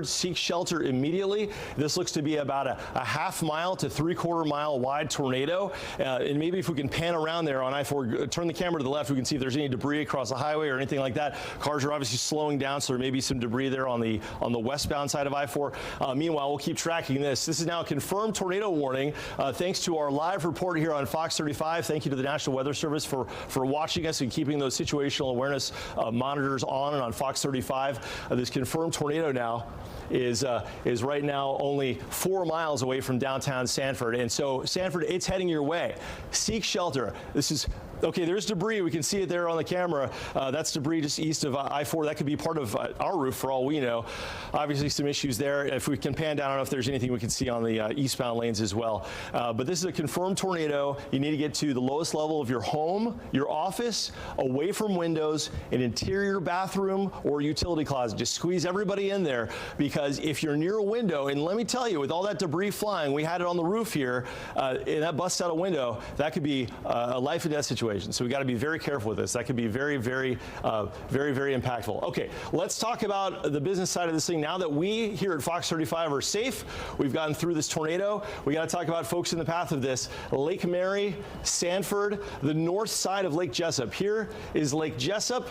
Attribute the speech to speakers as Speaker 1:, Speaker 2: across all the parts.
Speaker 1: seek shelter immediately. This looks to be about a half-mile to three-quarter-mile wide tornado. And maybe if we can pan around there on I-4, turn the camera to the left, we can see if there's any debris across the highway or anything like that. Cars are obviously slowing down, so there may be some debris there on the westbound side of I-4. Meanwhile, we'll keep tracking this. This is now a confirmed tornado warning, thanks to our live report here on Fox 35. Thank you to the National Weather Service for watching us and keeping those situational awareness monitors on and on Fox 35. This confirmed tornado now is right now only 4 miles away from downtown Sanford. And so, Sanford, it's heading your way. Seek shelter. This is okay, there's debris. We can see it there on the camera. That's debris just east of I-4. That could be part of our roof for all we know. Obviously, some issues there. If we can pan down, I don't know if there's anything we can see on the eastbound lanes as well. But this is a confirmed tornado. You need to get to the lowest level of your home, your office, away from windows, an interior bathroom or utility closet. Just squeeze everybody in there, because if you're near a window, and let me tell you, with all that debris flying, we had it on the roof here, and that busts out a window, that could be a life and death situation. So we got to be very careful with this. That could be very, very impactful. Okay, let's talk about the business side of this thing. Now that we here at Fox 35 are safe, we've gotten through this tornado, we got to talk about folks in the path of this. Lake Mary, Sanford, the north side of Lake Jessup. Here is Lake Jessup,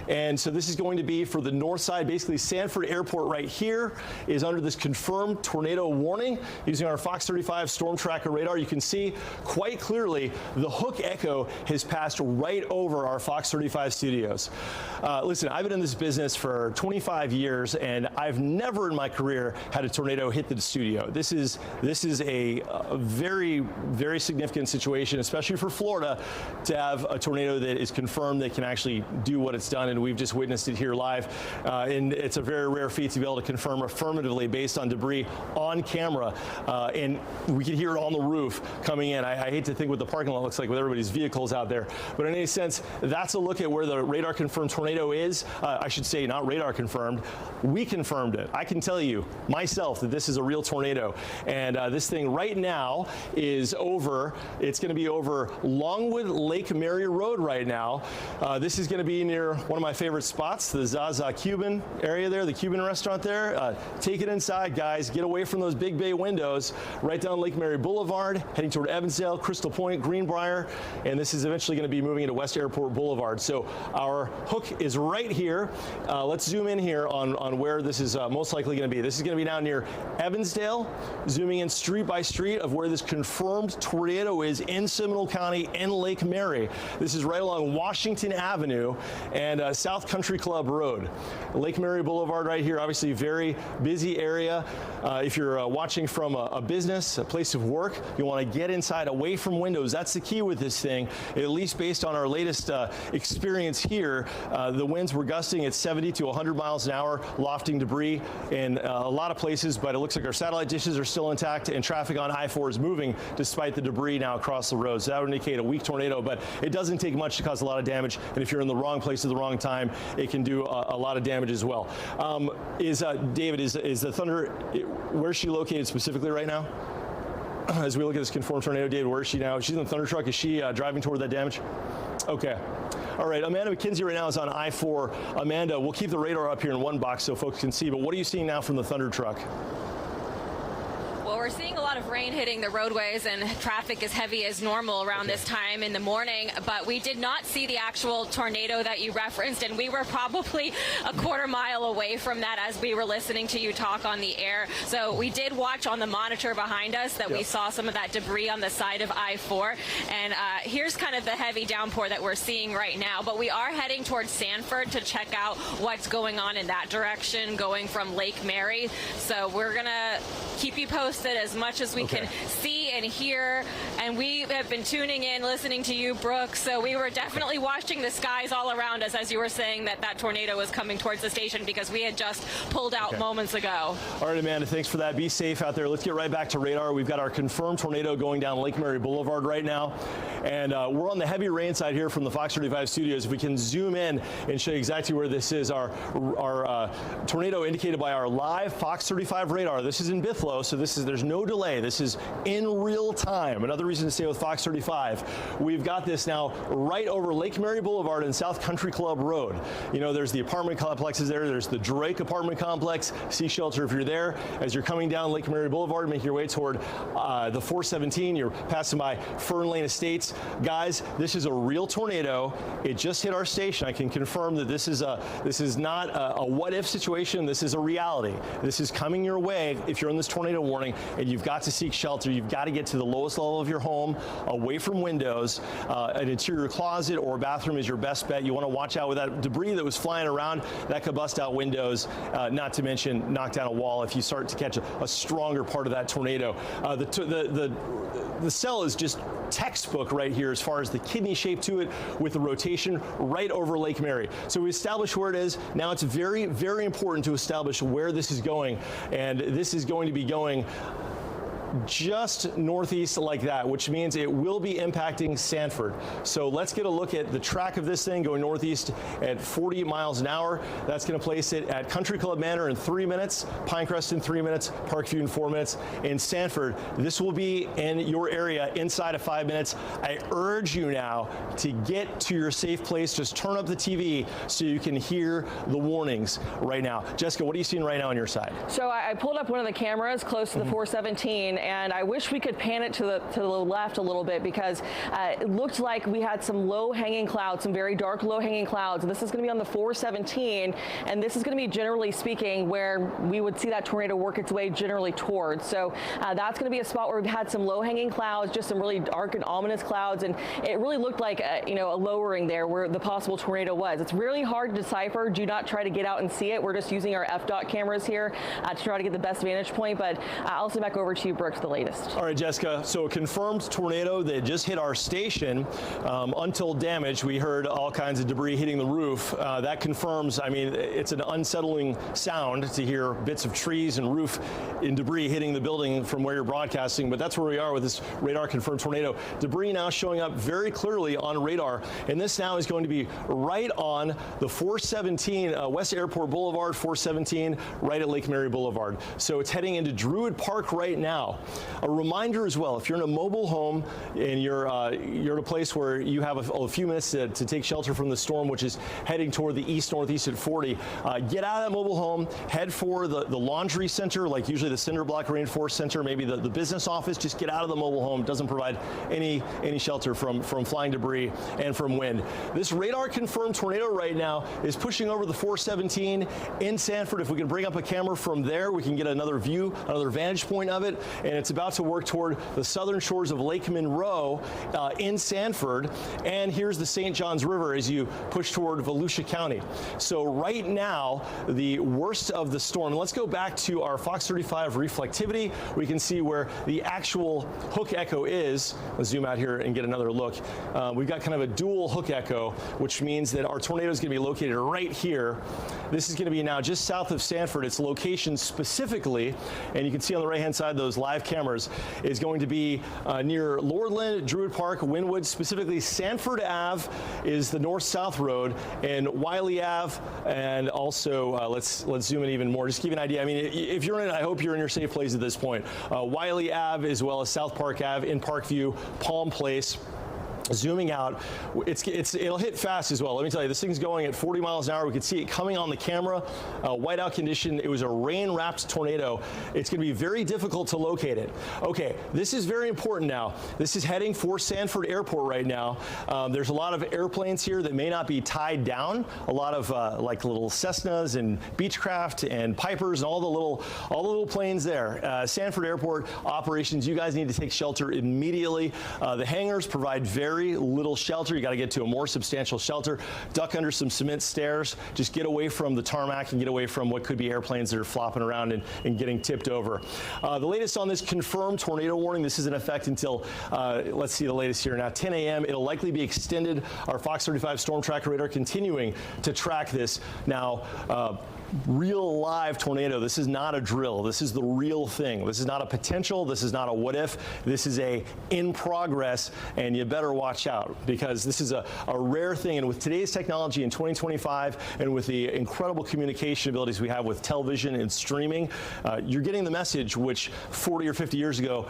Speaker 1: and so this is going to be for the north side. Basically, Sanford Airport right here is under this confirmed tornado warning. Using our Fox 35 storm tracker radar, you can see quite clearly the hook echo has passed right over our Fox 35 studios. Listen, I've been in this business for 25 years, and I've never in my career had a tornado hit the studio. This is a very, very significant situation, especially for Florida, to have a tornado that is confirmed that can actually do what it's done, and we've just witnessed it here live. And it's a very rare feat to be able to confirm affirmatively based on debris on camera, and we can hear it on the roof coming in. I hate to think what the parking lot looks like with everybody's vehicles out there. But in any sense, that's a look at where the radar confirmed tornado is. I should say not radar confirmed. We confirmed it. I can tell you myself that this is a real tornado. And this thing right now is over. It's going to be over Longwood Lake Mary Road right now. This is going to be near one of my favorite spots, the Zaza Cuban area there, the Cuban restaurant there. Take it inside, guys. Get away from those big bay windows. Right down Lake Mary Boulevard, heading toward Evansdale, Crystal Point, Greenbrier. And this is eventually going to be moving into West Airport Boulevard. So our hook is right here. Let's zoom in here on where this is most likely going to be. This is going to be down near Evansdale, zooming in street by street of where this confirmed tornado is in Seminole County and Lake Mary. This is right along Washington Avenue and South Country Club Road. Lake Mary Boulevard right here, obviously very busy area. If you're watching from a business, a place of work, you want to get inside away from windows. That's the key with this thing. At least based on our latest experience here, the winds were gusting at 70 to 100 miles an hour, lofting debris in a lot of places, but it looks like our satellite dishes are still intact and traffic on I-4 is moving despite the debris now across the road. So that would indicate a weak tornado, but it doesn't take much to cause a lot of damage, and if you're in the wrong place at the wrong time, it can do a lot of damage as well. David, is the thunder, where's she located specifically right now? As we look at this confirmed tornado, David, where is she now? She's in the thunder truck. Is she driving toward that damage? Okay. All right, Amanda McKenzie right now is on I-4. Amanda, we'll keep the radar up here in one box so folks can see, but what are you seeing now from the thunder truck?
Speaker 2: Well, we're seeing a lot of rain hitting the roadways, and traffic is heavy as normal around this time in the morning, but we did not see the actual tornado that you referenced, and we were probably a quarter mile away from that as we were listening to you talk on the air. So we did watch on the monitor behind us that we saw some of that debris on the side of I-4, and here's kind of the heavy downpour that we're seeing right now, but we are heading towards Sanford to check out what's going on in that direction, going from Lake Mary. So we're going to keep you posted as much as we can see and hear, and we have been tuning in, listening to you, Brooke, so we were definitely watching the skies all around us as you were saying that tornado was coming towards the station, because we had just pulled out moments ago. All
Speaker 1: right, Amanda, thanks for that. Be safe out there. Let's get right back to radar. We've got our confirmed tornado going down Lake Mary Boulevard right now, and we're on the heavy rain side here from the Fox 35 studios. If we can zoom in and show you exactly where this is, our tornado indicated by our live Fox 35 radar. This is in Bithlo, so there's no delay. This is in real time. Another reason to stay with Fox 35. We've got this now right over Lake Mary Boulevard and South Country Club Road. You know, there's the apartment complexes there. There's the Drake apartment complex. Sea Shelter if you're there. As you're coming down Lake Mary Boulevard, make your way toward the 417. You're passing by Fern Lane Estates. Guys, this is a real tornado. It just hit our station. I can confirm that this is not a what-if situation. This is a reality. This is coming your way if you're in this tornado warning, and you've got to seek shelter. You've got to get to the lowest level of your home, away from windows. An interior closet or bathroom is your best bet. You want to watch out with that debris that was flying around. That could bust out windows, not to mention knock down a wall if you start to catch a stronger part of that tornado. The cell is just textbook right here as far as the kidney shape to it, with the rotation right over Lake Mary. So we established where it is. Now it's very, very important to establish where this is going. And this is going to be going just northeast like that, which means it will be impacting Sanford. So let's get a look at the track of this thing going northeast at 40 miles an hour. That's going to place it at Country Club Manor in 3 minutes, Pinecrest in 3 minutes, Parkview in 4 minutes. In Sanford, this will be in your area inside of 5 minutes. I urge you now to get to your safe place. Just turn up the TV so you can hear the warnings right now. Jessica, what are you seeing right now on your side?
Speaker 3: So I pulled up one of the cameras close to the 417, and I wish we could pan it to the left a little bit, because it looked like we had some low-hanging clouds, some very dark low-hanging clouds. And this is going to be on the 417, and this is going to be, generally speaking, where we would see that tornado work its way generally towards. So that's going to be a spot where we've had some low-hanging clouds, just some really dark and ominous clouds, and it really looked like a lowering there where the possible tornado was. It's really hard to decipher. Do not try to get out and see it. We're just using our FDOT cameras here to try to get the best vantage point. But I'll send back over to you, Brooks, the latest.
Speaker 1: All right, Jessica, so a confirmed tornado that just hit our station. Untold damage. We heard all kinds of debris hitting the roof. That confirms, I mean, it's an unsettling sound to hear bits of trees and roof and debris hitting the building from where you're broadcasting, but that's where we are with this radar confirmed tornado. Debris now showing up very clearly on radar, and this now is going to be right on the 417 West Airport Boulevard, 417, right at Lake Mary Boulevard. So it's heading into Druid Park right now. A reminder as well, if you're in a mobile home and you're in a place where you have a few minutes to take shelter from the storm, which is heading toward the east-northeast at 40, get out of that mobile home, head for the laundry center, like usually the Cinder Block Rainforest Center, maybe the business office. Just get out of the mobile home. It doesn't provide any shelter from flying debris and from wind. This radar confirmed tornado right now is pushing over the 417 in Sanford. If we can bring up a camera from there, we can get another view, another vantage point of it, and it's about to work toward the southern shores of Lake Monroe in Sanford. And here's the St. Johns River as you push toward Volusia County. So right now, the worst of the storm. Let's go back to our Fox 35 reflectivity. We can see where the actual hook echo is. Let's zoom out here and get another look. We've got kind of a dual hook echo, which means that our tornado is going to be located right here. This is going to be now just south of Sanford. Its location specifically, and you can see on the right-hand side those live cameras, is going to be near Lordland, Druid Park, Wynwood. Specifically, Sanford Ave is the north-south road, and Wiley Ave, and also let's zoom in even more. Just to give you an idea. I mean, if you're in it, I hope you're in your safe place at this point. Wiley Ave, as well as South Park Ave in Parkview, Palm Place. Zooming out, it'll hit fast as well. Let me tell you, this thing's going at 40 miles an hour. We can see it coming on the camera. Whiteout condition. It was a rain-wrapped tornado. It's going to be very difficult to locate it. Okay, this is very important now. This is heading for Sanford Airport right now. There's a lot of airplanes here that may not be tied down. A lot of like little Cessnas and Beechcraft and Pipers and all the little planes there. Sanford Airport operations. You guys need to take shelter immediately. The hangars provide very little shelter. You got to get to a more substantial shelter. Duck under some cement stairs. Just get away from the tarmac and get away from what could be airplanes that are flopping around and getting tipped over. The latest on this confirmed tornado warning. This is in effect until, let's see the latest here now, 10 a.m. It'll likely be extended. Our Fox 35 Storm Tracker radar continuing to track this now. real live tornado. This is not a drill. This is the real thing. This is not a potential. This is not a what if. This is a in progress, and you better watch out because this is a rare thing. And with today's technology in 2025 and with the incredible communication abilities we have with television and streaming, you're getting the message which 40 or 50 years ago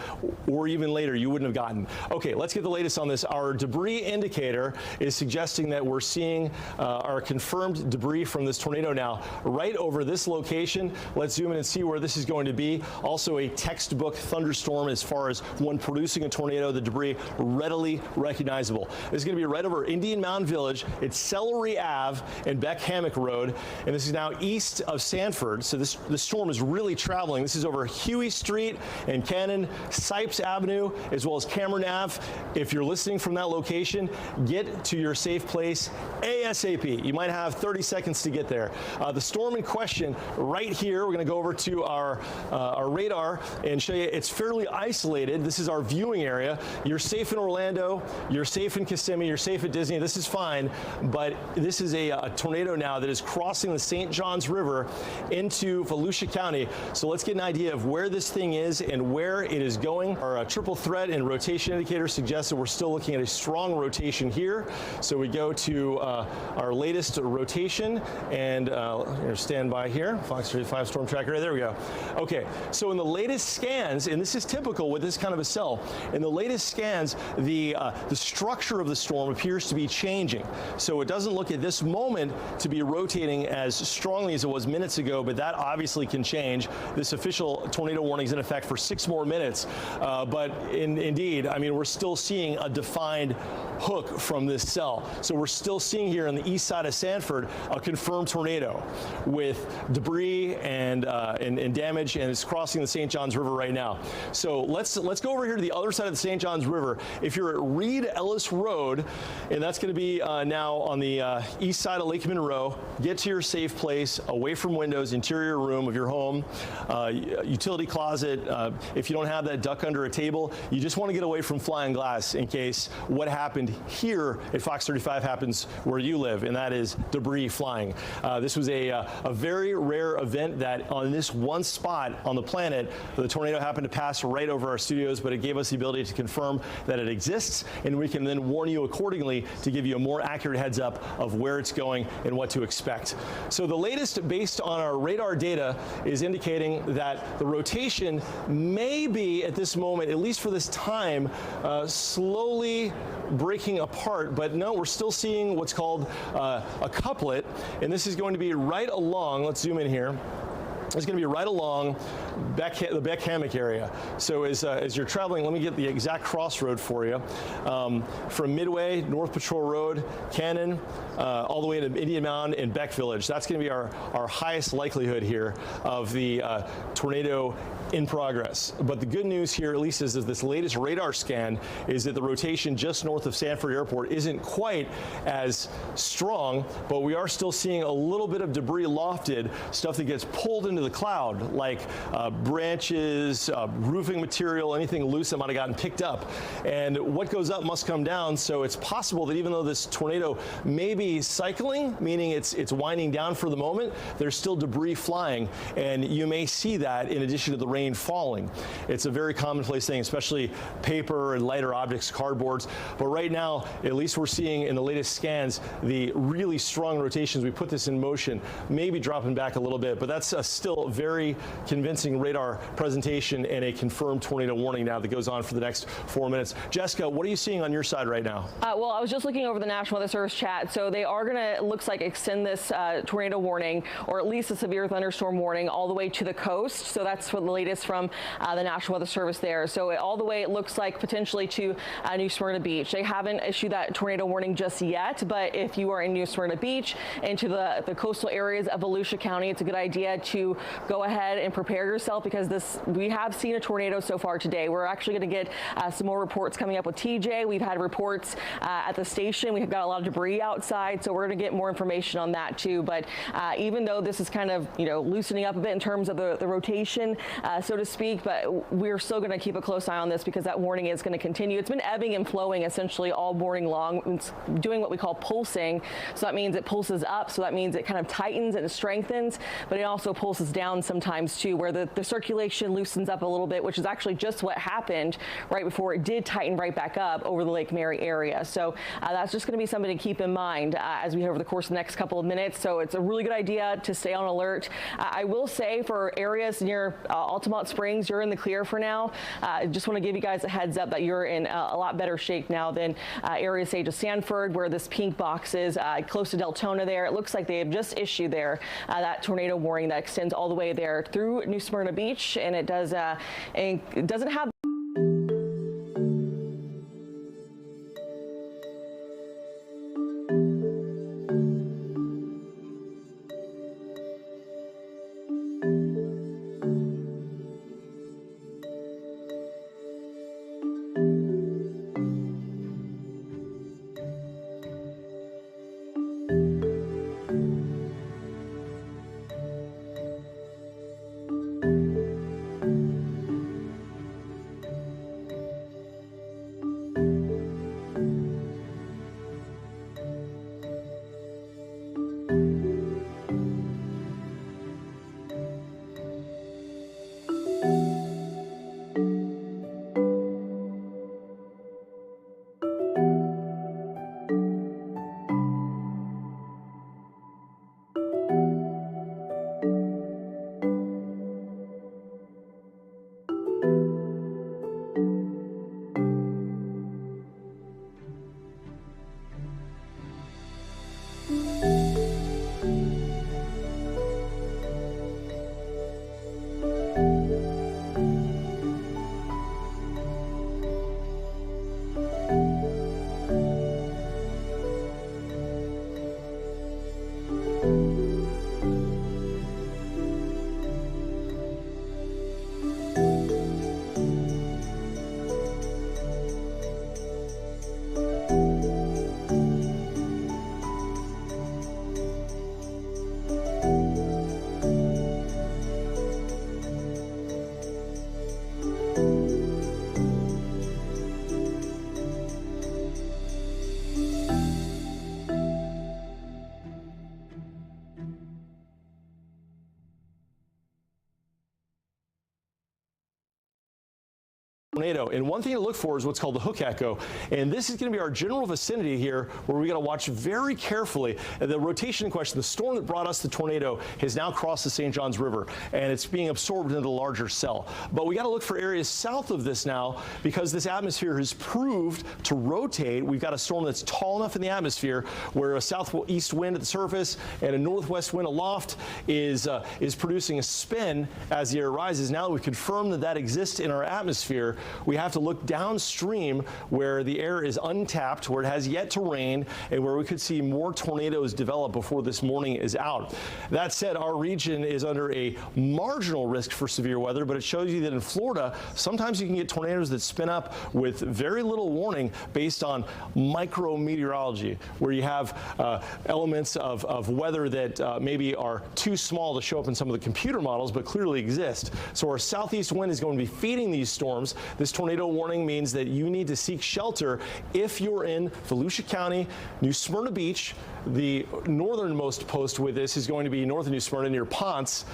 Speaker 1: or even later you wouldn't have gotten. Okay, let's get the latest on this. Our debris indicator is suggesting that we're seeing our confirmed debris from this tornado now right over this location. Let's zoom in and see where this is going to be. Also a textbook thunderstorm as far as one producing a tornado, the debris readily recognizable. This is going to be right over Indian Mound Village. It's Celery Ave and Beck Hammock Road, and this is now east of Sanford. So this storm is really traveling. This is over Huey Street and Cannon, Sipes Avenue, as well as Cameron Ave. If you're listening from that location, get to your safe place ASAP. You might have 30 seconds to get there. The storm in question right here, we're going to go over to our radar and show you it's fairly isolated. This is our viewing area. You're safe in Orlando, you're safe in Kissimmee, you're safe at Disney. This is fine, but this is a tornado now that is crossing the St. Johns River into Volusia County. So let's get an idea of where this thing is and where it is going. Our triple threat and rotation indicator suggests that we're still looking at a strong rotation here. So we go to our latest rotation and stand by here. Fox 35 storm tracker. There we go. Okay, so in the latest scans, and this is typical with this kind of a cell, in the latest scans, the structure of the storm appears to be changing. So it doesn't look at this moment to be rotating as strongly as it was minutes ago, but that obviously can change. This official tornado warning is in effect for 6 more minutes. But indeed, I mean, we're still seeing a defined hook from this cell. So we're still seeing here on the east side of Sanford a confirmed tornado with debris and damage, and it's crossing the St. Johns River right now. So let's go over here to the other side of the St. Johns River. If you're at Reed Ellis Road, and that's going to be now on the east side of Lake Monroe, get to your safe place, away from windows, interior room of your home, utility closet. If you don't have that, duck under a table. You just want to get away from flying glass in case what happened here at Fox 35 happens where you live, and that is debris flying. This was a very rare event that on this one spot on the planet, the tornado happened to pass right over our studios, but it gave us the ability to confirm that it exists, and we can then warn you accordingly to give you a more accurate heads up of where it's going and what to expect. So the latest based on our radar data is indicating that the rotation may be at this moment, at least for this time, slowly breaking apart, but no, we're still seeing what's called a couplet, and this is going to be right along, let's zoom in here. It's going to be right along the Beck Hammock area. So as you're traveling, let me get the exact crossroad for you. From Midway, North Patrol Road, Cannon, all the way to Indian Mound and Beck Village. That's going to be our highest likelihood here of the tornado in progress. But the good news here, at least as of this latest radar scan, is that the rotation just north of Sanford Airport isn't quite as strong, but we are still seeing a little bit of debris lofted, stuff that gets pulled into the cloud, like branches, roofing material, anything loose that might have gotten picked up. And what goes up must come down, so it's possible that even though this tornado may be cycling, meaning it's winding down for the moment, there's still debris flying, and you may see that in addition to the rain falling. It's a very commonplace thing, especially paper and lighter objects, cardboards. But right now, at least we're seeing in the latest scans, the really strong rotations. We put this in motion, maybe dropping back a little bit, but that's a still very convincing radar presentation and a confirmed tornado warning now that goes on for the next 4 minutes. Jessica, what are you seeing on your side right now?
Speaker 3: Well, I was just looking over the National Weather Service chat. So they are going to, looks like, extend this tornado warning, or at least a severe thunderstorm warning, all the way to the coast. So that's what the latest from the National Weather Service there. So all the way, it looks like, potentially to New Smyrna Beach. They haven't issued that tornado warning just yet, but if you are in New Smyrna Beach, into the coastal areas of Volusia County, it's a good idea to to go ahead and prepare yourself, because we have seen a tornado so far today. We're actually going to get some more reports coming up with TJ. We've had reports at the station. We've got a lot of debris outside, so we're going to get more information on that too. But even though this is kind of, loosening up a bit in terms of the rotation, so to speak, but we're still going to keep a close eye on this because that warning is going to continue. It's been ebbing and flowing essentially all morning long. It's doing what we call pulsing. So that means it pulses up. So that means it kind of tightens and it strengthens, but it also pulses down sometimes too, where the circulation loosens up a little bit, which is actually just what happened right before it did tighten right back up over the Lake Mary area. So that's just going to be something to keep in mind as we head over the course of the next couple of minutes. So it's a really good idea to stay on alert. I will say for areas near Altamont Springs, you're in the clear for now. Just want to give you guys a heads up that you're in a lot better shape now than areas, say, to Sanford, where this pink box is close to Deltona there. It looks like they have just issued there that tornado warning that extends all the way there through New Smyrna Beach, and it doesn't have
Speaker 1: tornado. And one thing to look for is what's called the hook echo. And this is going to be our general vicinity here, where we got to watch very carefully. The rotation in question, the storm that brought us the tornado, has now crossed the St. Johns River, and it's being absorbed into the larger cell. But we got to look for areas south of this now, because this atmosphere has proved to rotate. We've got a storm that's tall enough in the atmosphere where a southeast wind at the surface and a northwest wind aloft is producing a spin as the air rises. Now that we've confirmed that that exists in our atmosphere, we have to look downstream where the air is untapped, where it has yet to rain, and where we could see more tornadoes develop before this morning is out. That said, our region is under a marginal risk for severe weather, but it shows you that in Florida, sometimes you can get tornadoes that spin up with very little warning based on micrometeorology, where you have elements of weather that maybe are too small to show up in some of the computer models, but clearly exist. So our southeast wind is going to be feeding these storms. This tornado warning means that you need to seek shelter if you're in Volusia County, New Smyrna Beach. The northernmost post with this is going to be north of New Smyrna near Ponce,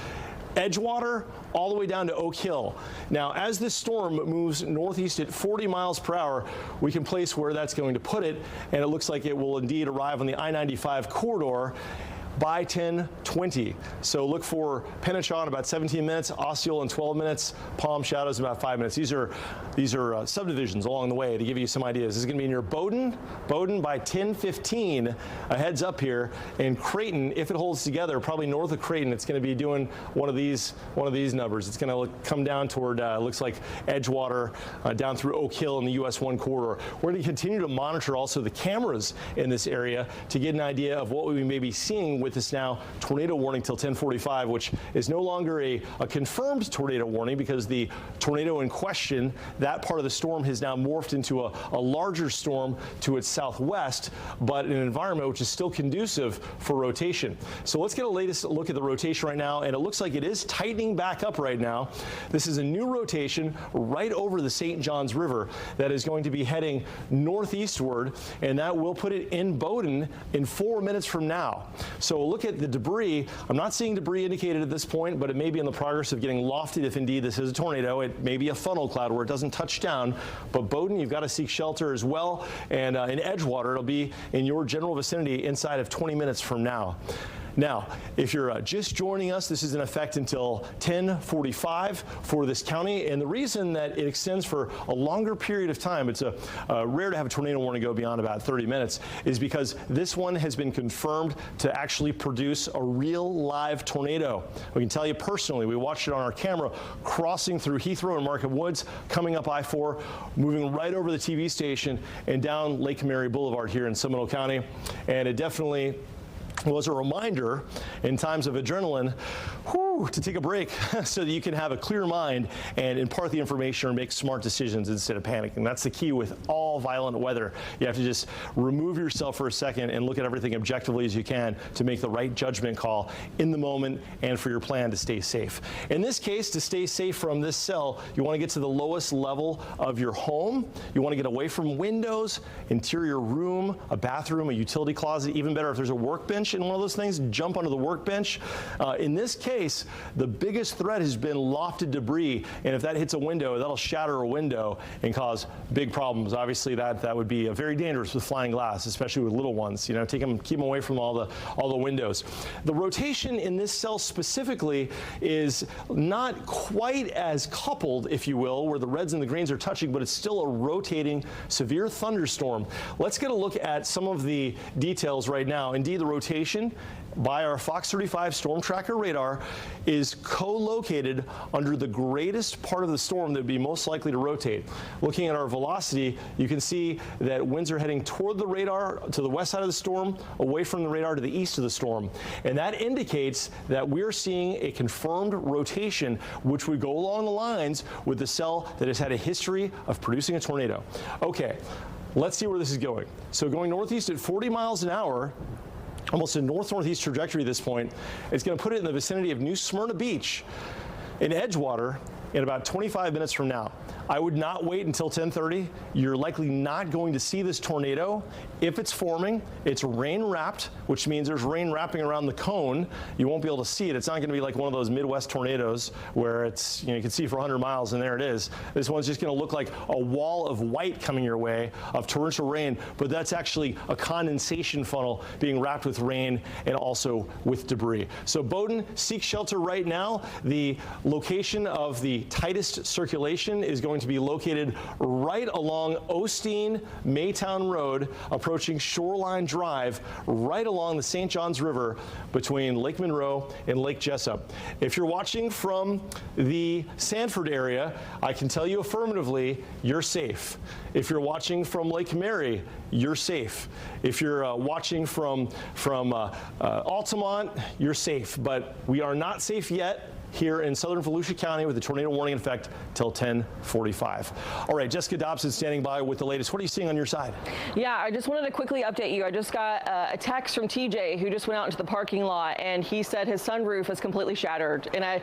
Speaker 1: Edgewater, all the way down to Oak Hill. Now, as this storm moves northeast at 40 miles per hour, we can place where that's going to put it, and it looks like it will indeed arrive on the I-95 corridor by 10:20. So look for Penachon about 17 minutes, Osceola in 12 minutes, Palm Shadows about 5 minutes. These are subdivisions along the way to give you some ideas. This is going to be near Bowdoin by 10:15. A heads up here. And Creighton, if it holds together, probably north of Creighton, it's going to be doing one of these numbers. It's going to come down toward looks like Edgewater, down through Oak Hill in the US 1 corridor. We're going to continue to monitor also the cameras in this area to get an idea of what we may be seeing with this now tornado warning till 10:45, which is no longer a confirmed tornado warning because the tornado in question, that part of the storm has now morphed into a larger storm to its southwest, but in an environment which is still conducive for rotation. So let's get a latest look at the rotation right now, and it looks like it is tightening back up right now. This is a new rotation right over the St. Johns River that is going to be heading northeastward, and that will put it in Bowdoin in 4 minutes from now. So look at the debris. I'm not seeing debris indicated at this point, but it may be in the progress of getting lofted if indeed this is a tornado. It may be a funnel cloud where it doesn't touch down, but Bowdoin, you've got to seek shelter as well, and in Edgewater, it'll be in your general vicinity inside of 20 minutes from now. Now, if you're just joining us, this is in effect until 10:45 for this county, and the reason that it extends for a longer period of time, it's rare to have a tornado warning go beyond about 30 minutes, is because this one has been confirmed to actually produce a real live tornado. We can tell you personally, we watched it on our camera crossing through Heathrow and Market Woods, coming up I-4, moving right over the TV station and down Lake Mary Boulevard here in Seminole County, and it definitely was a reminder in times of adrenaline to take a break so that you can have a clear mind and impart the information or make smart decisions instead of panicking. That's the key with all violent weather. You have to just remove yourself for a second and look at everything objectively as you can to make the right judgment call in the moment and for your plan to stay safe. In this case, to stay safe from this cell, you want to get to the lowest level of your home. You want to get away from windows, interior room, a bathroom, a utility closet. Even better if there's a workbench in one of those things, jump onto the workbench. In this case, the biggest threat has been lofted debris, and if that hits a window, that'll shatter a window and cause big problems. Obviously, that would be very dangerous with flying glass, especially with little ones. You know, keep them away from all the windows. The rotation in this cell specifically is not quite as coupled, if you will, where the reds and the greens are touching, but it's still a rotating severe thunderstorm. Let's get a look at some of the details right now. Indeed, the rotation by our Fox 35 storm tracker radar is co-located under the greatest part of the storm that would be most likely to rotate. Looking at our velocity, you can see that winds are heading toward the radar to the west side of the storm, away from the radar to the east of the storm. And that indicates that we're seeing a confirmed rotation, which would go along the lines with the cell that has had a history of producing a tornado. Okay, let's see where this is going. So going northeast at 40 miles an hour, almost a north-northeast trajectory at this point, it's going to put it in the vicinity of New Smyrna Beach in Edgewater in about 25 minutes from now. I would not wait until 10:30. You're likely not going to see this tornado. If it's forming, it's rain wrapped, which means there's rain wrapping around the cone. You won't be able to see it. It's not going to be like one of those Midwest tornadoes where it's, you can see for 100 miles and there it is. This one's just going to look like a wall of white coming your way of torrential rain, but that's actually a condensation funnel being wrapped with rain and also with debris. So Bowdoin, seek shelter right now. The location of the tightest circulation is going to be located right along Osteen Maytown Road, approaching Shoreline Drive, right along the St. Johns River between Lake Monroe and Lake Jessup. If you're watching from the Sanford area, I can tell you affirmatively, you're safe. If you're watching from Lake Mary, you're safe. If you're watching from Altamont, you're safe. But we are not safe yet here in southern Volusia County with the tornado warning in effect till 10:45. All right, Jessica Dobson standing by with the latest. What are you seeing on your side?
Speaker 3: Yeah, I just wanted to quickly update you. I just got a text from TJ who just went out into the parking lot, and he said his sunroof is completely shattered. And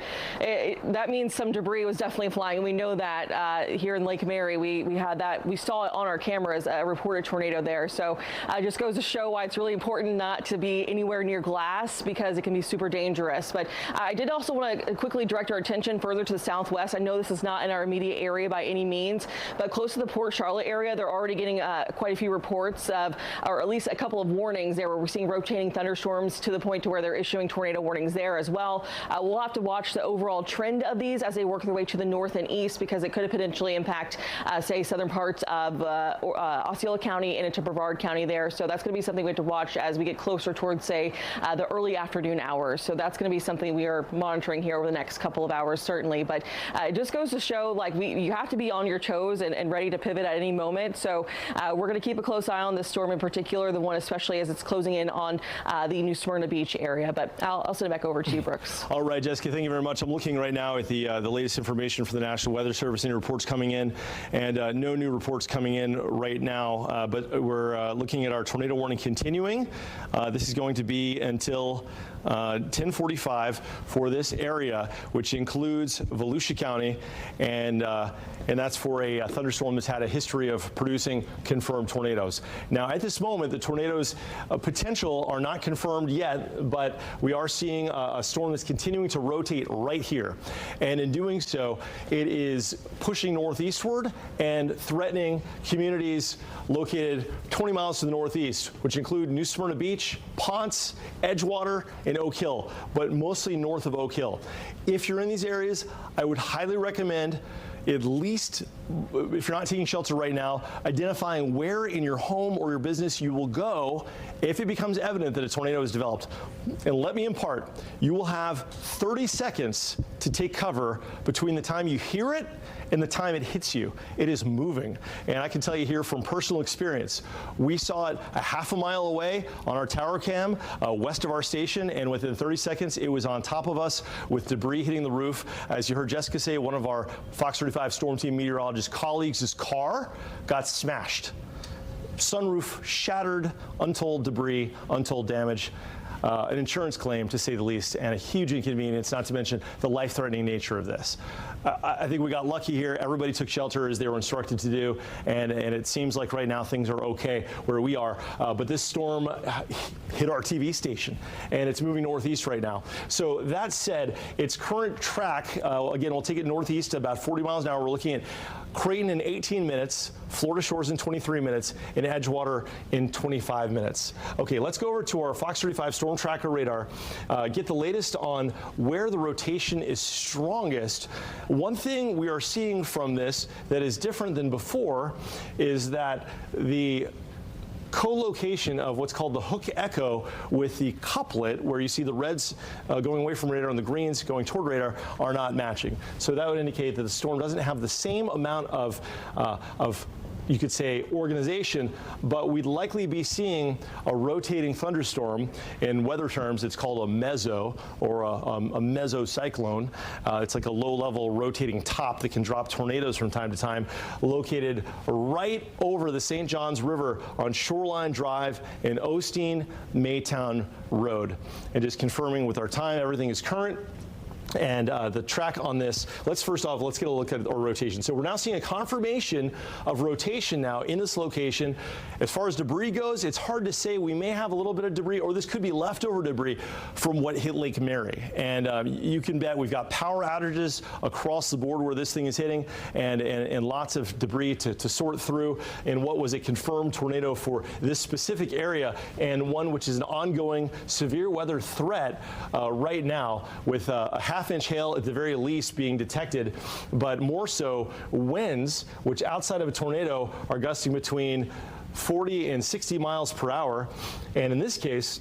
Speaker 3: that means some debris was definitely flying. And we know that here in Lake Mary, we had that. We saw it on our cameras, a reported tornado there. So it just goes to show why it's really important not to be anywhere near glass because it can be super dangerous. But I did also want to quickly direct our attention further to the southwest. I know this is not in our immediate area by any means, but close to the Port Charlotte area, they're already getting quite a few reports of, or at least a couple of warnings there where we're seeing rotating thunderstorms to the point to where they're issuing tornado warnings there as well. We'll have to watch the overall trend of these as they work their way to the north and east because it could potentially impact, say, southern parts of Osceola County and into Brevard County there. So that's going to be something we have to watch as we get closer towards, say, the early afternoon hours. So that's going to be something we are monitoring here over the next couple of hours, certainly. But it just goes to show, like, you have to be on your toes and ready to pivot at any moment. So we're going to keep a close eye on this storm in particular, the one especially as it's closing in on the New Smyrna Beach area. But I'll send it back over to you, Brooks.
Speaker 1: All right, Jessica, thank you very much. I'm looking right now at the latest information for the National Weather Service. Any reports coming in, and no new reports coming in right now. But we're looking at our tornado warning continuing. This is going to be until 10:45 for this area, which includes Volusia County, and that's for a thunderstorm that's had a history of producing confirmed tornadoes. Now, at this moment, the tornadoes potential are not confirmed yet, but we are seeing a storm that's continuing to rotate right here, and in doing so, it is pushing northeastward and threatening communities located 20 miles to the northeast, which include New Smyrna Beach, Ponce, Edgewater, and Oak Hill, but mostly north of Oak Hill. If you're in these areas, I would highly recommend, at least if you're not taking shelter right now, identifying where in your home or your business you will go if it becomes evident that a tornado is developed. And let me impart, you will have 30 seconds to take cover between the time you hear it and the time it hits you. It is moving. And I can tell you here from personal experience, we saw it a half a mile away on our tower cam west of our station, and within 30 seconds it was on top of us with debris hitting the roof. As you heard Jessica say, one of our Fox 35 Storm Team meteorologist colleagues' car got smashed. Sunroof shattered, untold debris, untold damage. An insurance claim, to say the least, and a huge inconvenience, not to mention the life-threatening nature of this. I think we got lucky here. Everybody took shelter as they were instructed to do, and it seems like right now things are okay where we are. But this storm hit our TV station, and it's moving northeast right now. So that said, its current track, again, we'll take it northeast about 40 miles an hour. We're looking at Creighton in 18 minutes, Florida Shores in 23 minutes, and Edgewater in 25 minutes. Okay, let's go over to our Fox 35 Storm Tracker radar, get the latest on where the rotation is strongest. One thing we are seeing from this that is different than before is that the co-location of what's called the hook echo with the couplet, where you see the reds going away from radar and the greens going toward radar, are not matching. So that would indicate that the storm doesn't have the same amount of you could say, organization, but we'd likely be seeing a rotating thunderstorm. In weather terms, it's called a meso, or a mesocyclone. It's like a low-level rotating top that can drop tornadoes from time to time, located right over the St. Johns River on Shoreline Drive and Osteen Maytown Road. And just confirming with our time, everything is current. And the track on this, let's get a look at our rotation. So we're now seeing a confirmation of rotation now in this location. As far as debris goes, it's hard to say. We may have a little bit of debris, or this could be leftover debris from what hit Lake Mary. And you can bet we've got power outages across the board where this thing is hitting, and lots of debris to sort through in what was a confirmed tornado for this specific area, and one which is an ongoing severe weather threat right now, with a half-inch hail at the very least being detected, but more so winds, which outside of a tornado are gusting between 40 and 60 miles per hour. And in this case,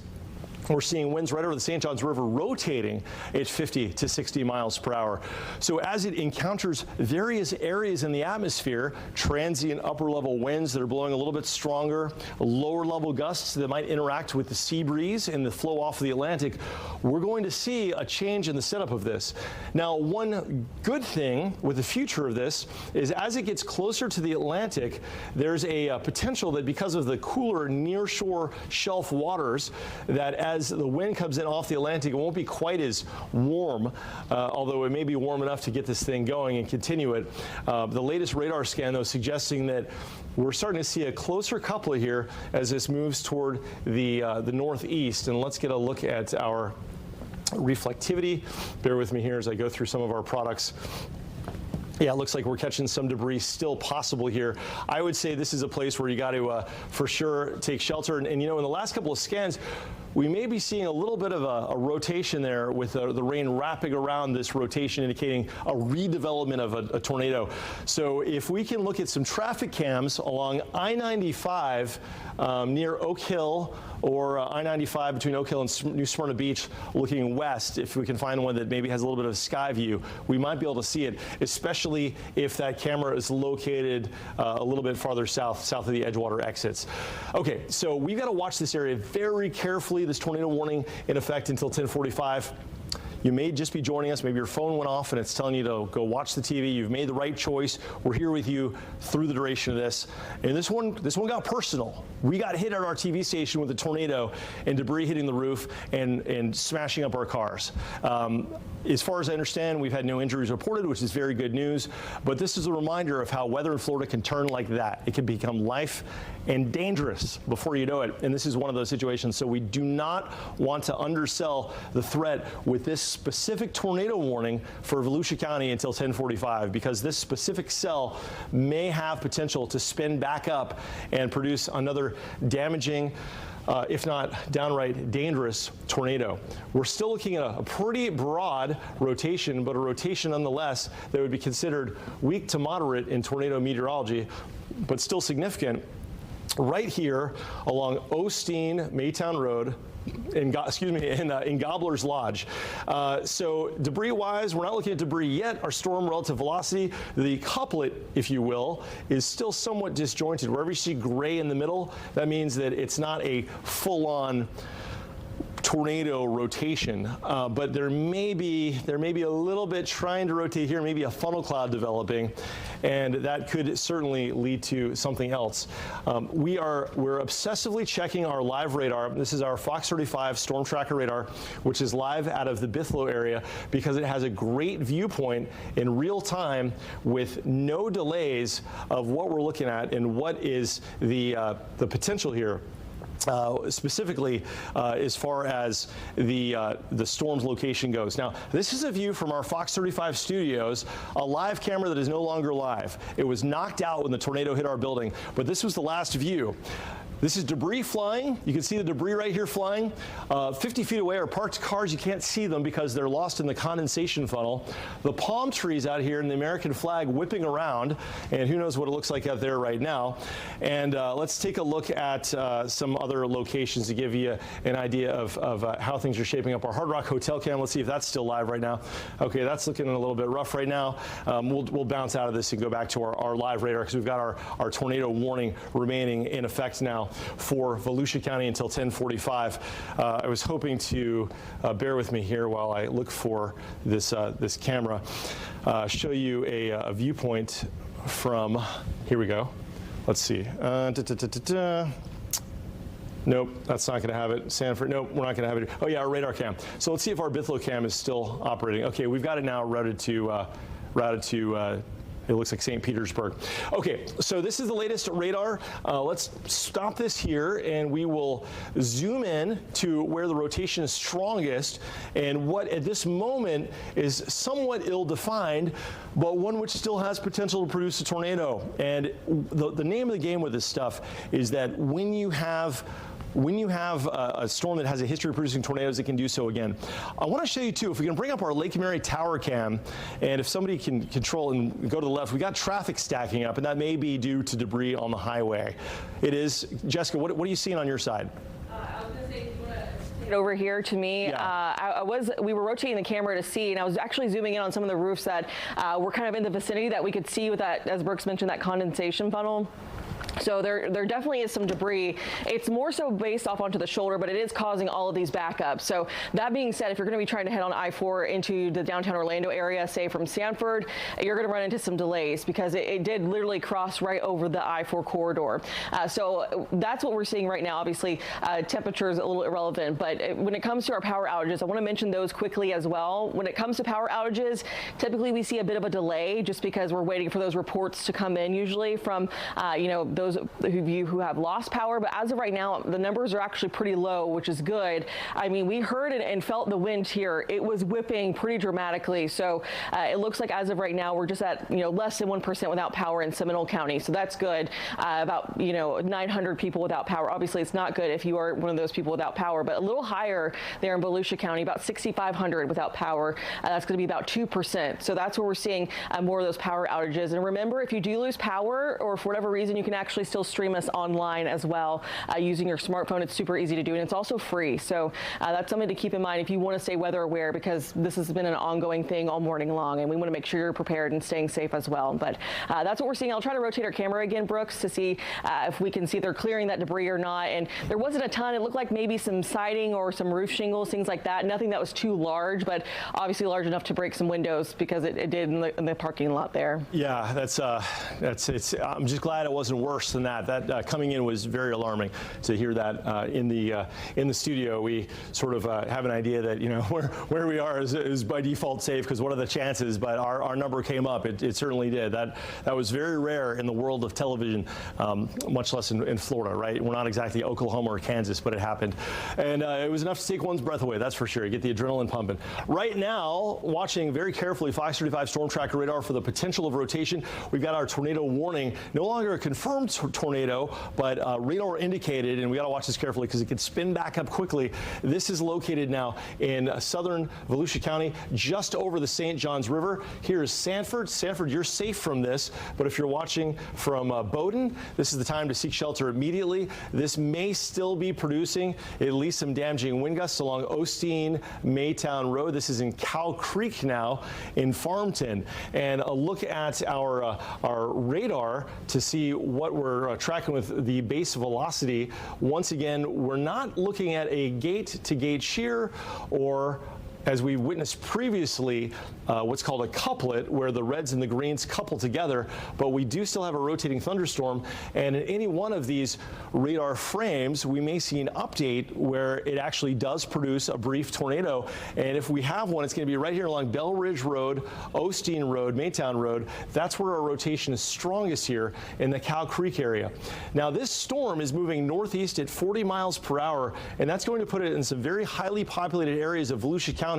Speaker 1: we're seeing winds right over the St. Johns River rotating at 50 to 60 miles per hour. So as it encounters various areas in the atmosphere, transient upper-level winds that are blowing a little bit stronger, lower-level gusts that might interact with the sea breeze and the flow off of the Atlantic, we're going to see a change in the setup of this. Now, one good thing with the future of this is as it gets closer to the Atlantic, there's a potential that because of the cooler near-shore shelf waters, that as the wind comes in off the Atlantic, it won't be quite as warm, although it may be warm enough to get this thing going and continue it. The latest radar scan, though, suggesting that we're starting to see a closer coupler here as this moves toward the northeast. And let's get a look at our reflectivity. Bear with me here as I go through some of our products. Yeah, it looks like we're catching some debris still possible here. I would say this is a place where you got to, for sure, take shelter. And you know, in the last couple of scans, we may be seeing a little bit of a rotation there with the rain wrapping around this rotation, indicating a redevelopment of a tornado. So if we can look at some traffic cams along I-95 near Oak Hill, or I-95 between Oak Hill and New Smyrna Beach looking west, if we can find one that maybe has a little bit of sky view, we might be able to see it, especially if that camera is located a little bit farther south of the Edgewater exits. Okay, so we've got to watch this area very carefully. This tornado warning in effect until 10:45. You may just be joining us. Maybe your phone went off and it's telling you to go watch the TV. You've made the right choice. We're here with you through the duration of this. And this one got personal. We got hit at our TV station with a tornado and debris hitting the roof and smashing up our cars. As far as I understand, we've had no injuries reported, which is very good news. But this is a reminder of how weather in Florida can turn like that. It can become life and dangerous before you know it. And this is one of those situations. So we do not want to undersell the threat with this specific tornado warning for Volusia County until 10:45, because this specific cell may have potential to spin back up and produce another damaging, if not downright dangerous tornado. We're still looking at a pretty broad rotation, but a rotation nonetheless that would be considered weak to moderate in tornado meteorology, but still significant. Right here along Osteen Maytown Road, in Gobbler's Lodge. So debris-wise, we're not looking at debris yet. Our storm relative velocity, the couplet, if you will, is still somewhat disjointed. Wherever you see gray in the middle, that means that it's not a full-on tornado rotation, but there may be a little bit trying to rotate here, maybe a funnel cloud developing, and that could certainly lead to something else. We're obsessively checking our live radar. This is our Fox 35 storm tracker radar, which is live out of the Bithlo area, because it has a great viewpoint in real time with no delays of what we're looking at and what is the potential here. Specifically as far as the storm's location goes. Now, this is a view from our Fox 35 studios, a live camera that is no longer live. It was knocked out when the tornado hit our building, but this was the last view. This is debris flying. You can see the debris right here flying. 50 feet away are parked cars. You can't see them because they're lost in the condensation funnel. The palm trees out here and the American flag whipping around, and who knows what it looks like out there right now. And let's take a look at some other locations to give you an idea of how things are shaping up. Our Hard Rock Hotel cam, let's see if that's still live right now. Okay, that's looking a little bit rough right now. We'll bounce out of this and go back to our live radar, because we've got our tornado warning remaining in effect now for Volusia County until 10:45. I was hoping to bear with me here while I look for this camera. Show you a viewpoint from, here we go. Let's see. Nope, that's not going to have it. Sanford, nope, we're not going to have it. Oh yeah, our radar cam. So let's see if our Bithlo cam is still operating. Okay, we've got it now routed to it looks like St. Petersburg. Okay, so this is the latest radar. Let's stop this here, and we will zoom in to where the rotation is strongest, and what at this moment is somewhat ill-defined, but one which still has potential to produce a tornado. And the name of the game with this stuff is that when you have a storm that has a history of producing tornadoes, it can do so again. I want to show you too, if we can bring up our Lake Mary Tower cam, and if somebody can control and go to the left, we got traffic stacking up, and that may be due to debris on the highway. It is. Jessica, what are you seeing on your side?
Speaker 3: I was going to say, if you want to take it over here to me,
Speaker 1: yeah.
Speaker 3: We were rotating the camera to see, and I was actually zooming in on some of the roofs that were kind of in the vicinity that we could see with that, as Brooks mentioned, that condensation funnel. So there definitely is some debris. It's more so based off onto the shoulder, but it is causing all of these backups. So that being said, if you're going to be trying to head on I-4 into the downtown Orlando area, say from Sanford, you're going to run into some delays, because it did literally cross right over the I-4 corridor. So that's what we're seeing right now. Obviously, temperature is a little irrelevant, but when it comes to our power outages, I want to mention those quickly as well. When it comes to power outages, typically we see a bit of a delay just because we're waiting for those reports to come in, usually from the those of you who have lost power, but as of right now, the numbers are actually pretty low, which is good. I mean, we heard it and felt the wind here. It was whipping pretty dramatically. So it looks like as of right now, we're just at, less than 1% without power in Seminole County. So that's good. About, 900 people without power. Obviously, it's not good if you are one of those people without power, but a little higher there in Volusia County, about 6,500 without power. That's going to be about 2%. So that's where we're seeing more of those power outages. And remember, if you do lose power or for whatever reason, you can actually still stream us online as well using your smartphone. It's super easy to do, and it's also free. So that's something to keep in mind if you want to stay weather aware, because this has been an ongoing thing all morning long, and we want to make sure you're prepared and staying safe as well. But that's what we're seeing. I'll try to rotate our camera again, Brooks, to see if we can see they're clearing that debris or not. And there wasn't a ton. It looked like maybe some siding or some roof shingles, things like that. Nothing that was too large, but obviously large enough to break some windows, because it did in the parking lot there.
Speaker 1: Yeah, I'm just glad it wasn't worse than that. That coming in was very alarming to hear that in the studio. We sort of have an idea that where we are is by default safe, because what are the chances? But our number came up. It certainly did. That was very rare in the world of television, much less in Florida, right? We're not exactly Oklahoma or Kansas, but it happened, and it was enough to take one's breath away. That's for sure. You get the adrenaline pumping. Right now, watching very carefully Fox 35 storm tracker radar for the potential of rotation. We've got our tornado warning. No longer a confirmed tornado, but radar indicated, and we got to watch this carefully because it could spin back up quickly. This is located now in southern Volusia County, just over the St. Johns River. Here is Sanford. Sanford, you're safe from this, but if you're watching from Bowdoin, this is the time to seek shelter immediately. This may still be producing at least some damaging wind gusts along Osteen Maytown Road. This is in Cow Creek now in Farmton. And a look at our radar to see what we're tracking with the base velocity. Once again, we're not looking at a gate-to-gate shear, or as we witnessed previously, what's called a couplet, where the reds and the greens couple together, but we do still have a rotating thunderstorm, and in any one of these radar frames, we may see an update where it actually does produce a brief tornado, and if we have one, it's going to be right here along Bell Ridge Road, Osteen Road, Maytown Road. That's where our rotation is strongest here in the Cow Creek area. Now, this storm is moving northeast at 40 miles per hour, and that's going to put it in some very highly populated areas of Volusia County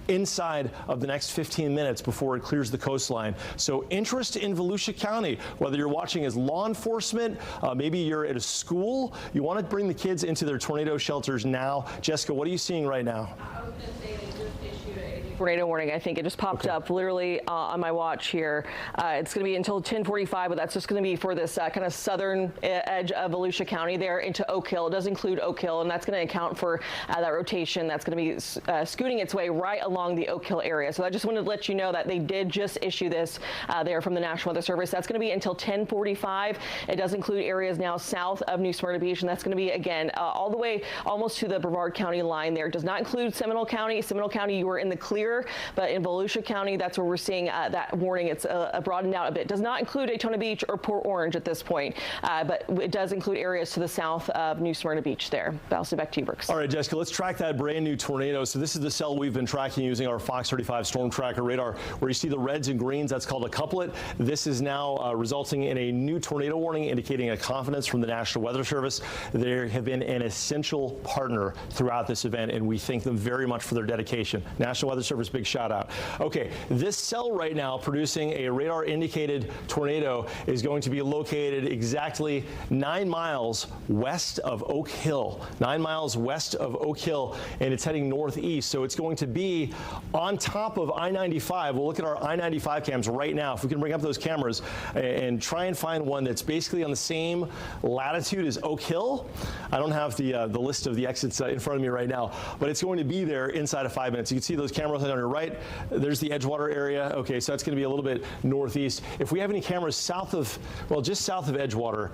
Speaker 1: inside of the next 15 minutes before it clears the coastline. So interest in Volusia County, whether you're watching as law enforcement, maybe you're at a school, you want to bring the kids into their tornado shelters now. Jessica, what are you seeing right now?
Speaker 3: I was going to say they just issued a tornado warning. I think it just popped up literally on my watch here. It's going to be until 10:45, but that's just going to be for this kind of southern edge of Volusia County there into Oak Hill. It does include Oak Hill, and that's going to account for that rotation that's going to be scooting its way right along the Oak Hill area. So I just wanted to let you know that they did just issue this there from the National Weather Service. That's going to be until 10:45. It does include areas now south of New Smyrna Beach, and that's going to be, again, all the way almost to the Brevard County line there. It does not include Seminole County. Seminole County, you were in the clear, but in Volusia County, that's where we're seeing that warning. It's broadened out a bit. It does not include Daytona Beach or Port Orange at this point, but it does include areas to the south of New Smyrna Beach there. Bouncing back to you, Brooks.
Speaker 1: All right, Jessica, let's track that brand new tornado. So this is the cell we've been tracking using our Fox 35 storm tracker radar, where you see the reds and greens. That's called a couplet. This is now resulting in a new tornado warning, indicating a confidence from the National Weather Service. They have been an essential partner throughout this event, and we thank them very much for their dedication. National Weather Service, big shout out. Okay, this cell right now producing a radar indicated tornado is going to be located exactly 9 miles west of Oak Hill. 9 miles west of Oak Hill, and it's heading northeast. So it's going to be on top of I-95. We'll look at our I-95 cams right now. If we can bring up those cameras and try and find one that's basically on the same latitude as Oak Hill. I don't have the list of the exits in front of me right now, but it's going to be there inside of 5 minutes. You can see those cameras on your right. There's the Edgewater area. Okay, so that's going to be a little bit northeast. If we have any cameras south of, well, just south of Edgewater,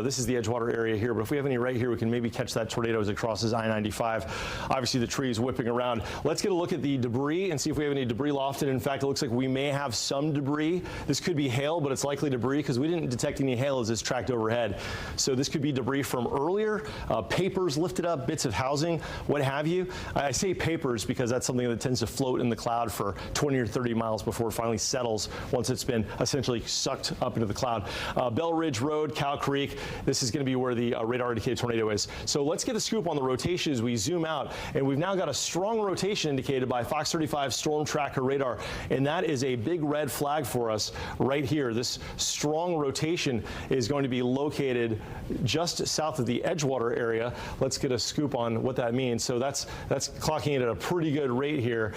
Speaker 1: this is the Edgewater area here, but if we have any right here, we can maybe catch that tornado as it crosses I-95. Obviously, the tree is whipping around. Let's get a look at the debris and see if we have any debris lofted. In fact, it looks like we may have some debris. This could be hail, but it's likely debris because we didn't detect any hail as this tracked overhead. So this could be debris from earlier, papers lifted up, bits of housing, what have you. I say papers because that's something that tends to float float in the cloud for 20 or 30 miles before it finally settles once it's been essentially sucked up into the cloud. Bell Ridge Road, Cow Creek, this is going to be where the radar indicated tornado is. So let's get a scoop on the rotation as we zoom out, and we've now got a strong rotation indicated by Fox 35 Storm Tracker radar, and that is a big red flag for us right here. This strong rotation is going to be located just south of the Edgewater area. Let's get a scoop on what that means. So that's clocking it at a pretty good rate here,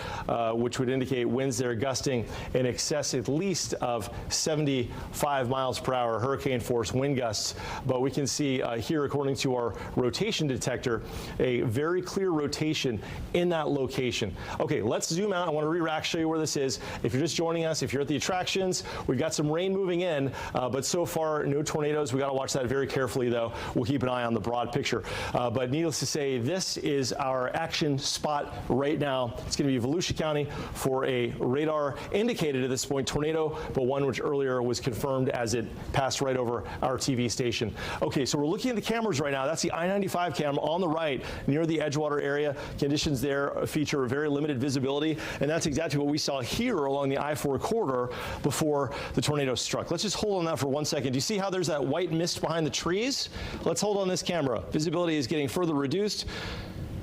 Speaker 1: which would indicate winds there gusting in excess at least of 75 miles per hour, hurricane force wind gusts. But we can see here, according to our rotation detector, a very clear rotation in that location. Okay, let's zoom out. I want to re-rack, show you where this is. If you're just joining us, if you're at the attractions, we've got some rain moving in, but so far no tornadoes. We got to watch that very carefully, though. We'll keep an eye on the broad picture. But needless to say, this is our action spot right now. It's going to be Volusia County for a radar indicated at this point tornado, but one which earlier was confirmed as it passed right over our TV station. Okay, so we're looking at the cameras right now. That's the I-95 camera on the right near the Edgewater area. Conditions there feature very limited visibility, and that's exactly what we saw here along the I-4 corridor before the tornado struck. Let's just hold on that for 1 second. Do you see how there's that white mist behind the trees? Let's hold on this camera. Visibility is getting further reduced.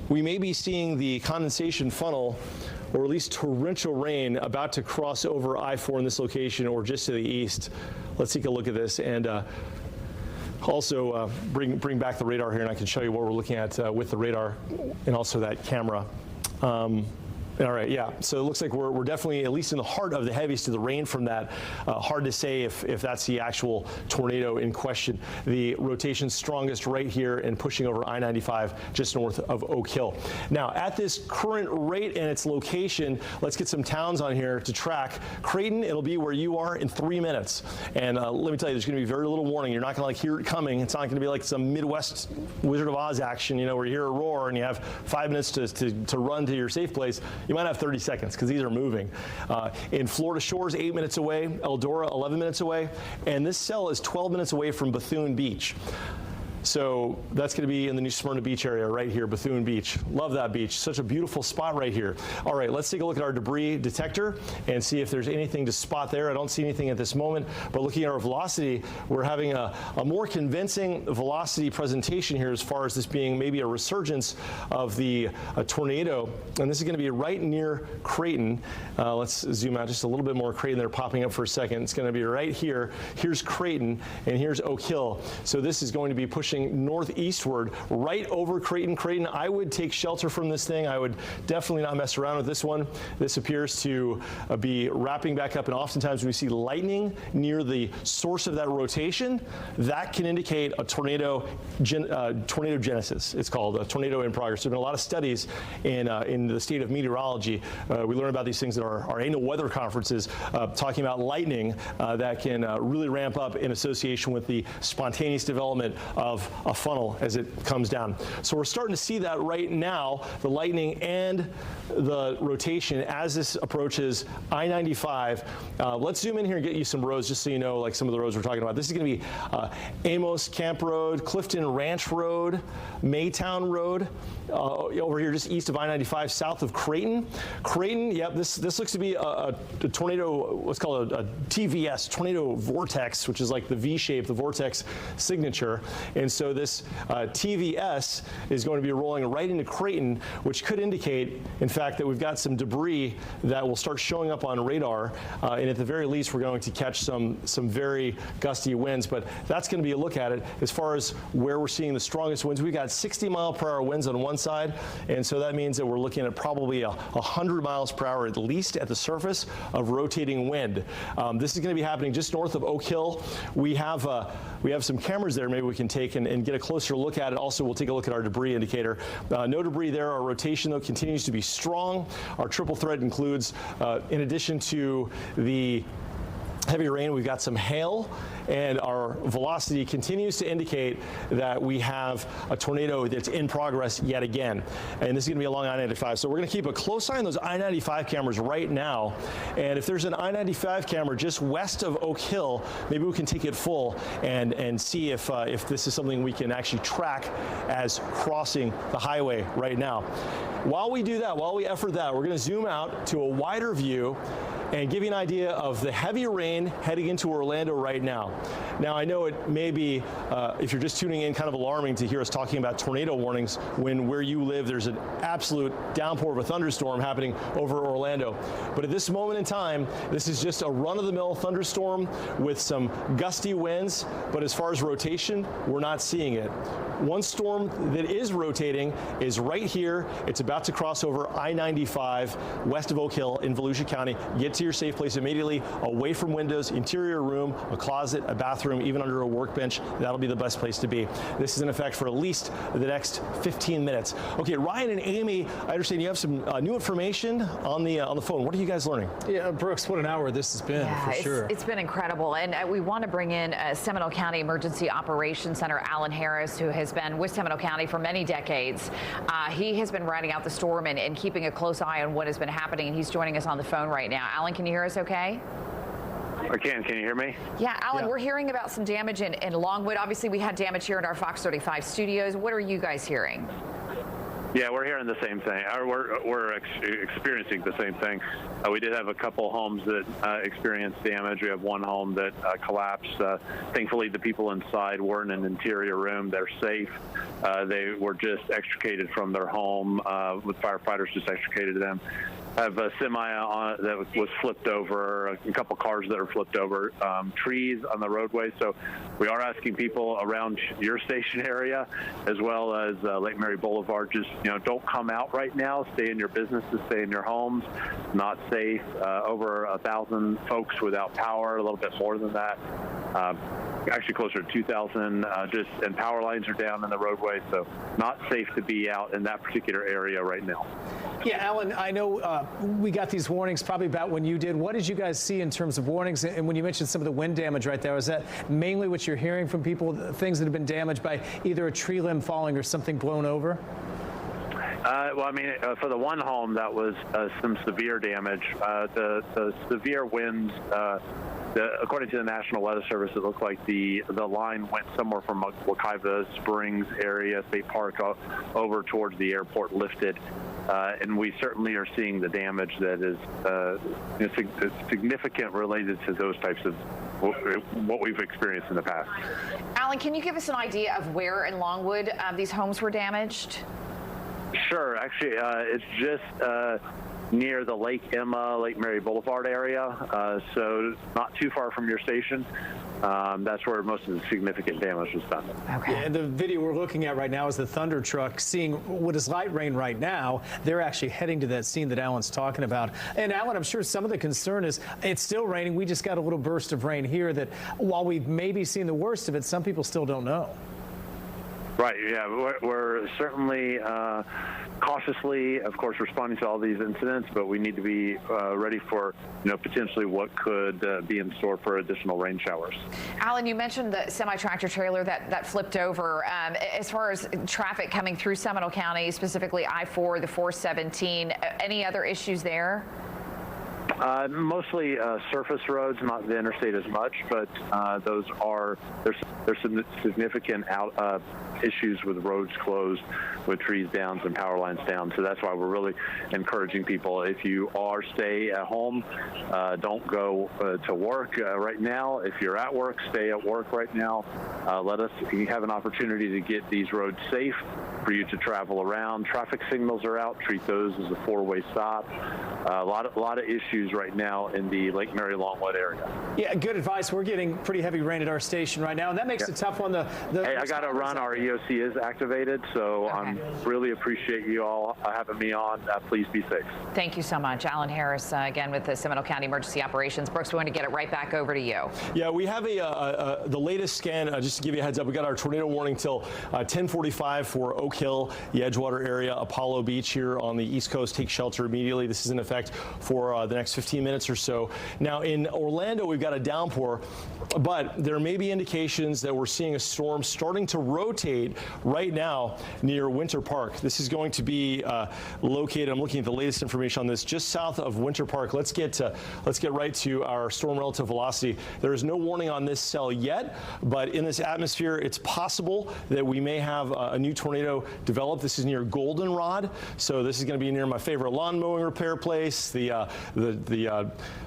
Speaker 1: We may be seeing the condensation funnel, or at least torrential rain, about to cross over I-4 in this location or just to the east. Let's take a look at this and also bring back the radar here, and I can show you what we're looking at with the radar and also that camera. All right, yeah, so it looks like we're definitely at least in the heart of the heaviest of the rain from that. Hard to say if that's the actual tornado in question. The rotation's strongest right here and pushing over I-95 just north of Oak Hill. Now, at this current rate and its location, let's get some towns on here to track. Creighton, it'll be where you are in 3 minutes. And let me tell you, there's going to be very little warning. You're not going to hear it coming. It's not going to be like some Midwest Wizard of Oz action, you know, where you hear a roar and you have 5 minutes to run to your safe place. You might have 30 seconds because these are moving. In Florida Shores, 8 minutes away. Eldora, 11 minutes away. And this cell is 12 minutes away from Bethune Beach. So that's going to be in the New Smyrna Beach area right here, Bethune Beach. Love that beach. Such a beautiful spot right here. All right, let's take a look at our debris detector and see if there's anything to spot there. I don't see anything at this moment, but looking at our velocity, we're having a more convincing velocity presentation here as far as this being maybe a resurgence of the tornado. And this is going to be right near Creighton. Let's zoom out just a little bit more. Creighton there popping up for a second. It's going to be right here. Here's Creighton, and here's Oak Hill. So this is going to be pushing northeastward right over Creighton. Creighton, I would take shelter from this thing. I would definitely not mess around with this one. This appears to be wrapping back up, and oftentimes when we see lightning near the source of that rotation, that can indicate a tornado genesis. It's called a tornado in progress. There have been a lot of studies in the state of meteorology. We learn about these things at our annual weather conferences, talking about lightning that can really ramp up in association with the spontaneous development of a funnel as it comes down. So we're starting to see that right now, the lightning and the rotation as this approaches I-95. Let's zoom in here and get you some roads just so you know like some of the roads we're talking about. This is going to be Amos Camp Road, Clifton Ranch Road, Maytown Road, over here just east of I-95, south of Creighton. Creighton, yep, this looks to be a tornado, what's called a TVS, tornado vortex, which is like the V shape, the vortex signature. And so this TVS is going to be rolling right into Creighton, which could indicate, in fact, that we've got some debris that will start showing up on radar. And at the very least, we're going to catch some very gusty winds. But that's going to be a look at it. As far as where we're seeing the strongest winds, we've got 60-mile-per-hour winds on one side. And so that means that we're looking at probably 100 miles per hour at least at the surface of rotating wind. This is going to be happening just north of Oak Hill. We have some cameras there maybe we can take and get a closer look at it. Also, we'll take a look at our debris indicator. No debris there. Our rotation, though, continues to be strong. Our triple threat includes, in addition to the heavy rain, we've got some hail, and our velocity continues to indicate that we have a tornado that's in progress yet again. And this is going to be along I-95. So we're going to keep a close eye on those I-95 cameras right now. And if there's an I-95 camera just west of Oak Hill, maybe we can take it full and see if this is something we can actually track as crossing the highway right now. While we do that, while we effort that, we're going to zoom out to a wider view and give you an idea of the heavy rain heading into Orlando right now. Now, I know it may be, if you're just tuning in, kind of alarming to hear us talking about tornado warnings when where you live there's an absolute downpour of a thunderstorm happening over Orlando. But at this moment in time, this is just a run-of-the-mill thunderstorm with some gusty winds, but as far as rotation, we're not seeing it. One storm that is rotating is right here. It's about to cross over I-95 west of Oak Hill in Volusia County. Get to your safe place immediately, away from windows, interior room, a closet, a bathroom, even under a workbench. That'll be the best place to be. This is in effect for at least the next 15 minutes. Okay, Ryan and Amy, I understand you have some new information on the phone. What are you guys learning?
Speaker 4: Yeah, Brooks, what an hour this has been, for sure.
Speaker 5: It's been incredible. And we want to bring in Seminole County Emergency Operations Center, Alan Harris, who has been with Seminole County for many decades. He has been riding out the storm and keeping a close eye on what has been happening, and he's joining us on the phone right now. Alan, can you hear us okay?
Speaker 6: I can. Can you hear me?
Speaker 5: Yeah, Alan, we're hearing about some damage in Longwood. Obviously, we had damage here in our Fox 35 studios. What are you guys hearing?
Speaker 6: Yeah, we're hearing the same thing. We're experiencing the same thing. We did have a couple homes that experienced damage. We have one home that collapsed. Thankfully, the people inside were in an interior room. They're safe. They were just extricated from their home with firefighters just extricated them. Have a semi that was flipped over, a couple cars that are flipped over, trees on the roadway. So we are asking people around your station area, as well as Lake Mary Boulevard, just don't come out right now. Stay in your businesses, stay in your homes. Not safe. Over 1,000 folks without power, a little bit more than that. Actually closer to 2,000, and power lines are down in the roadway, so not safe to be out in that particular area right now.
Speaker 4: Yeah, Alan, I know we got these warnings probably about when you did. What did you guys see in terms of warnings? And when you mentioned some of the wind damage right there, is that mainly what you're hearing from people, things that have been damaged by either a tree limb falling or something blown over?
Speaker 6: Well, I mean, for the one home, that was some severe damage. The severe winds, according to the National Weather Service, it looked like the line went somewhere from Wekiva Springs area, State Park, over towards the airport, lifted. And we certainly are seeing the damage that is significant related to those types of what we've experienced in the past.
Speaker 5: Alan, can you give us an idea of where in Longwood these homes were damaged?
Speaker 6: Sure. Actually, it's just near the Lake Emma, Lake Mary Boulevard area, so not too far from your station. That's where most of the significant damage was done.
Speaker 5: Okay.
Speaker 4: Yeah, and the video we're looking at right now is the thunder truck seeing what is light rain right now. They're actually heading to that scene that Alan's talking about. And Alan, I'm sure some of the concern is it's still raining. We just got a little burst of rain here that while we've maybe seen the worst of it, some people still don't know.
Speaker 6: Right, yeah, we're certainly cautiously, of course, responding to all these incidents, but we need to be ready for, potentially what could be in store for additional rain showers.
Speaker 5: Alan, you mentioned the semi-tractor trailer that flipped over. As far as traffic coming through Seminole County, specifically I-4, the 417, any other issues there?
Speaker 6: Mostly surface roads, not the interstate as much, but there's some significant issues with roads closed, with trees down and power lines down. So that's why we're really encouraging people, if you stay at home, don't go to work right now. If you're at work, stay at work right now. Let us have an opportunity to get these roads safe for you to travel around. Traffic signals are out. Treat those as a four-way stop. A lot of issues right now in the Lake Mary Longwood area.
Speaker 4: Yeah, good advice. We're getting pretty heavy rain at our station right now, and that makes it tough on the
Speaker 6: Hey, I got to run. Our EOC is activated, so I really appreciate you all having me on. Please be safe.
Speaker 5: Thank you so much. Alan Harris, again, with the Seminole County Emergency Operations. Brooks, we want to get it right back over to you.
Speaker 1: Yeah, we have the latest scan. Just to give you a heads up, we got our tornado warning till 10:45 for Oak Oak Hill, the Edgewater area, Apollo Beach here on the East Coast take shelter immediately. This is in effect for the next 15 minutes or so. Now in Orlando, we've got a downpour, but there may be indications that we're seeing a storm starting to rotate right now near Winter Park. This is going to be located, I'm looking at the latest information on this, just south of Winter Park. Let's get right to our storm relative velocity. There is no warning on this cell yet, but in this atmosphere, it's possible that we may have a new tornado develop. This is near Goldenrod, so this is going to be near my favorite lawn mowing repair place, the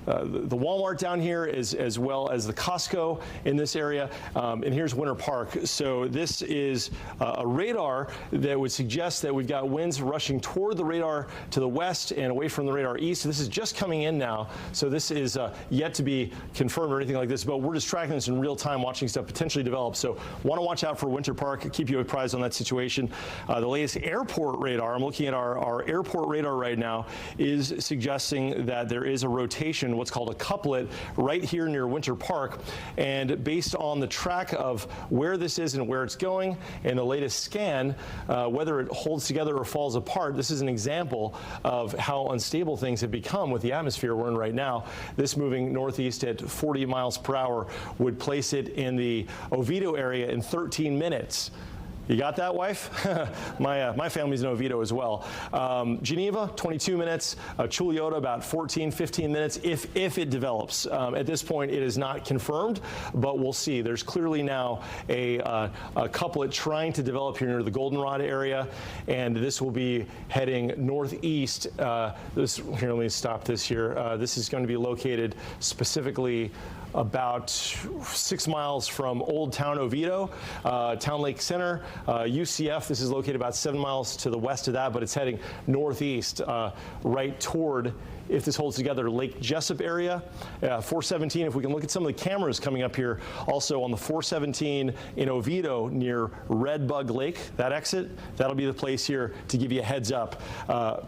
Speaker 1: Walmart down here, as well as the Costco in this area, and here's Winter Park. So this is a radar that would suggest that we've got winds rushing toward the radar to the west and away from the radar east. This is just coming in now, so this is yet to be confirmed or anything like this, but we're just tracking this in real time, watching stuff potentially develop. So want to watch out for Winter Park, keep you apprised on that situation. The latest airport radar, I'm looking at our airport radar right now, is suggesting that there is a rotation, what's called a couplet, right here near Winter Park. And based on the track of where this is and where it's going and the latest scan, whether it holds together or falls apart, this is an example of how unstable things have become with the atmosphere we're in right now. This moving northeast at 40 miles per hour would place it in the Oviedo area in 13 minutes. You got that, wife? My family's in Oviedo as well. Geneva, 22 minutes. Chulliota, about 14, 15 minutes if it develops. At this point, it is not confirmed, but we'll see. There's clearly now a couplet trying to develop here near the Goldenrod area, and this will be heading northeast. Here, let me stop this here. This is going to be located specifically about 6 miles from Old Town Oviedo, Town Lake Center, UCF. This is located about 7 miles to the west of that, but it's heading northeast right toward, if this holds together, Lake Jessup area. 417, if we can look at some of the cameras coming up here, also on the 417 in Oviedo near Red Bug Lake, that exit, that'll be the place here to give you a heads up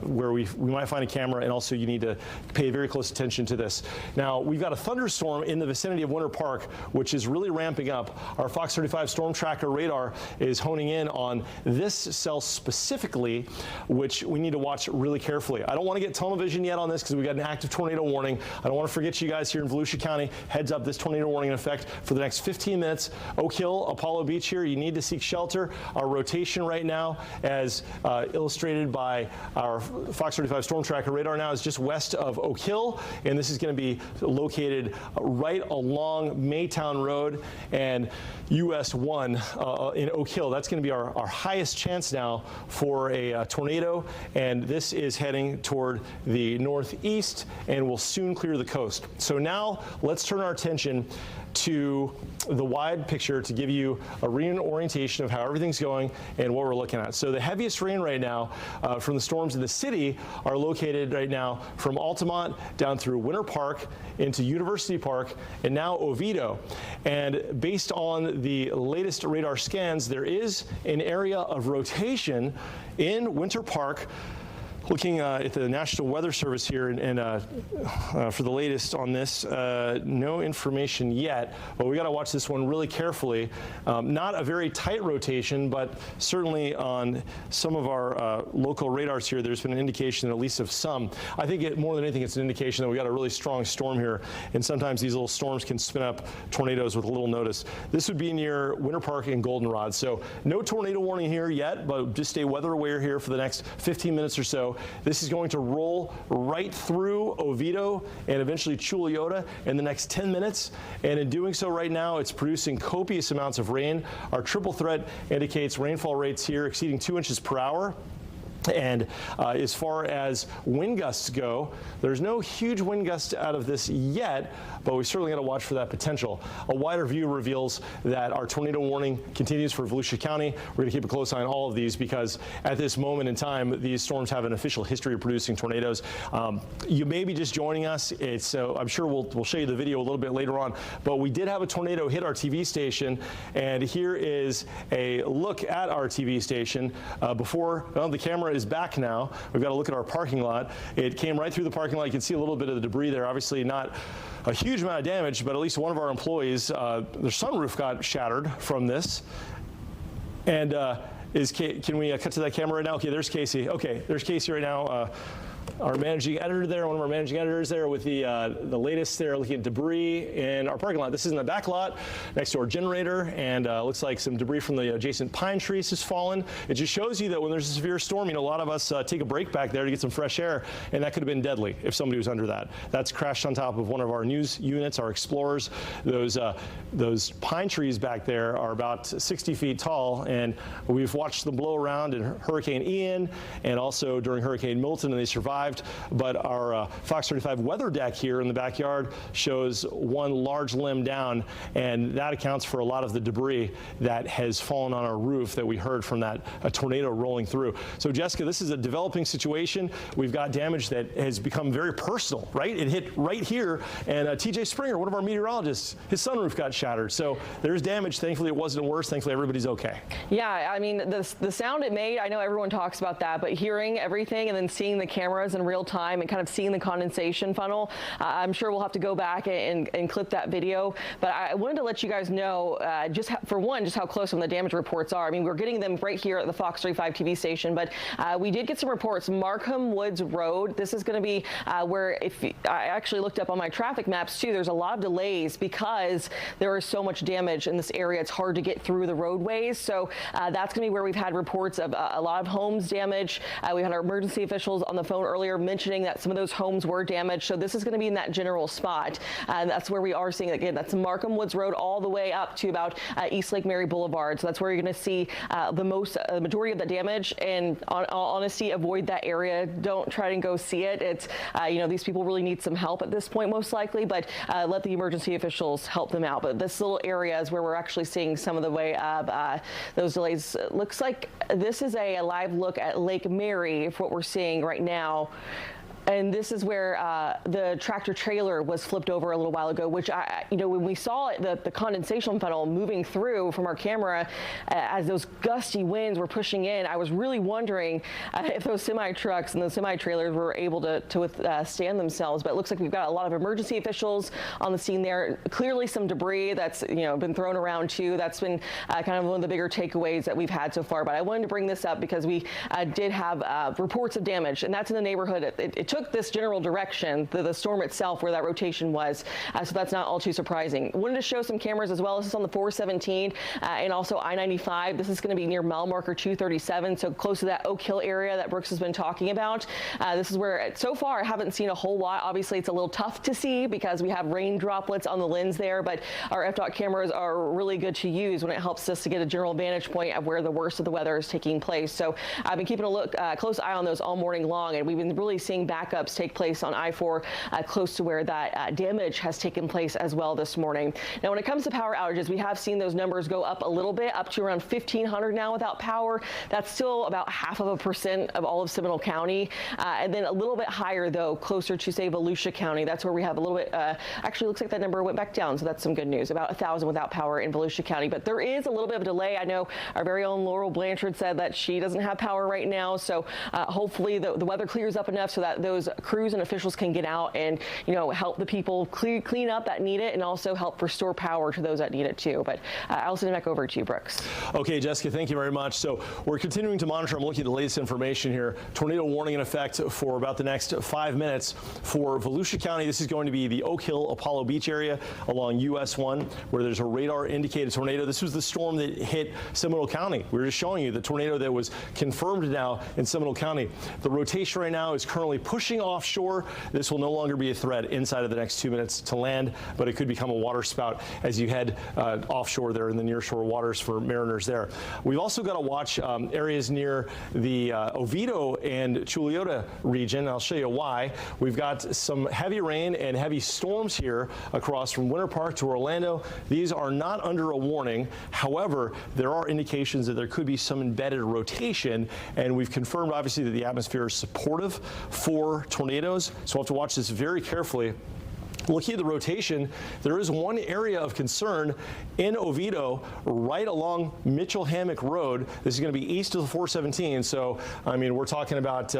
Speaker 1: where we might find a camera, and also you need to pay very close attention to this. Now, we've got a thunderstorm in the vicinity of Winter Park, which is really ramping up. Our Fox 35 storm tracker radar is honing in on this cell specifically, which we need to watch really carefully. I don't want to get tunnel vision yet on this because we got an active tornado warning. I don't want to forget you guys here in Volusia County. Heads up, this tornado warning in effect for the next 15 minutes. Oak Hill, Apollo Beach here, you need to seek shelter. Our rotation right now, as illustrated by our Fox 35 storm tracker radar now, is just west of Oak Hill, and this is going to be located right along Maytown Road and US 1 in Oak Hill. That's going to be our highest chance now for a tornado, and this is heading toward the northeast and will soon clear the coast. So now let's turn our attention to the wide picture to give you a reorientation of how everything's going and what we're looking at. So the heaviest rain right now from the storms in the city are located right now from Altamont down through Winter Park into University Park and now Oviedo. And based on the latest radar scans, there is an area of rotation in Winter Park. Looking at the National Weather Service here, and for the latest on this, no information yet, but we got to watch this one really carefully. Not a very tight rotation, but certainly on some of our local radars here, there's been an indication at least of some. I think more than anything, it's an indication that we got a really strong storm here, and sometimes these little storms can spin up tornadoes with a little notice. This would be near Winter Park and Goldenrod, so no tornado warning here yet, but just stay weather aware here for the next 15 minutes or so. This is going to roll right through Oviedo and eventually Chulliota in the next 10 minutes. And in doing so right now, it's producing copious amounts of rain. Our triple threat indicates rainfall rates here exceeding 2 inches per hour. And as far as wind gusts go, there's no huge wind gusts out of this yet, but we certainly got to watch for that potential. A wider view reveals that our tornado warning continues for Volusia County. We're going to keep a close eye on all of these because at this moment in time, these storms have an official history of producing tornadoes. You may be just joining us. I'm sure we'll show you the video a little bit later on, but we did have a tornado hit our TV station, and here is a look at our TV station before the camera is back now. We've got to look at our parking lot. It came right through the parking lot. You can see a little bit of the debris there. Obviously not a huge amount of damage, but at least one of our employees, their sunroof got shattered from this. And Can we cut to that camera right now? Okay, there's Casey. Okay, there's Casey right now. Our managing editor there, one of our managing editors there with the latest there, looking at debris in our parking lot. This is in the back lot next to our generator, and looks like some debris from the adjacent pine trees has fallen. It just shows you that when there's a severe storm, a lot of us take a break back there to get some fresh air, and that could have been deadly if somebody was under that. That's crashed on top of one of our news units, our Explorers. Those pine trees back there are about 60 feet tall, and we've watched them blow around in Hurricane Ian and also during Hurricane Milton, and they survived. But our Fox 35 weather deck here in the backyard shows one large limb down, and that accounts for a lot of the debris that has fallen on our roof that we heard from that tornado rolling through. So, Jessica, this is a developing situation. We've got damage that has become very personal, right? It hit right here, and TJ Springer, one of our meteorologists, his sunroof got shattered. So there's damage. Thankfully, it wasn't worse. Thankfully, everybody's okay.
Speaker 3: Yeah, I mean, the sound it made, I know everyone talks about that, but hearing everything and then seeing the cameras in real time and kind of seeing the condensation funnel, I'm sure we'll have to go back and clip that video. But I wanted to let you guys know, just how close some of the damage reports are. I mean, we're getting them right here at the Fox 35 TV station, but we did get some reports. Markham Woods Road, this is going to be where, if I actually looked up on my traffic maps too, there's a lot of delays because there is so much damage in this area. It's hard to get through the roadways. So that's going to be where we've had reports of a lot of homes damaged. We had our emergency officials on the phone earlier mentioning that some of those homes were damaged. So this is going to be in that general spot. That's where we are seeing, again, that's Markham Woods Road all the way up to about East Lake Mary Boulevard. So that's where you're going to see the majority of the damage. And honesty, avoid that area. Don't try and go see it. It's, these people really need some help at this point, most likely, but let the emergency officials help them out. But this little area is where we're actually seeing some of the way of those delays. Looks like this is a live look at Lake Mary, if what we're seeing right now. And this is where the tractor trailer was flipped over a little while ago, which when we saw it, the condensation funnel moving through from our camera as those gusty winds were pushing in, I was really wondering if those semi trucks and those semi trailers were able to withstand themselves. But it looks like we've got a lot of emergency officials on the scene there. Clearly some debris that's been thrown around too. That's been kind of one of the bigger takeaways that we've had so far. But I wanted to bring this up because we did have reports of damage, and that's in the neighborhood. It took this general direction, the storm itself, where that rotation was, so that's not all too surprising. Wanted to show some cameras as well. This is on the 417 and also I-95. This is going to be near mile marker 237, so close to that Oak Hill area that Brooks has been talking about. This is where, so far, I haven't seen a whole lot. Obviously, it's a little tough to see because we have rain droplets on the lens there, but our FDOT cameras are really good to use when it helps us to get a general vantage point of where the worst of the weather is taking place. So I've been keeping a close eye on those all morning long, and we've been really seeing backups take place on I-4 close to where that damage has taken place as well this morning. Now, when it comes to power outages, we have seen those numbers go up a little bit, up to around 1,500 now without power. That's still about 0.5% of all of Seminole County, and then a little bit higher, though, closer to, say, Volusia County. That's where we have a little bit, actually looks like that number went back down, so that's some good news. About 1,000 without power in Volusia County, but there is a little bit of a delay. I know our very own Laurel Blanchard said that she doesn't have power right now, so hopefully the weather clears up enough so that those crews and officials can get out and help the people clean up that need it, and also help restore power to those that need it too. But I'll send it back over to you, Brooks.
Speaker 1: Okay, Jessica, thank you very much. So we're continuing to monitor. I'm looking at the latest information here. Tornado warning in effect for about the next 5 minutes for Volusia County. This is going to be the Oak Hill Apollo Beach area along US 1, where there's a radar indicated tornado. This was the storm that hit Seminole County. We were just showing you the tornado that was confirmed now in Seminole County. The rotation right now is currently pushing offshore. This will no longer be a threat inside of the next 2 minutes to land, but it could become a water spout as you head offshore there in the nearshore waters for mariners there. We've also got to watch areas near the Oviedo and Chuliota region. I'll show you why. We've got some heavy rain and heavy storms here across from Winter Park to Orlando. These are not under a warning. However, there are indications that there could be some embedded rotation, and we've confirmed obviously that the atmosphere is supportive for tornadoes. So we'll have to watch this very carefully looking at the rotation, there is one area of concern in Oviedo right along Mitchell-Hammock Road. This is going to be east of the 417. So, I mean, we're talking about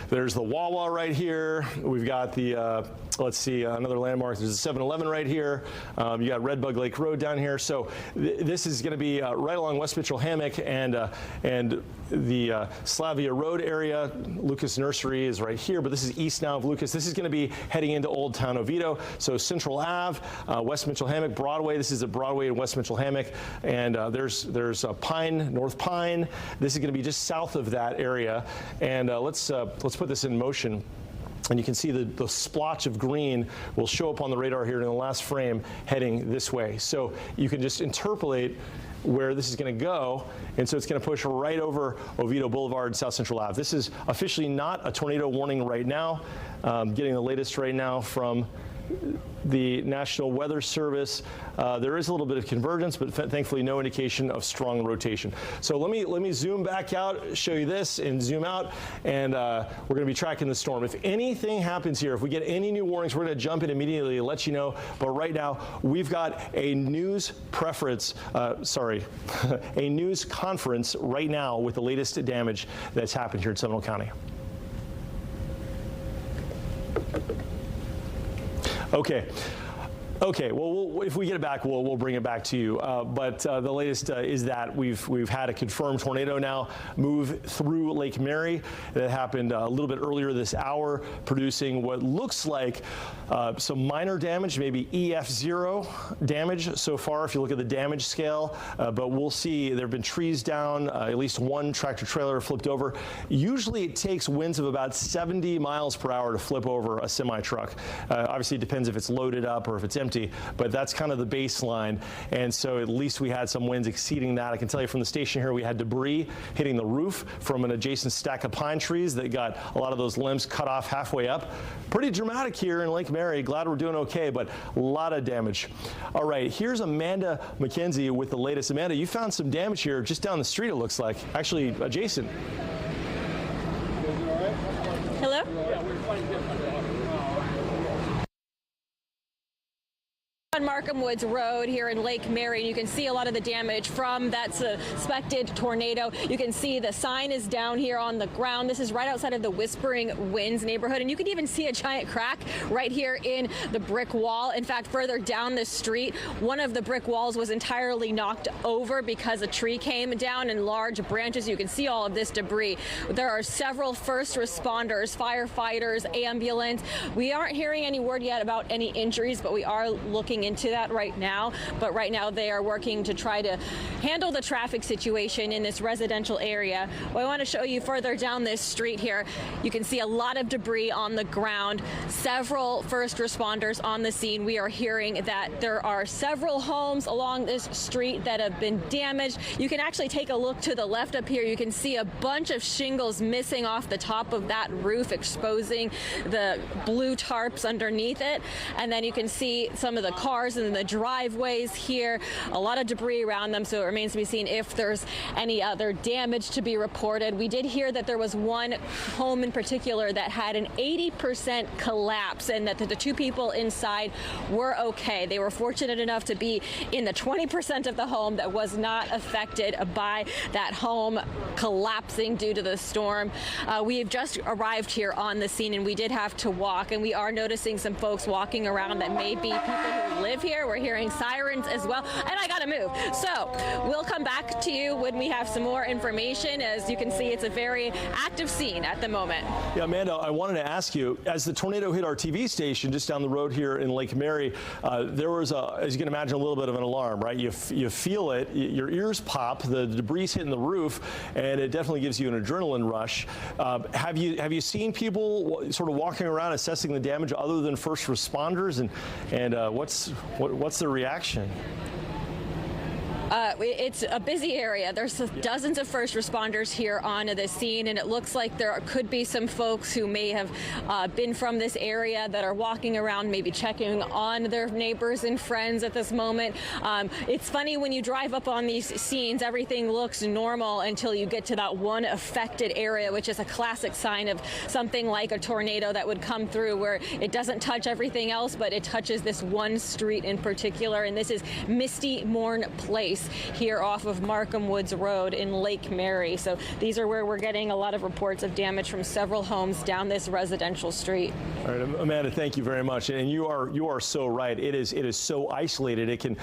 Speaker 1: there's the Wawa right here. We've got the, let's see, another landmark. There's a 7-Eleven right here. You got Red Bug Lake Road down here. So this is going to be right along West Mitchell-Hammock and the Slavia Road area. Lucas Nursery is right here, but this is east now of Lucas. This is going to be heading into Old Town Oviedo. So Central Ave, West Mitchell-Hammock, Broadway. This is a Broadway and West Mitchell-Hammock, and there's Pine, North Pine. This is going to be just south of that area, and let's put this in motion. And you can see the splotch of green will show up on the radar here in the last frame heading this way. So you can just interpolate where this is going to go, and so it's going to push right over Oviedo Boulevard, South Central Ave. This is officially not a tornado warning right now. Getting the latest right now from the National Weather Service. There is a little bit of convergence, but thankfully no indication of strong rotation. So let me zoom back out, show you this, and zoom out, and we're going to be tracking the storm. If anything happens here, if we get any new warnings, we're going to jump in immediately and let you know. But right now, we've got a news a news conference right now with the latest damage that's happened here in Seminole County. Okay. Well, if we get it back, we'll bring it back to you. But the latest is that we've had a confirmed tornado now move through Lake Mary. That happened a little bit earlier this hour, producing what looks like some minor damage, maybe EF0 damage so far if you look at the damage scale. But we'll see. There have been trees down, at least one tractor trailer flipped over. Usually it takes winds of about 70 miles per hour to flip over a semi truck. Obviously it depends if it's loaded up or if it's empty, but that's kind of the baseline. And so at least we had some winds exceeding that. I can tell you from the station here, we had debris hitting the roof from an adjacent stack of pine trees that got a lot of those limbs cut off halfway up. Pretty dramatic here in Lake Mary. Glad we're doing okay, but a lot of damage. All right, here's Amanda McKenzie with the latest. Amanda, you found some damage here just down the street, it looks like, actually adjacent.
Speaker 2: Hello? On Markham Woods Road here in Lake Mary, and you can see a lot of the damage from that suspected tornado. You can see the sign is down here on the ground. This is right outside of the Whispering Winds neighborhood, and you can even see a giant crack right here in the brick wall. In fact, further down the street, one of the brick walls was entirely knocked over because a tree came down in large branches. You can see all of this debris. There are several first responders, firefighters, ambulance. We aren't hearing any word yet about any injuries, but we are looking into that right now. But right now they are working to try to handle the traffic situation in this residential area. Well, I want to show you further down this street here. You can see a lot of debris on the ground. Several first responders on the scene. We are hearing that there are several homes along this street that have been damaged. You can actually take a look to the left up here. You can see a bunch of shingles missing off the top of that roof, exposing the blue tarps underneath it. And then you can see some of the cars and the driveways here, a lot of debris around them, so it remains to be seen if there's any other damage to be reported. We did hear that there was one home in particular that had an 80% collapse, and that the two people inside were okay. They were fortunate enough to be in the 20% of the home that was not affected by that home collapsing due to the storm. We have just arrived here on the scene, and we did have to walk, and we are noticing some folks walking around that may be people who live here. We're hearing sirens as well, and I gotta move. So we'll come back to you when we have some more information. As you can see, it's a very active scene at the moment.
Speaker 1: Yeah, Amanda, I wanted to ask you, as the tornado hit our TV station just down the road here in Lake Mary, there was, as you can imagine, a little bit of an alarm, right? You feel it, your ears pop, the debris hitting the roof, and it definitely gives you an adrenaline rush. Have you seen people sort of walking around assessing the damage other than first responders, and what's their reaction?
Speaker 2: It's a busy area. There's dozens of first responders here on the scene, and it looks like there could be some folks who may have been from this area that are walking around, maybe checking on their neighbors and friends at this moment. It's funny when you drive up on these scenes, everything looks normal until you get to that one affected area, which is a classic sign of something like a tornado that would come through, where it doesn't touch everything else, but it touches this one street in particular. And this is Misty Morn Place here off of Markham Woods Road in Lake Mary. So these are where we're getting a lot of reports of damage from several homes down this residential street.
Speaker 1: All right, Amanda, thank you very much. And you are so right. It is so isolated. It can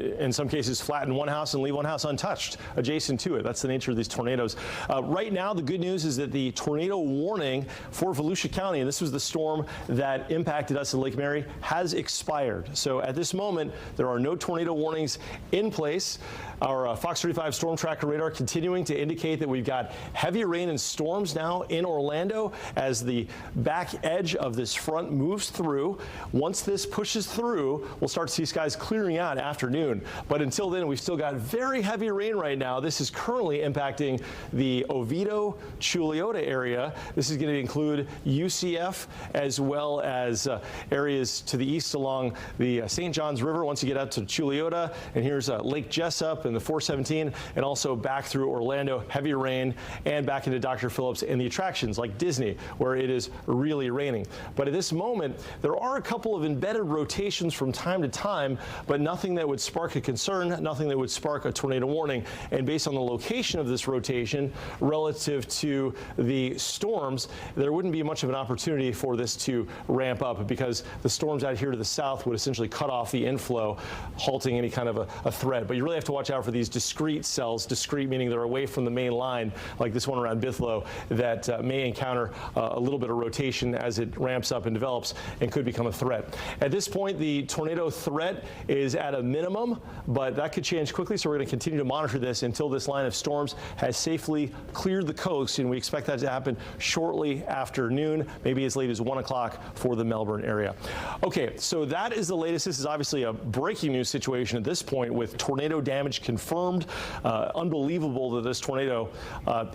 Speaker 1: in some cases flatten one house and leave one house untouched adjacent to it. That's the nature of these tornadoes. Right now, the good news is that the tornado warning for Volusia County, and this was the storm that impacted us in Lake Mary, has expired. So at this moment, there are no tornado warnings in place. Our Fox 35 storm tracker radar continuing to indicate that we've got heavy rain and storms now in Orlando as the back edge of this front moves through. Once this pushes through, we'll start to see skies clearing out afternoon. But until then, we've still got very heavy rain right now. This is currently impacting the Oviedo, Chuliota area. This is going to include UCF as well as areas to the east along the St. Johns River once you get out to Chuliota. And here's Lake Jessup and the 417, and also back through Orlando, heavy rain, and back into Dr. Phillips and the attractions like Disney, where it is really raining. But at this moment, there are a couple of embedded rotations from time to time, but nothing that would spark a concern, nothing that would spark a tornado warning. And based on the location of this rotation relative to the storms, there wouldn't be much of an opportunity for this to ramp up, because the storms out here to the south would essentially cut off the inflow, halting any kind of a threat. But you really have to watch out for these discrete cells, discrete meaning they're away from the main line, like this one around Bithlow, that may encounter a little bit of rotation as it ramps up and develops and could become a threat. At this point, the tornado threat is at a minimum, but that could change quickly, so we're going to continue to monitor this until this line of storms has safely cleared the coast, and we expect that to happen shortly after noon, maybe as late as 1 o'clock for the Melbourne area. Okay, so that is the latest. This is obviously a breaking news situation at this point with tornado damage confirmed. Unbelievable that this tornado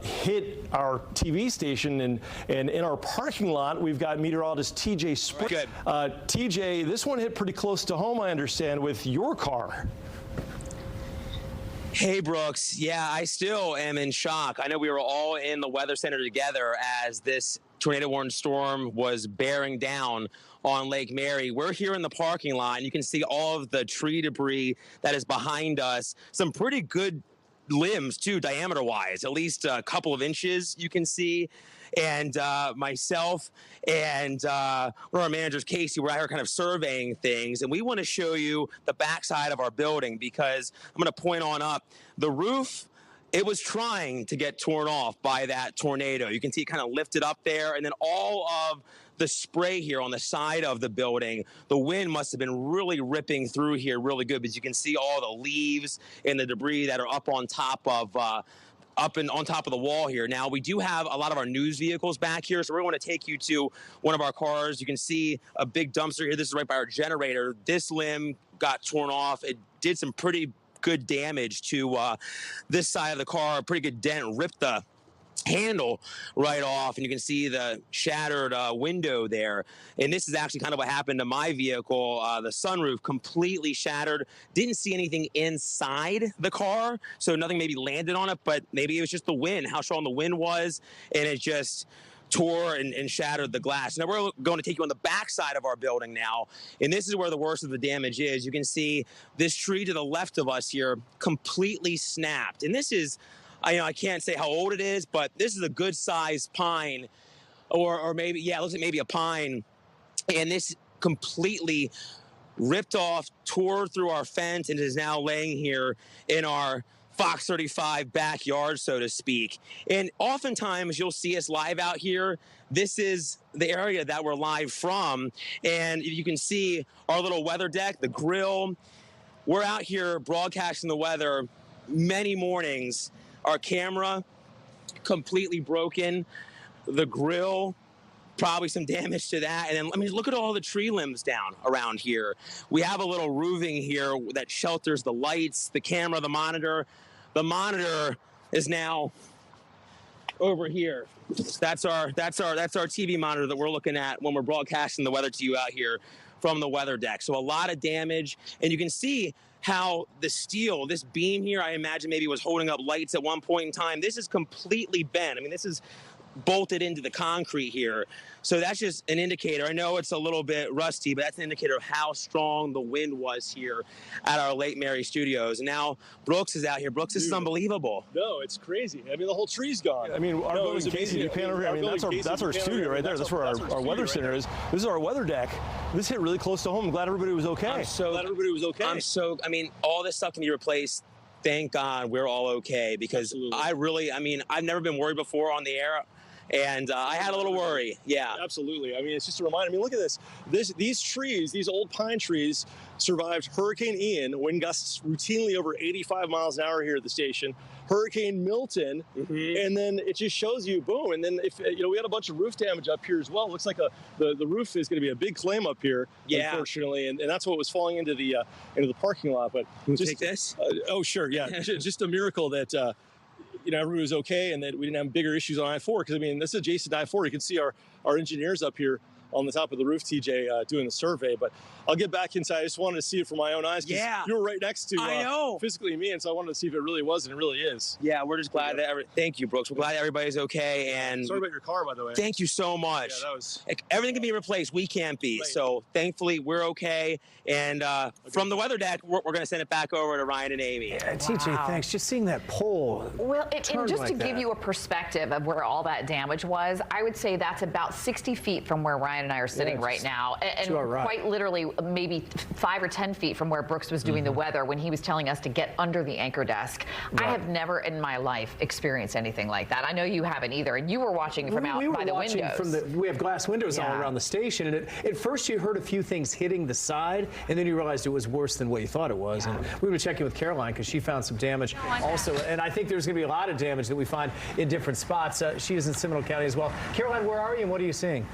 Speaker 1: hit our TV station, and in our parking lot we've got meteorologist TJ Spring.
Speaker 7: Good.
Speaker 1: TJ, this one hit pretty close to home, I understand, with your car.
Speaker 7: Hey, Brooks. Yeah, I still am in shock. I know we were all in the weather center together as this tornado-warned storm was bearing down on Lake Mary. We're here in the parking lot, and you can see all of the tree debris that is behind us. Some pretty good limbs, too, diameter-wise, at least a couple of inches you can see. And myself and one of our managers, Casey, we're out here kind of surveying things, and we want to show you the backside of our building, because I'm going to point on up. The roof, it was trying to get torn off by that tornado. You can see it kind of lifted up there, and then all of the spray here on the side of the building, the wind must have been really ripping through here really good, because you can see all the leaves and the debris that are up on top of on top of the wall here. Now, we do have a lot of our news vehicles back here, so we're going to take you to one of our cars. You can see a big dumpster here. This is right by our generator. This limb got torn off. It did some pretty good damage to this side of the car. A pretty good dent, ripped the handle right off, and you can see the shattered window there. And this is actually kind of what happened to my vehicle. The sunroof completely shattered. Didn't see anything inside the car, so nothing maybe landed on it, but maybe it was just the wind, how strong the wind was, and it just tore and shattered the glass. Now we're going to take you on the back side of our building now, and this is where the worst of the damage is. You can see this tree to the left of us here completely snapped, and this is, I can't say how old it is, but this is a good sized pine, or maybe, yeah, it looks like maybe a pine. And this completely ripped off, tore through our fence, and is now laying here in our Fox 35 backyard, so to speak. And oftentimes you'll see us live out here. This is the area that we're live from. And you can see our little weather deck, the grill. We're out here broadcasting the weather many mornings. Our camera completely broken, the grill probably some damage to that. And then, I mean, look at all the tree limbs down around here. We have a little roofing here that shelters the lights, the camera, the monitor. The monitor is now over here. That's our TV monitor that we're looking at when we're broadcasting the weather to you out here from the weather deck. So a lot of damage, and you can see how the steel, this beam here, I imagine maybe was holding up lights at one point in time. This is completely bent. I mean, this is bolted into the concrete here. So that's just an indicator. I know it's a little bit rusty, but that's an indicator of how strong the wind was here at our Lake Mary studios. And now Brooks is out here. Brooks, this is unbelievable.
Speaker 1: No, it's crazy. I mean, the whole tree's gone. I mean, our building, Casey, you pan over here. I mean, that's our studio right there. That's where our weather center is. This is our weather deck. This hit really close to home. I'm glad everybody was okay.
Speaker 7: I mean, all this stuff can be replaced. Thank God we're all okay, because I've never been worried before on the air. And I had a little worry. Yeah,
Speaker 1: absolutely. I mean, it's just a reminder. I mean, look at this. These trees, these old pine trees, survived Hurricane Ian, wind gusts routinely over 85 miles an hour here at the station. Hurricane Milton, and then it just shows you, boom. And then if we had a bunch of roof damage up here as well. It looks like the roof is going to be a big claim up here, unfortunately, and that's what was falling into the parking lot. But
Speaker 7: take this.
Speaker 1: Oh, sure, yeah. Just a miracle that. Everybody was okay and that we didn't have bigger issues on I-4, because, I mean, this is adjacent to I-4. You can see our engineers up here on the top of the roof, TJ, doing the survey. But I'll get back inside. I just wanted to see it from my own eyes.
Speaker 7: Yeah.
Speaker 1: You were right next to physically me, and so I wanted to see if it really was, and it really is.
Speaker 7: Yeah, we're just glad that thank you, Brooks. We're glad everybody's okay. And
Speaker 1: sorry about your car, by the way.
Speaker 7: Thank you so much.
Speaker 1: Yeah, that was...
Speaker 7: Everything can be replaced. We can't be. Right. So thankfully, we're okay. And from the weather deck, we're going to send it back over to Ryan and Amy.
Speaker 4: Yeah, TJ, thanks. Just seeing that pole.
Speaker 5: Well, and just to give you a perspective of where all that damage was, I would say that's about 60 feet from where Ryan and I are sitting right now. And quite literally maybe 5 or 10 feet from where Brooks was doing the weather when he was telling us to get under the anchor desk. Right. I have never in my life experienced anything like that. I know you haven't either. And you were watching from out by the windows.
Speaker 4: We have glass windows all around the station. And at first you heard a few things hitting the side, and then you realized it was worse than what you thought it was. And we were checking with Caroline because she found some damage also. And I think there's going to be a lot of damage that we find in different spots. She is in Seminole County as well. Caroline, where are you and what are you seeing?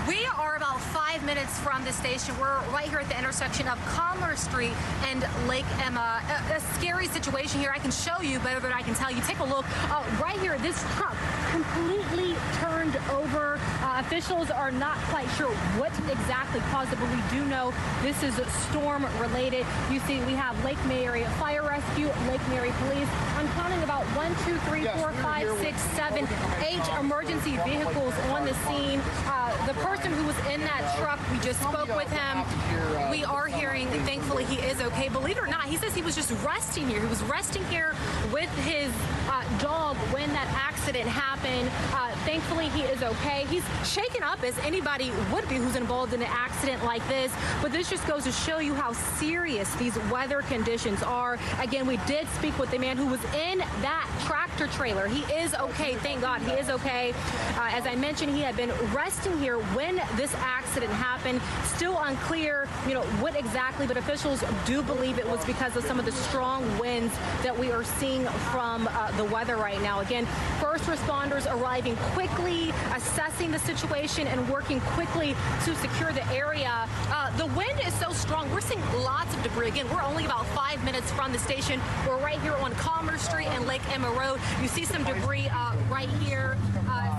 Speaker 8: We are about 5 minutes from the station. We're right here at the intersection of Commerce Street and Lake Emma. A scary situation here. I can show you better than I can tell you. Take a look. Right here, this truck completely turned over. Officials are not quite sure what exactly caused it, but we do know this is storm related. You see, we have Lake Mary Fire Rescue, Lake Mary Police. I'm counting about 1, 2, 3, 4, 5, 6, 7, 8 emergency vehicles on the scene. The person who was in that truck, we just spoke with him. We are hearing, thankfully, he is okay. Believe it or not, he says he was just resting here. He was resting here with his dog when that accident happened. Thankfully, he is okay. He's shaken up as anybody would be who's involved in an accident like this. But this just goes to show you how serious these weather conditions are. Again, we did speak with the man who was in that tractor trailer. He is okay. Thank God he is okay. As I mentioned, he had been resting here when this accident happened. Still unclear, what exactly, but officials do believe it was because of some of the strong winds that we are seeing from the weather right now. Again, first responders arriving quickly, assessing the situation and working quickly to secure the area. The wind is so strong. We're seeing lots of debris. Again, we're only about 5 minutes from the station. We're right here on Commerce Street and Lake Emma Road. You see some debris right here.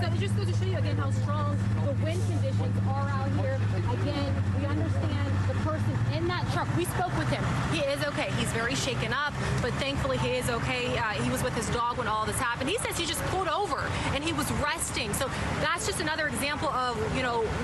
Speaker 8: So it just goes to show you again how strong the wind conditions are out here. Again, we understand the person in that truck. We spoke with him. He is okay. He's very shaken up, but thankfully he is okay. He was with his dog when all this happened. He says he just pulled over and he was resting. So that's just another example of,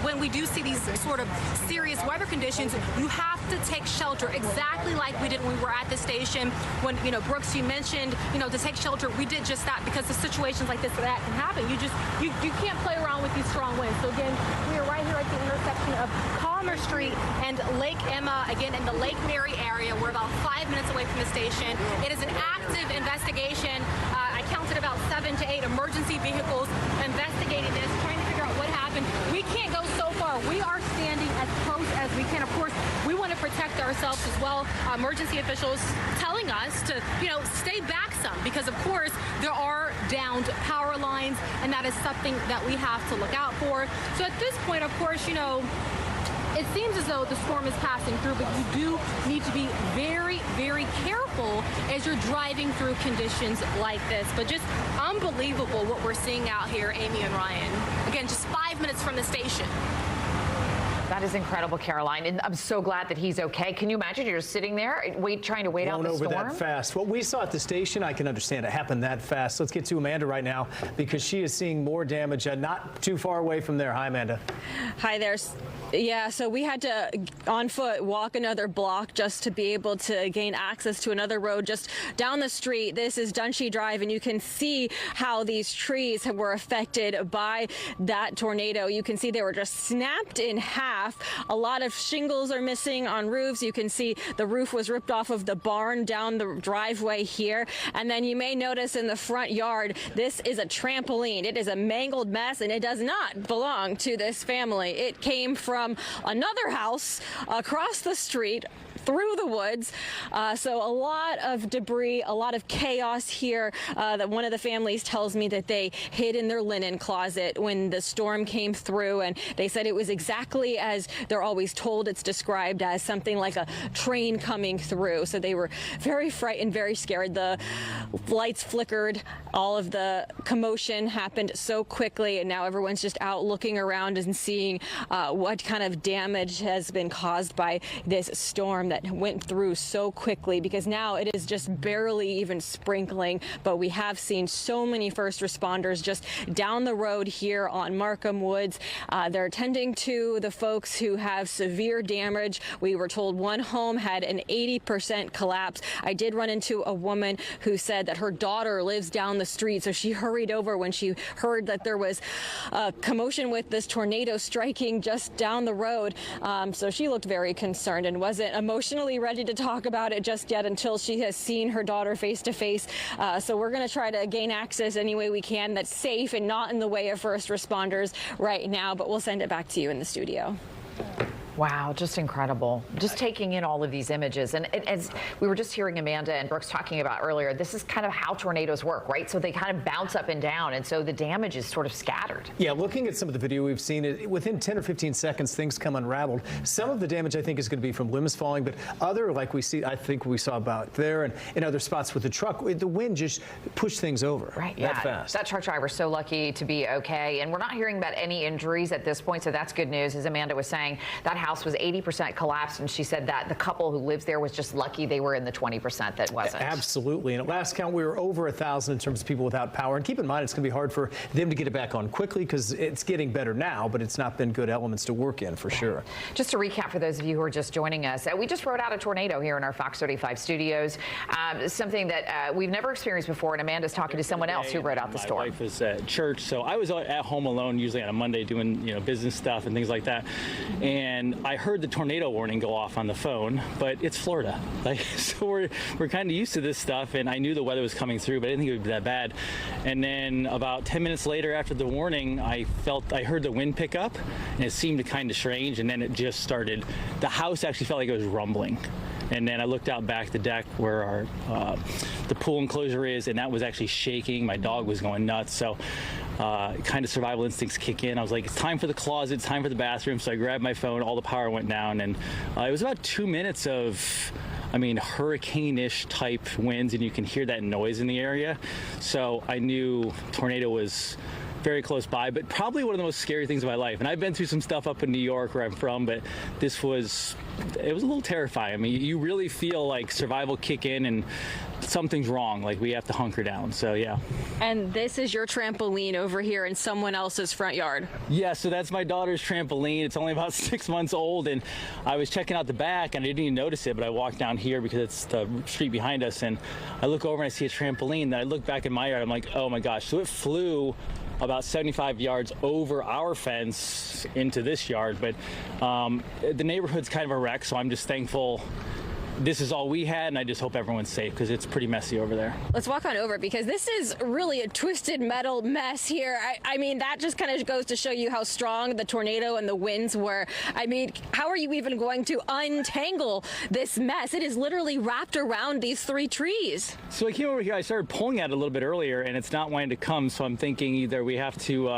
Speaker 8: when we do see these sort of serious weather conditions, you have to take shelter exactly like we did when we were at the station. When, Brooks, you mentioned, to take shelter. We did just that because the situations like this that can happen. You can't play around with these strong winds. So again, we are right here at the intersection of Commerce Street and Lake Emma, again in the Lake Mary area. We're about 5 minutes away from the station. It is an active investigation. I counted about 7 to 8 emergency vehicles investigating this, trying to figure out what happened. We can't go so far. We are standing as close as we can. Of course, we want to protect ourselves as well. Emergency officials telling us to, stay back some, because of course there are downed power lines, and that is something that we have to look out for. So at this point, of course, you know, it seems as though the storm is passing through, but you do need to be very, very careful as you're driving through conditions like this. But just unbelievable what we're seeing out here, Amy and Ryan. Again, just 5 minutes from the station.
Speaker 5: That is incredible, Caroline, and I'm so glad that he's okay. Can you imagine you're just sitting there, trying to wait out the storm?
Speaker 4: Over that fast. What we saw at the station, I can understand it happened that fast. Let's get to Amanda right now because she is seeing more damage not too far away from there. Hi, Amanda.
Speaker 3: Hi there. Yeah, so we had to, on foot, walk another block just to be able to gain access to another road just down the street. This is Dunshee Drive, and you can see how these trees were affected by that tornado. You can see they were just snapped in half. A lot of shingles are missing on roofs. You can see the roof was ripped off of the barn down the driveway here. And then you may notice in the front yard, this is a trampoline. It is a mangled mess, and it does not belong to this family. It came from another house across the street through the woods. So a lot of debris, a lot of chaos here. That one of the families tells me that they hid in their linen closet when the storm came through, and they said it was exactly as they're always told. It's described as something like a train coming through. So they were very frightened, very scared. The lights flickered. All of the commotion happened so quickly, and now everyone's just out looking around and seeing what kind of damage has been caused by this storm that went through so quickly, because now it is just barely even sprinkling. But we have seen so many first responders just down the road here on Markham Woods. They're attending to the folks who have severe damage. We were told one home had an 80% collapse. I did run into a woman who said that her daughter lives down the street, so she hurried over when she heard that there was a commotion with this tornado striking just down the road. So she looked very concerned and wasn't emotionally ready to talk about it just yet until she has seen her daughter face to face. So we're going to try to gain access any way we can that's safe and not in the way of first responders right now, but we'll send it back to you in the studio.
Speaker 5: Wow, just incredible. Just taking in all of these images. And as we were just hearing Amanda and Brooks talking about earlier, this is kind of how tornadoes work, right? So they kind of bounce up and down, and so the damage is sort of scattered.
Speaker 4: Yeah, looking at some of the video we've seen, within 10 or 15 seconds, things come unraveled. Some of the damage, I think, is going to be from limbs falling, but other, like I think we saw about there and in other spots with the truck, the wind just pushed things over.
Speaker 5: Right,
Speaker 4: that
Speaker 5: yeah.
Speaker 4: fast.
Speaker 5: That truck driver's so lucky to be okay. And we're not hearing about any injuries at this point, so that's good news. As Amanda was saying, that house was 80% collapsed, and she said that the couple who lives there was just lucky they were in the 20% that wasn't.
Speaker 4: Absolutely. And at last count, we were over 1,000 in terms of people without power. And keep in mind, it's going to be hard for them to get it back on quickly because it's getting better now, but it's not been good elements to work in for sure.
Speaker 5: Just to recap for those of you who are just joining us, we just rode out a tornado here in our Fox 35 studios, something that we've never experienced before, and Amanda's talking to someone else who rode out the storm.
Speaker 9: My wife was at church, so I was at home alone, usually on a Monday doing business stuff and things like that, and I heard the tornado warning go off on the phone, but it's Florida, so we're kind of used to this stuff, and I knew the weather was coming through, but I didn't think it would be that bad. And then about 10 minutes later after the warning, I heard the wind pick up, and it seemed kind of strange, and then it just started. The house actually felt like it was rumbling. And then I looked out back the deck where the pool enclosure is, and that was actually shaking. My dog was going nuts. So kind of survival instincts kick in. I was like, it's time for the closet, it's time for the bathroom. So I grabbed my phone, all the power went down, and it was about 2 minutes of, hurricane-ish type winds, and you can hear that noise in the area. So I knew tornado was very close by, but probably one of the most scary things of my life. And I've been through some stuff up in New York where I'm from, but it was a little terrifying. You really feel like survival kick in and something's wrong, like we have to hunker down. So yeah. And
Speaker 3: this is your trampoline over here in someone else's front yard.
Speaker 9: Yeah, so that's my daughter's trampoline. It's only about 6 months old, and I was checking out the back and I didn't even notice it, but I walked down here because it's the street behind us, and I look over and I see a trampoline. Then I look back in my yard, I'm like, oh my gosh. So it flew about 75 yards over our fence into this yard, but the neighborhood's kind of a wreck, so I'm just thankful this is all we had, and I just hope everyone's safe because it's pretty messy over there.
Speaker 2: Let's walk on over because this is really a twisted metal mess here. I mean, that just kind of goes to show you how strong the tornado and the winds were. I mean, how are you even going to untangle this mess? It is literally wrapped around these 3 trees.
Speaker 9: So I came over here, I started pulling at it a little bit earlier, and it's not wanting to come, so I'm thinking either we have to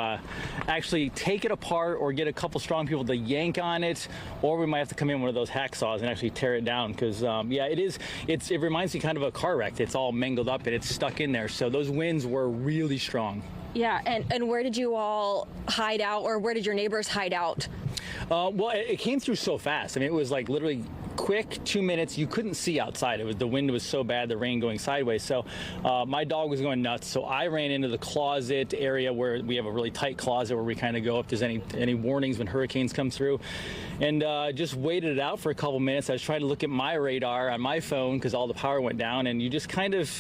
Speaker 9: actually take it apart or get a couple strong people to yank on it, or we might have to come in one of those hacksaws and actually tear it down because, yeah, it reminds me kind of a car wreck. It's all mangled up and it's stuck in there. So those winds were really strong.
Speaker 2: Yeah, and where did you all hide out, or where did your neighbors hide out?
Speaker 9: Well, it came through so fast. I mean, it was like literally quick 2 minutes. You couldn't see outside. The wind was so bad, the rain going sideways. So my dog was going nuts. So I ran into the closet area where we have a really tight closet where we kind of go if there's any warnings when hurricanes come through, and just waited it out for a couple minutes. I was trying to look at my radar on my phone because all the power went down, and you just kind of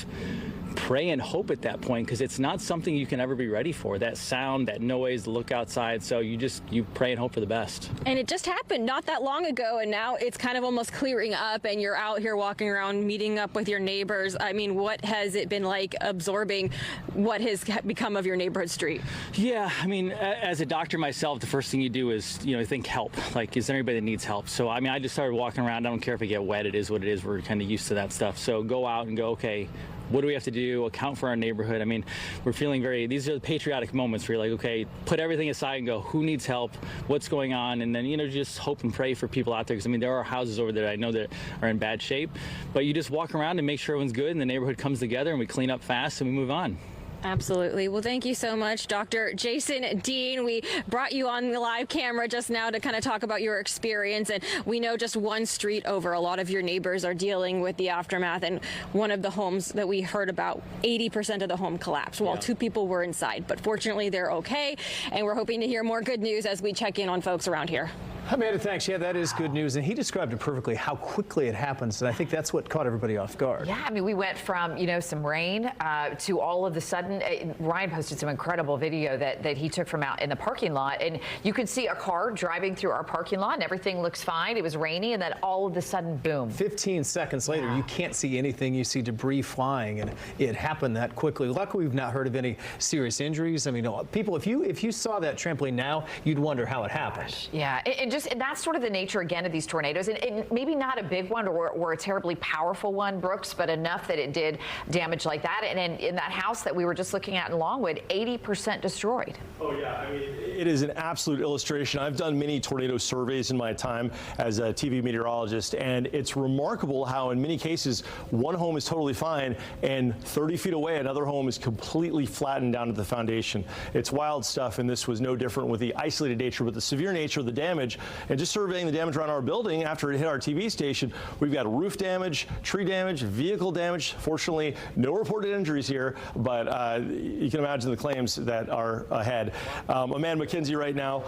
Speaker 9: pray and hope at that point because it's not something you can ever be ready for. That sound, that noise, the look outside. So you pray and hope for the best.
Speaker 2: And it just happened not that long ago, and now it's kind of almost clearing up, and you're out here walking around, meeting up with your neighbors. I mean, what has it been like absorbing what has become of your neighborhood street?
Speaker 9: Yeah, I mean, as a doctor myself, the first thing you do is, think help. Like, is there anybody that needs help? So, I mean, I just started walking around. I don't care if I get wet. It is what it is. We're kind of used to that stuff. So go out and go, okay, what do we have to do? Account for our neighborhood. I mean, we're feeling these are the patriotic moments where you're like, okay, put everything aside and go, who needs help? What's going on? And then, just hope and pray for people out there. Because, I mean, there are houses over there I know that are in bad shape. But you just walk around and make sure everyone's good and the neighborhood comes together and we clean up fast and we move on.
Speaker 2: Absolutely. Well, thank you so much, Dr. Jason Dean. We brought you on the live camera just now to kind of talk about your experience. And we know just one street over, a lot of your neighbors are dealing with the aftermath. And one of the homes that we heard about, 80% of the home collapsed while 2 people were inside. But fortunately, they're okay. And we're hoping to hear more good news as we check in on folks around here.
Speaker 4: Amanda, thanks. Yeah, that is good news. And he described it perfectly, how quickly it happens. And I think that's what caught everybody off guard.
Speaker 5: Yeah, I mean, we went from, some rain to all of a sudden, Ryan posted some incredible video that he took from out in the parking lot. And you could see a car driving through our parking lot and everything looks fine. It was rainy. And then all of a sudden, boom.
Speaker 4: 15 seconds later, you can't see anything. You see debris flying. And it happened that quickly. Luckily, we've not heard of any serious injuries. I mean, people, if you saw that trampoline now, you'd wonder how it happened.
Speaker 5: Yeah, and that's sort of the nature, again, of these tornadoes. And maybe not a big one or a terribly powerful one, Brooks, but enough that it did damage like that. And in that house that we were just looking at in Longwood, 80% destroyed.
Speaker 1: Oh, yeah. I mean, it is an absolute illustration. I've done many tornado surveys in my time as a TV meteorologist, and it's remarkable how in many cases one home is totally fine and 30 feet away another home is completely flattened down to the foundation. It's wild stuff, and this was no different with the isolated nature, but the severe nature of the damage. And just surveying the damage around our building after it hit our TV station, we've got roof damage, tree damage, vehicle damage. Fortunately, no reported injuries here, but you can imagine the claims that are ahead. Amanda McKenzie right now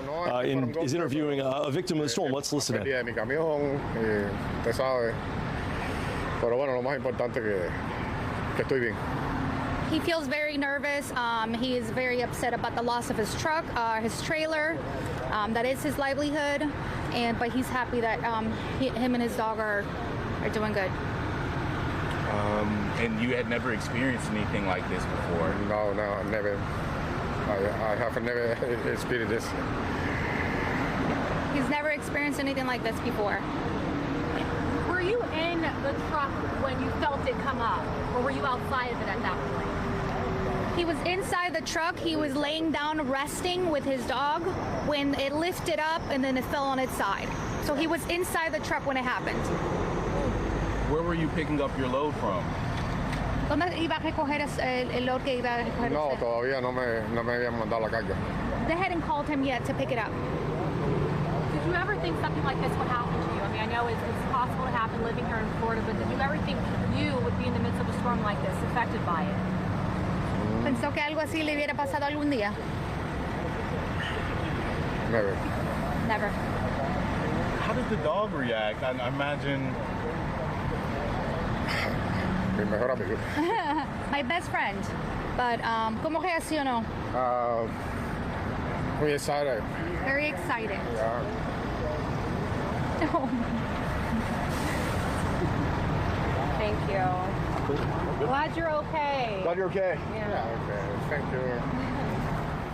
Speaker 1: is interviewing a victim of the storm. Let's listen in.
Speaker 8: He feels very nervous. He is very upset about the loss of his truck, his trailer. That is his livelihood, but he's happy that him and his dog are doing good.
Speaker 10: And you had never experienced anything like this before?
Speaker 11: No, never. I have never experienced this.
Speaker 8: He's never experienced anything like this before.
Speaker 12: Were you in the truck when you felt it come up, or were you outside of it at that point?
Speaker 8: He was inside the truck. He was laying down resting with his dog when it lifted up and then it fell on its side. So he was inside the truck when it happened.
Speaker 10: Where were you picking up your load from?
Speaker 8: ¿Dónde iba a recoger el load que iba a recoger?
Speaker 11: No, todavía no me habían mandado la carga.
Speaker 8: They hadn't called him yet to pick it up.
Speaker 12: Did you ever think something like this would happen to you? I mean, I know it's possible to happen living here in Florida, but did you ever think you would be in the midst of a storm like this, affected by it?
Speaker 8: ¿Pensó que algo así le hubiera pasado algún día?
Speaker 11: Never.
Speaker 8: Never.
Speaker 10: How did the dog react? I imagine...
Speaker 11: Mi mejor amigo.
Speaker 8: My best friend. But, ¿cómo reaccionó?
Speaker 11: Muy excited.
Speaker 8: Very excited.
Speaker 11: Yeah.
Speaker 12: you. Glad you're okay.
Speaker 11: Glad you're okay.
Speaker 12: Yeah.
Speaker 11: Okay. Thank you.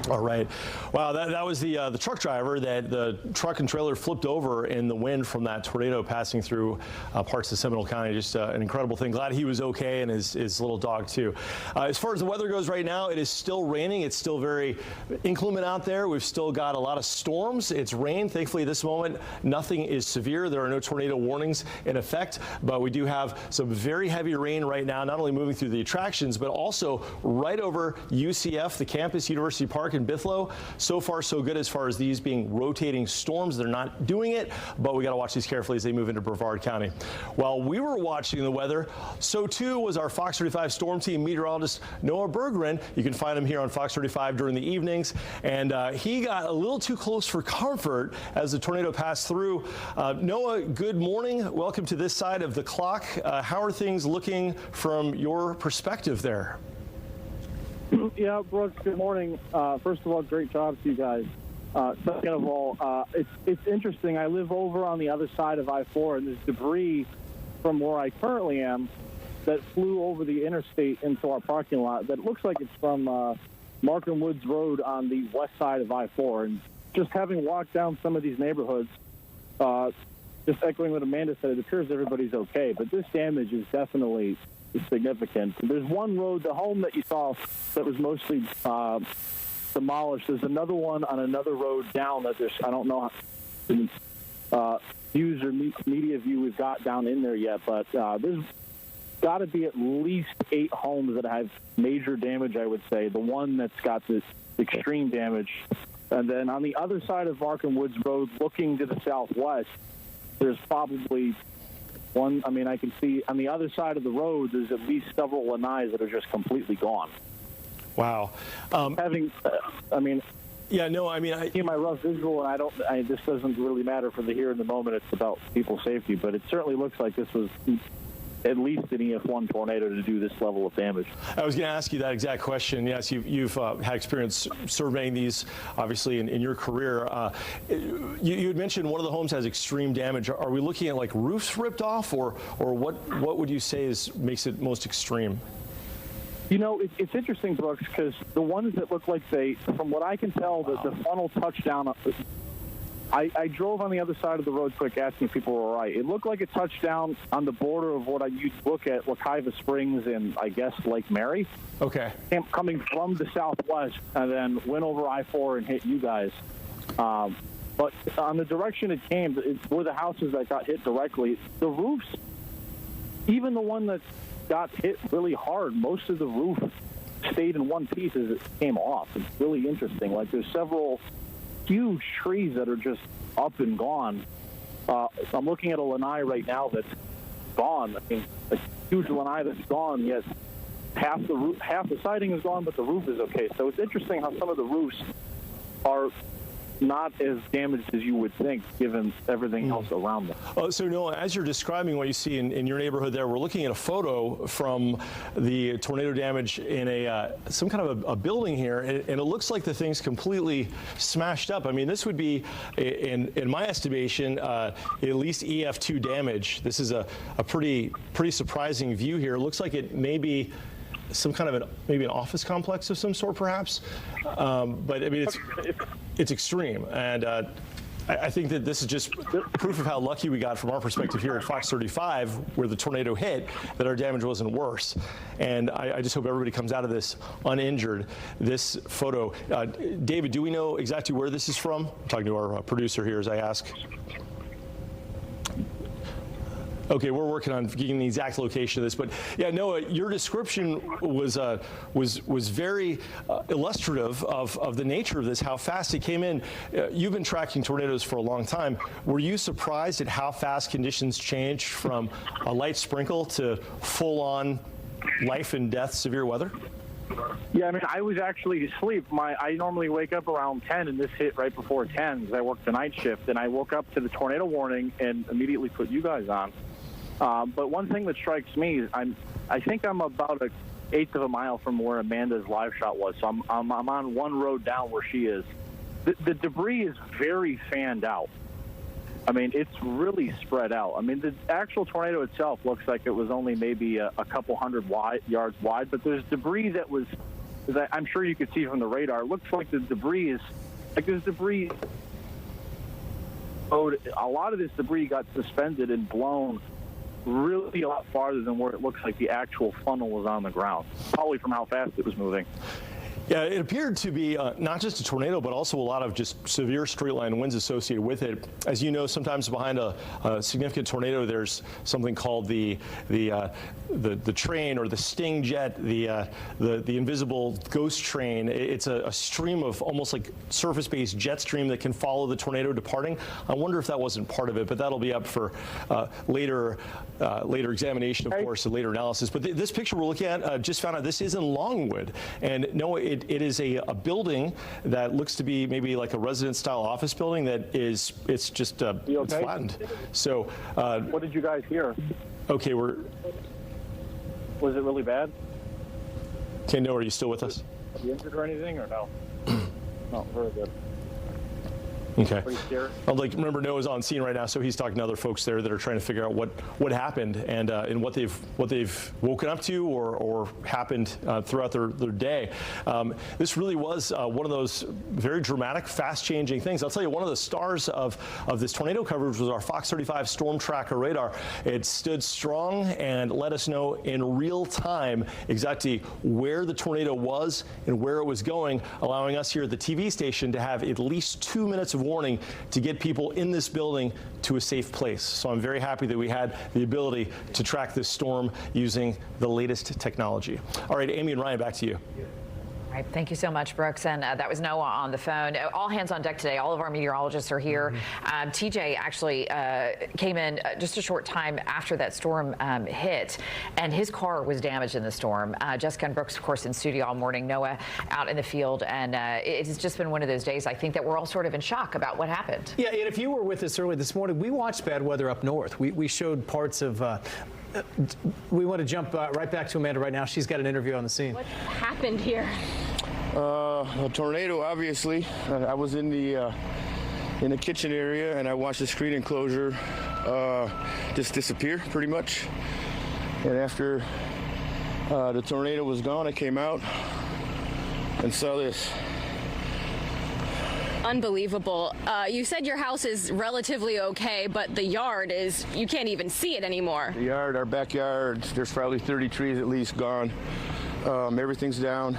Speaker 1: All right. Wow, that was the truck driver that the truck and trailer flipped over in the wind from that tornado passing through parts of Seminole County. Just an incredible thing. Glad he was okay, and his little dog too. As far as the weather goes right now, it is still raining. It's still very inclement out there. We've still got a lot of storms. It's rain. Thankfully, at this moment, nothing is severe. There are no tornado warnings in effect, but we do have some very heavy rain right now, not only moving through the attractions, but also right over UCF, the campus, University Park in Bithlo. So far, so good as far as these being rotating storms. They're not doing it, but we got to watch these carefully as they move into Brevard County. While we were watching the weather, so too was our Fox 35 storm team meteorologist Noah Berggren. You can find him here on Fox 35 during the evenings, and he got a little too close for comfort as the tornado passed through. Noah, good morning. Welcome to this side of the clock. How are things looking from your perspective there?
Speaker 13: Yeah, Brooks, good morning. First of all, great job to you guys. Second of all, it's interesting. I live over on the other side of I-4, and there's debris from where I currently am that flew over the interstate into our parking lot that looks like it's from Markham Woods Road on the west side of I-4. And just having walked down some of these neighborhoods, just echoing what Amanda said, it appears everybody's okay. But this damage is definitely significant. There's one road, the home that you saw, that was mostly demolished. There's another one on another road down that there's, I don't know how views or media view we've got down in there yet, but there's got to be at least 8 homes that have major damage, I would say. The one that's got this extreme damage. And then on the other side of Markham Woods Road, looking to the southwest, there's probably one. I mean, I can see on the other side of the road, there's at least several lanais that are just completely gone.
Speaker 1: Wow. Yeah, no, I mean, I
Speaker 13: see my rough visual, and this doesn't really matter for the here and the moment. It's about people's safety, but it certainly looks like this was at least an EF1 tornado to do this level of damage.
Speaker 1: I was going to ask you that exact question. Yes, you've had experience surveying these, obviously, in your career. You had mentioned one of the homes has extreme damage. Are we looking at like roofs ripped off, or what would you say makes it most extreme?
Speaker 13: You know, it's interesting, Brooks, because the ones that look like from what I can tell, the funnel touched down. I drove on the other side of the road quick, asking if people were all right. It looked like it touched down on the border of what you'd look at Wekiva Springs and, I guess, Lake Mary.
Speaker 1: Okay.
Speaker 13: Coming from the southwest, and then went over I-4 and hit you guys. But on the direction it came, were the houses that got hit directly. The roofs, even the one that got hit really hard, most of the roof stayed in one piece as it came off. It's really interesting. Like, there's several huge trees that are just up and gone. I'm looking at a lanai right now that's gone. I mean, a huge lanai that's gone, yet half the siding is gone, but the roof is okay. So it's interesting how some of the roofs are not as damaged as you would think, given everything else around them.
Speaker 1: So Noah, as you're describing what you see in your neighborhood there, we're looking at a photo from the tornado damage in some kind of a building here, and it looks like the thing's completely smashed up. I mean, this would be, in my estimation, at least EF2 damage. This is a pretty surprising view here. It looks like it may be some kind of maybe an office complex of some sort, perhaps. But I mean, it's extreme, and I think that this is just proof of how lucky we got from our perspective here at Fox 35, where the tornado hit, that our damage wasn't worse. And I just hope everybody comes out of this uninjured. This photo, David, do we know exactly where this is from? I'm talking to our producer here as I ask. Okay, we're working on getting the exact location of this, but yeah, Noah, your description was very illustrative of the nature of this, how fast it came in. You've been tracking tornadoes for a long time. Were you surprised at how fast conditions changed from a light sprinkle to full-on life and death severe weather?
Speaker 13: Yeah, I mean, I was actually asleep. I normally wake up around 10, and this hit right before 10 because I work the night shift, and I woke up to the tornado warning and immediately put you guys on. But one thing that strikes me is I think I'm about an eighth of a mile from where Amanda's live shot was. So I'm on one road down where she is. The debris is very fanned out. I mean, it's really spread out. I mean, the actual tornado itself looks like it was only maybe a couple hundred yards wide, but there's debris that was, that I'm sure you could see from the radar. It looks like the debris is, like there's debris. A lot of this debris got suspended and blown really a lot farther than where it looks like the actual funnel was on the ground, probably from how fast it was moving.
Speaker 1: Yeah, it appeared to be not just a tornado, but also a lot of just severe straight-line winds associated with it. As you know, sometimes behind a significant tornado, there's something called the train or the sting jet, the invisible ghost train. It's a stream of almost like surface-based jet stream that can follow the tornado departing. I wonder if that wasn't part of it, but that'll be up for later examination, of course, and later analysis. But this picture we're looking at, just found out this is in Longwood, and no, it is a building that looks to be maybe like a residence-style office building that it's just it's flattened. So,
Speaker 13: what did you guys hear?
Speaker 1: Okay, was
Speaker 13: it really bad?
Speaker 1: Okay, no, are you still with us?
Speaker 13: Are you injured or anything, or no? No, very good.
Speaker 1: Okay.
Speaker 13: Pretty scary.
Speaker 1: Remember, Noah's on scene right now, so he's talking to other folks there that are trying to figure out what happened and what they've woken up to or happened throughout their day. This really was one of those very dramatic, fast-changing things. I'll tell you, one of the stars of this tornado coverage was our Fox 35 Storm Tracker radar. It stood strong and let us know in real time exactly where the tornado was and where it was going, allowing us here at the TV station to have at least 2 minutes of warning to get people in this building to a safe place. So I'm very happy that we had the ability to track this storm using the latest technology. All right, Amy and Ryan, back to you.
Speaker 5: All right, thank you so much, Brooks. And that was Noah on the phone. All hands on deck today. All of our meteorologists are here. TJ actually came in just a short time after that storm hit, and his car was damaged in the storm. Jessica and Brooks, of course, in studio all morning. Noah out in the field, and it has just been one of those days, I think, that we're all sort of in shock about what happened.
Speaker 4: Yeah, and if you were with us early this morning, we watched bad weather up north. We showed parts of we want to jump right back to Amanda right now. She's got an interview on the scene.
Speaker 12: What happened here?
Speaker 14: A tornado, obviously. I was in the kitchen area, and I watched the screen enclosure just disappear, pretty much. And after the tornado was gone, I came out and saw this.
Speaker 2: Unbelievable. You said your house is relatively okay, but the yard is, you can't even see it anymore.
Speaker 14: The yard, our backyard, there's probably 30 trees at least gone. Everything's down.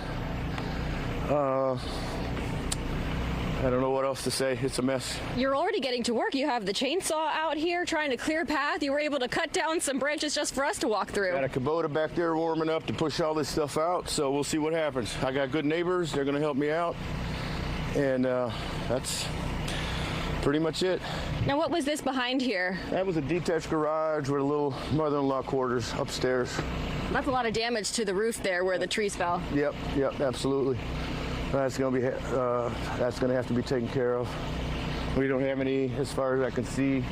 Speaker 14: I don't know what else to say. It's a mess.
Speaker 2: You're already getting to work. You have the chainsaw out here trying to clear path. You were able to cut down some branches just for us to walk through.
Speaker 14: Got a Kubota back there warming up to push all this stuff out, so we'll see what happens. I got good neighbors. They're going to help me out. And that's pretty much it.
Speaker 2: Now, what was this behind here?
Speaker 14: That was a detached garage with a little mother-in-law quarters upstairs.
Speaker 2: That's a lot of damage to the roof there where the trees fell.
Speaker 14: Yep, absolutely. That's going to have to be taken care of. We don't have any, as far as I can see,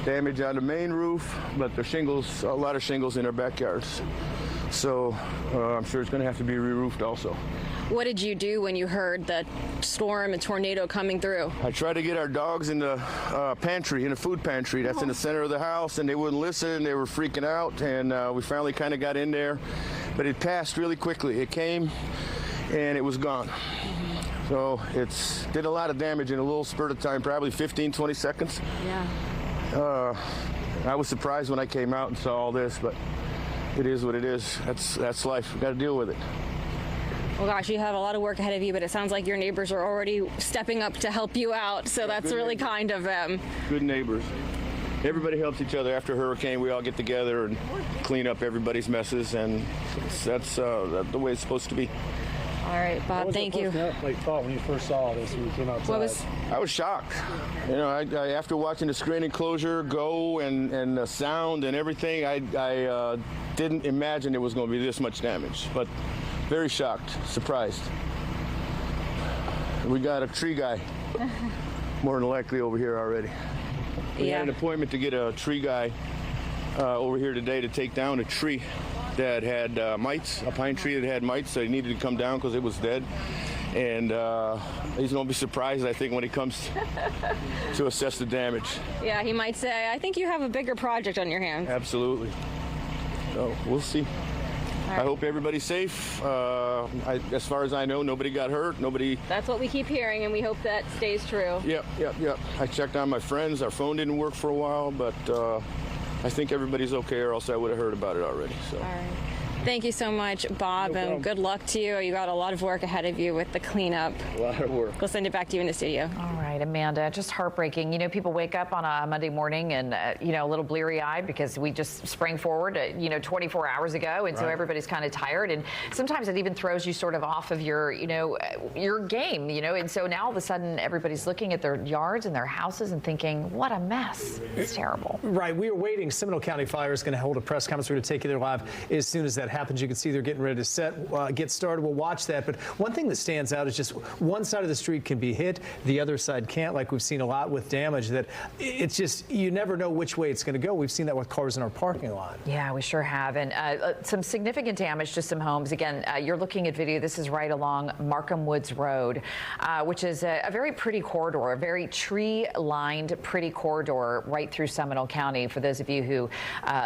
Speaker 14: damage on the main roof, but there's shingles, a lot of shingles in our backyards. So I'm sure it's going to have to be re-roofed also.
Speaker 2: What did you do when you heard the storm and tornado coming through?
Speaker 14: I tried to get our dogs in the pantry, in the food pantry. That's in the center of the house, and they wouldn't listen. They were freaking out, and we finally kind of got in there. But it passed really quickly. It came, and it was gone. So it's did a lot of damage in a little spurt of time, probably 15, 20 seconds.
Speaker 2: Yeah.
Speaker 14: I was surprised when I came out and saw all this, but it is what it is. That's life. We've got to deal with it.
Speaker 2: Well, gosh, you have a lot of work ahead of you, but it sounds like your neighbors are already stepping up to help you out, so that's really kind of them.
Speaker 14: Good neighbors. Everybody helps each other. After a hurricane, we all get together and clean up everybody's messes, and that's the way it's supposed to be.
Speaker 2: All right, Bob, thank you.
Speaker 15: What thought when you first saw this when you came outside?
Speaker 14: I was shocked. You know, I after watching the screen enclosure go and the sound and everything, I didn't imagine it was going to be this much damage, but very shocked, surprised. We got a tree guy, more than likely over here already. We had an appointment to get a tree guy over here today to take down a tree that had mites, a pine tree that had mites, so he needed to come down because it was dead. and he's going to be surprised, I think, when he comes to assess the damage.
Speaker 2: Yeah, he might say, I think you have a bigger project on your hands.
Speaker 14: Absolutely. So we'll see.
Speaker 2: Right.
Speaker 14: I hope everybody's safe. As far as I know, nobody got hurt. Nobody.
Speaker 2: That's what we keep hearing, and we hope that stays true.
Speaker 14: Yep. I checked on my friends. Our phone didn't work for a while, but I think everybody's okay, or else I would have heard about it already. So.
Speaker 2: All right. Thank you so much, Bob, and good luck to you. You got a lot of work ahead of you with the cleanup.
Speaker 14: A lot of work.
Speaker 2: We'll send it back to you in the studio.
Speaker 5: All right, Amanda, just heartbreaking. You know, people wake up on a Monday morning and, you know, a little bleary-eyed because we just sprang forward, 24 hours ago, and so everybody's kind of tired. And sometimes it even throws you sort of off of your, your game, and so now all of a sudden everybody's looking at their yards and their houses and thinking, what a mess. It's terrible.
Speaker 4: Right. We are waiting. Seminole County Fire is going to hold a press conference. We're going to take you there live as soon as that happens. You can see they're getting ready to get started. We'll watch that. But one thing that stands out is just one side of the street can be hit, the other side can't, like we've seen a lot with damage, that it's just, you never know which way it's going to go. We've seen that with cars in our parking lot.
Speaker 5: Yeah, we sure have. And some significant damage to some homes. Again, you're looking at video. This is right along Markham Woods Road, which is a very pretty corridor, a very tree-lined, pretty corridor right through Seminole County. For those of you who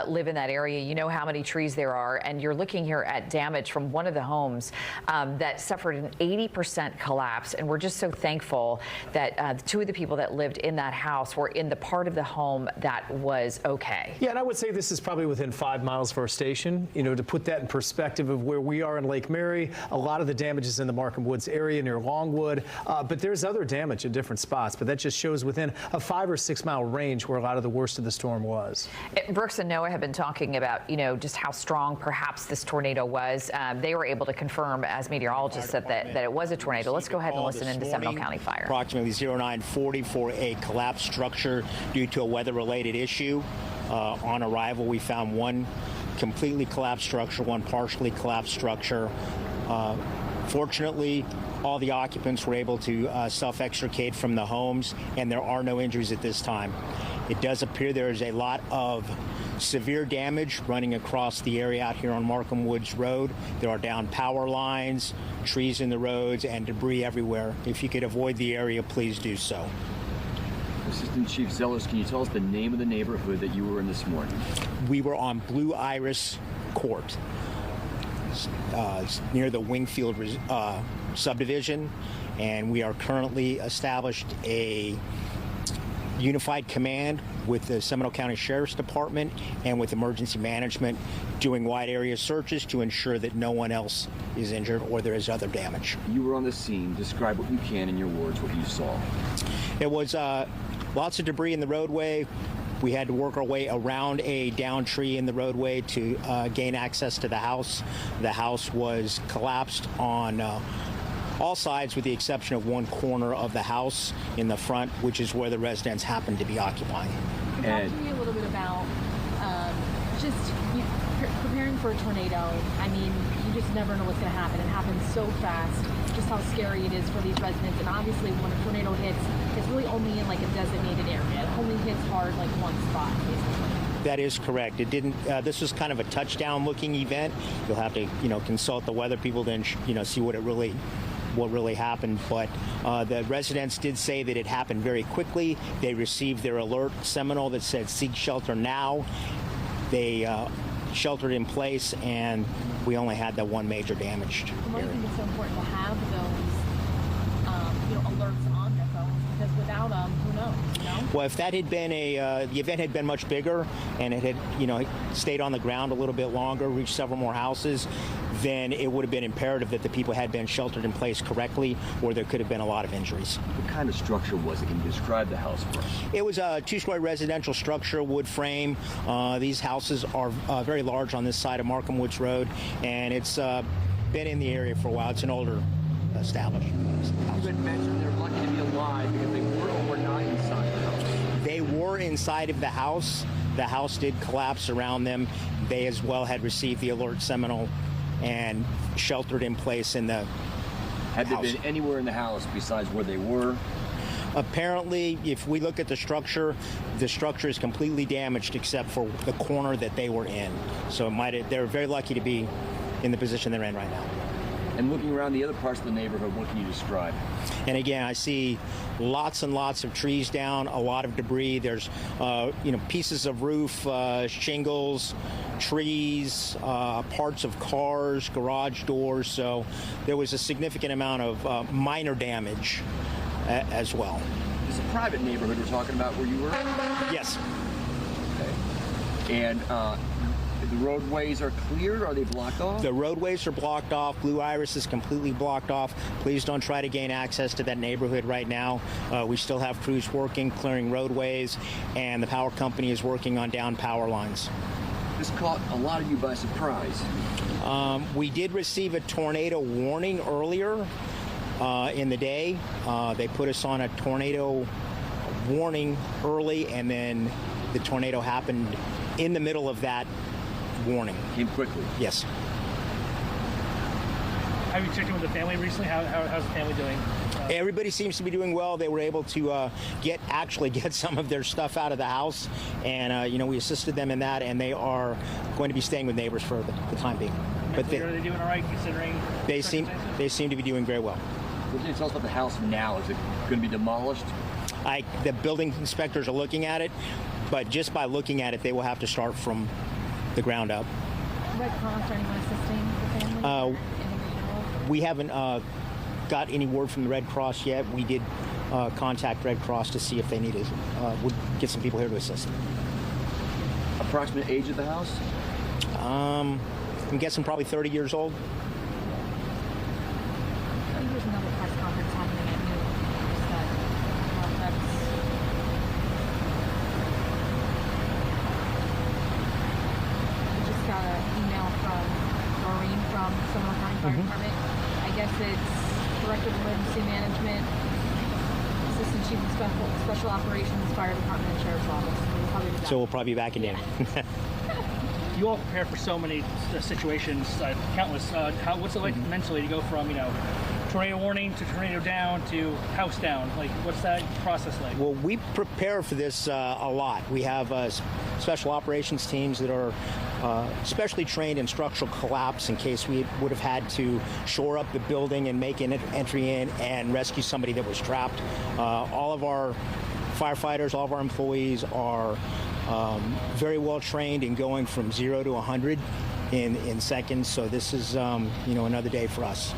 Speaker 5: live in that area, you know how many trees there are. And you're looking here at damage from one of the homes that suffered an 80% collapse. And we're just so thankful that two of the people that lived in that house were in the part of the home that was okay.
Speaker 4: Yeah, and I would say this is probably within 5 miles of our station. To put that in perspective of where we are in Lake Mary, a lot of the damage is in the Markham Woods area near Longwood, but there's other damage at different spots. But that just shows within a 5 or 6 mile range where a lot of the worst of the storm was.
Speaker 5: Brooks and Noah have been talking about, just how strong perhaps this tornado was. They were able to confirm, as meteorologists said, that it was a tornado. Let's go ahead and listen into Seminole County Fire.
Speaker 16: Approximately 0940 for a collapsed structure due to a weather-related issue. On arrival, we found one completely collapsed structure, one partially collapsed structure. Fortunately, all the occupants were able to self-extricate from the homes, and there are no injuries at this time. It does appear there is a lot of severe damage running across the area out here on Markham Woods Road. There are down power lines, trees in the roads, and debris everywhere. If you could avoid the area, please do so.
Speaker 17: Assistant Chief Zellers, can you tell us the name of the neighborhood that you were in this morning?
Speaker 16: We were on Blue Iris Court, near the Wingfield Subdivision, and we are currently established a unified command with the Seminole County Sheriff's Department and with emergency management doing wide area searches to ensure that no one else is injured or there is other damage.
Speaker 17: You were on the scene. Describe what you can in your words, what you saw.
Speaker 16: It was lots of debris in the roadway. We had to work our way around a downed tree in the roadway to gain access to the house. The house was collapsed on all sides with the exception of one corner of the house in the front, which is where the residents happened to be occupying.
Speaker 12: Talk to me a little bit about preparing for a tornado. I mean, you just never know what's going to happen. It happens so fast. Just how scary it is for these residents. And obviously, when a tornado hits, it's really only in like a designated area. It only hits hard like one spot, basically.
Speaker 16: That is correct. It didn't. This was kind of a touchdown-looking event. You'll have to, consult the weather people, then see what really happened. But the residents did say that it happened very quickly. They received their alert Seminole that said "Seek shelter now." They sheltered in place, and we only had that one major damaged.
Speaker 12: Why do you think it's so important to have those, alerts on their phones? Because without them, who knows?
Speaker 16: Well, if that had been the event had been much bigger and it had, stayed on the ground a little bit longer, reached several more houses, then it would have been imperative that the people had been sheltered in place correctly, or there could have been a lot of injuries.
Speaker 17: What kind of structure was it? Can you describe the house for us?
Speaker 16: It was a two-story residential structure, wood frame. These houses are very large on this side of Markham Woods Road, and it's been in the area for a while. It's an older establishment.
Speaker 17: You had mentioned they're lucky to be alive because they were or were not inside the house.
Speaker 16: They were inside of the house. The house did collapse around them. They as well had received the alert Seminole and sheltered in place in the
Speaker 17: Had they been anywhere in the house besides where they were?
Speaker 16: Apparently, if we look at the structure is completely damaged except for the corner that they were in. So they're very lucky to be in the position they're in right now.
Speaker 17: And looking around the other parts of the neighborhood, what can you describe?
Speaker 16: And again, I see lots and lots of trees down, a lot of debris. There's, pieces of roof, shingles, trees, parts of cars, garage doors. So there was a significant amount of minor damage as well.
Speaker 17: It's a private neighborhood we're talking about where you were?
Speaker 16: Yes.
Speaker 17: Okay. And the roadways are cleared? Are they blocked off?
Speaker 16: The roadways are blocked off. Blue Iris is completely blocked off. Please don't try to gain access to that neighborhood right now. We still have crews working, clearing roadways, and the power company is working on down power lines.
Speaker 17: This caught a lot of you by surprise.
Speaker 16: We did receive a tornado warning earlier in the day. They put us on a tornado warning early, and then the tornado happened in the middle of that warning.
Speaker 17: Came quickly.
Speaker 16: Yes.
Speaker 18: Have you checked in with the family recently? How's the family doing?
Speaker 16: Everybody seems to be doing well. They were able to get some of their stuff out of the house, and we assisted them in that, and they are going to be staying with neighbors for the time being. But
Speaker 18: are they doing all right considering?
Speaker 16: They seem to be doing very well.
Speaker 17: What can you tell us about the house now? Is it going to be demolished?
Speaker 16: The building inspectors are looking at it, but just by looking at it, they will have to start from the ground up.
Speaker 12: Red Cross or anyone assisting the family?
Speaker 16: We haven't got any word from the Red Cross yet. We did contact Red Cross to see if they needed, would get some people here to assist.
Speaker 17: Approximate age of the house?
Speaker 16: I'm guessing probably 30 years old.
Speaker 12: I think there's another press conference happening at noon. We just got an email from Doreen from Seminole County Fire Department. I guess it's Director of Emergency Management, Assistant Chief of Special Operations, Fire Department, and Sheriff's Office.
Speaker 16: So we'll probably be back in there.
Speaker 18: You all prepare for so many situations, countless. What's it like mentally to go from, tornado warning to tornado down to house down? Like, what's that process like?
Speaker 16: Well, we prepare for this a lot. We have special operations teams that are specially trained in structural collapse in case we would have had to shore up the building and make an entry in and rescue somebody that was trapped. All of our firefighters, all of our employees are very well trained in going from 0 to 100 in seconds. So this is, another day for us.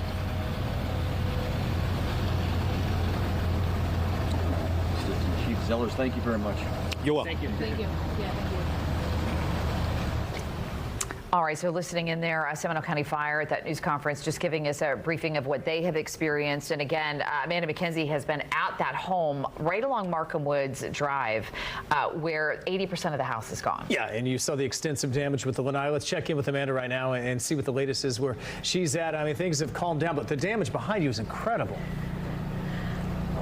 Speaker 17: Assistant Chief Zellers, thank you very much.
Speaker 16: You're welcome.
Speaker 18: Thank you.
Speaker 12: Thank you. Yeah, thank you.
Speaker 5: All right, so listening in there, Seminole County Fire at that news conference, just giving us a briefing of what they have experienced. And again, Amanda McKenzie has been at that home right along Markham Woods Drive, where 80% of the house is gone.
Speaker 4: Yeah, and you saw the extensive damage with the lanai. Let's check in with Amanda right now and see what the latest is where she's at. I mean, things have calmed down, but the damage behind you is incredible.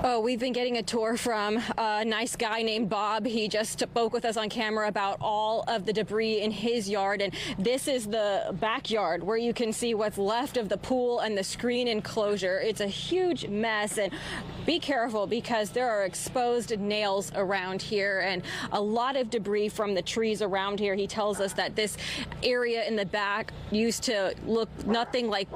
Speaker 2: Oh, we've been getting a tour from a nice guy named Bob. He just spoke with us on camera about all of the debris in his yard. And this is the backyard where you can see what's left of the pool and the screen enclosure. It's a huge mess. And be careful because there are exposed nails around here and a lot of debris from the trees around here. He tells us that this area in the back used to look nothing like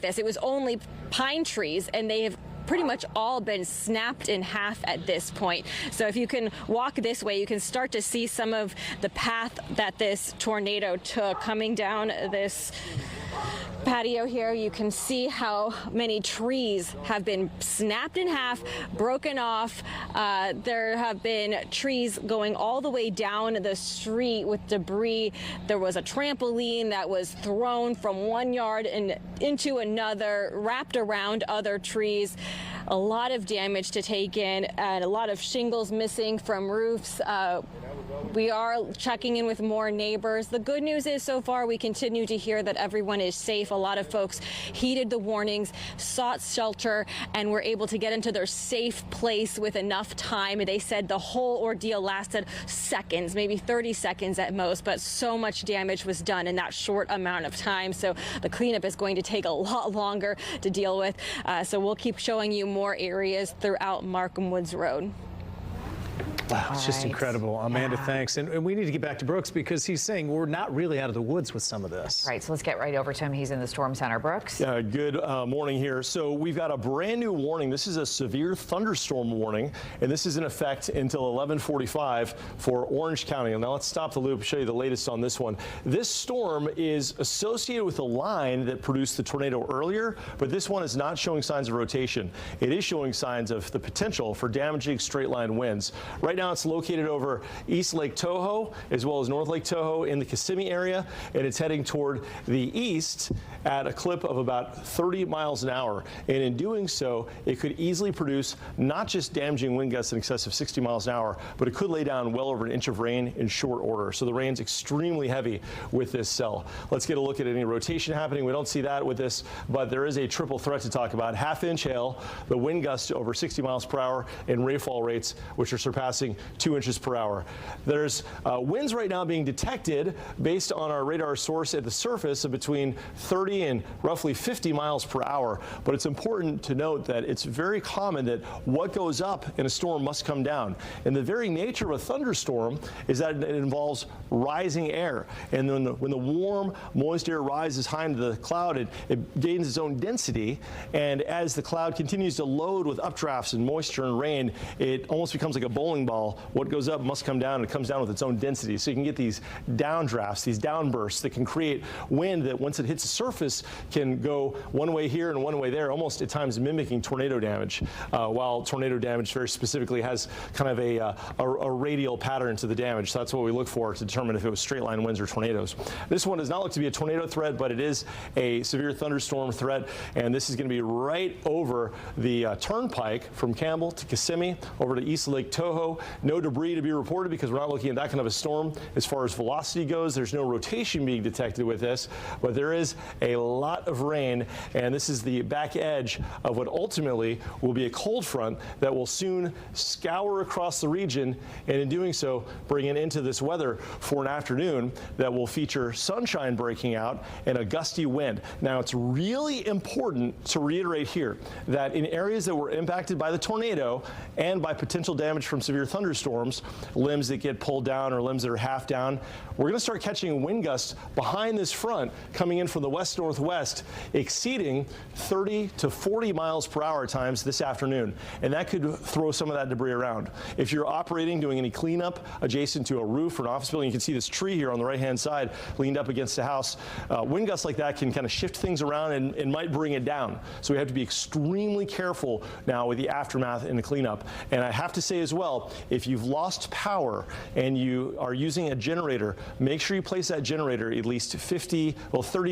Speaker 2: this. It was only pine trees, and they have pretty much all been snapped in half at this point. So if you can walk this way, you can start to see some of the path that this tornado took coming down this patio here. You can see how many trees have been snapped in half, broken off. There have been trees going all the way down the street with debris. There was a trampoline that was thrown from one yard and into another, wrapped around other trees. A lot of damage to take in and a lot of shingles missing from roofs. We are checking in with more neighbors. The good news is so far we continue to hear that everyone is safe. A lot of folks heeded the warnings, sought shelter, and were able to get into their safe place with enough time. They said the whole ordeal lasted seconds, maybe 30 seconds at most, but so much damage was done in that short amount of time. So the cleanup is going to take a lot longer to deal with. So we'll keep showing you more areas throughout Markham Woods Road.
Speaker 4: Wow, it's just incredible. Amanda, thanks. And we need to get back to Brooks because he's saying we're not really out of the woods with some of this.
Speaker 5: Right, so let's get right over to him. He's in the storm center. Brooks?
Speaker 1: Good morning here. So we've got a brand new warning. This is a severe thunderstorm warning, and this is in effect until 11:45 for Orange County. And now let's stop the loop, show you the latest on this one. This storm is associated with a line that produced the tornado earlier, but this one is not showing signs of rotation. It is showing signs of the potential for damaging straight line winds. Right now it's located over East Lake Tahoe as well as North Lake Tahoe in the Kissimmee area, and it's heading toward the east at a clip of about 30 miles an hour. And in doing so, it could easily produce not just damaging wind gusts in excess of 60 miles an hour, but it could lay down well over an inch of rain in short order. So the rain's extremely heavy with this cell. Let's get a look at any rotation happening. We don't see that with this, but there is a triple threat to talk about. Half-inch hail, the wind gusts over 60 miles per hour, and rainfall rates which are surpassing 2 inches per hour. There's winds right now being detected based on our radar source at the surface of between 30 and roughly 50 miles per hour. But it's important to note that it's very common that what goes up in a storm must come down. And the very nature of a thunderstorm is that it involves rising air. And then when the warm, moist air rises high into the cloud, it gains its own density. And as the cloud continues to load with updrafts and moisture and rain, it almost becomes like a bowling ball. What goes up must come down, and it comes down with its own density. So you can get these downdrafts, these downbursts that can create wind that once it hits the surface can go one way here and one way there, almost at times mimicking tornado damage, while tornado damage very specifically has kind of a radial pattern to the damage. So that's what we look for to determine if it was straight line winds or tornadoes. This one does not look to be a tornado threat, but it is a severe thunderstorm threat, and this is going to be right over the turnpike from Campbell to Kissimmee over to East Lake Tahoe. No debris to be reported because we're not looking at that kind of a storm. As far as velocity goes, there's no rotation being detected with this, but there is a lot of rain, and this is the back edge of what ultimately will be a cold front that will soon scour across the region, and in doing so bring it into this weather for an afternoon that will feature sunshine breaking out and a gusty wind. Now, it's really important to reiterate here that in areas that were impacted by the tornado and by potential damage from severe thunderstorms, limbs that get pulled down or limbs that are half down, we're going to start catching wind gusts behind this front coming in from the west-northwest, exceeding 30 to 40 miles per hour at times this afternoon. And that could throw some of that debris around. If you're operating, doing any cleanup adjacent to a roof or an office building, you can see this tree here on the right-hand side leaned up against the house. Wind gusts like that can kind of shift things around and might bring it down. So we have to be extremely careful now with the aftermath and the cleanup. And I have to say as well, if you've lost power and you are using a generator, make sure you place that generator at least 30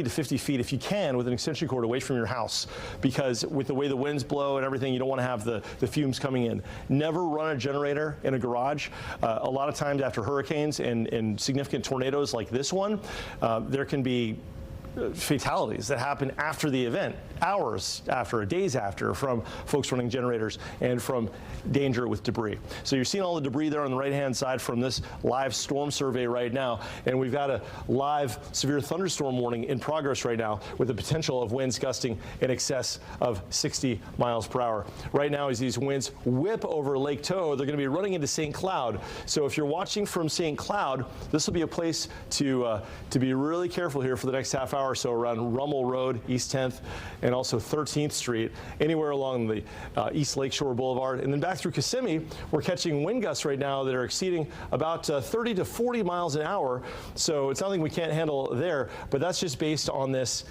Speaker 1: to 50 feet if you can with an extension cord away from your house, because with the way the winds blow and everything, you don't want to have the fumes coming in. Never run a generator in a garage. A lot of times after hurricanes and significant tornadoes like this one, there can be fatalities that happen after the event, hours after, days after, from folks running generators and from danger with debris. So you're seeing all the debris there on the right-hand side from this live storm survey right now, and we've got a live severe thunderstorm warning in progress right now with the potential of winds gusting in excess of 60 miles per hour. Right now, as these winds whip over Lake Tahoe, they're going to be running into St. Cloud. So if you're watching from St. Cloud, this will be a place to be really careful here for the next half hour or so around Rummel Road, East 10th, and also 13th Street, anywhere along the East Lakeshore Boulevard. And then back through Kissimmee, we're catching wind gusts right now that are exceeding about 30 to 40 miles an hour. So it's nothing we can't handle there, but that's just based on this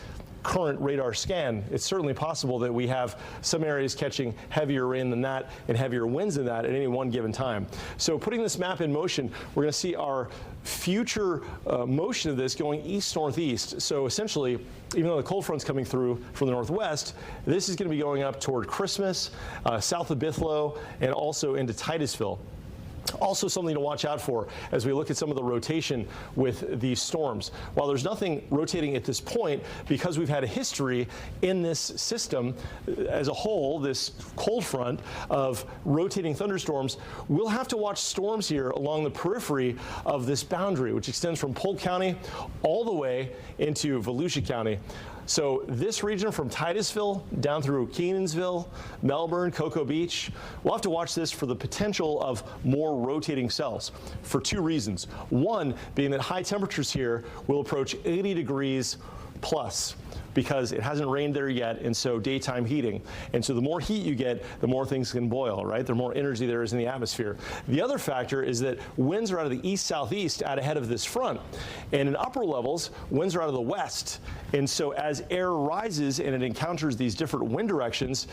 Speaker 1: current radar scan. It's certainly possible that we have some areas catching heavier rain than that and heavier winds than that at any one given time. So putting this map in motion, we're going to see our future motion of this going east-northeast. So essentially, even though the cold front's coming through from the northwest, this is going to be going up toward Christmas, south of Bithlo, and also into Titusville. Also something to watch out for as we look at some of the rotation with these storms. While there's nothing rotating at this point, because we've had a history in this system as a whole, this cold front of rotating thunderstorms, we'll have to watch storms here along the periphery of this boundary, which extends from Polk County all the way into Volusia County. So this region from Titusville down through Kenansville, Melbourne, Cocoa Beach, we'll have to watch this for the potential of more rotating cells for two reasons. One being that high temperatures here will approach 80 degrees plus, because it hasn't rained there yet, and so daytime heating. And so the more heat you get, the more things can boil, right? The more energy there is in the atmosphere. The other factor is that winds are out of the east-southeast out ahead of this front. And in upper levels, winds are out of the west. And so as air rises and it encounters these different wind directions,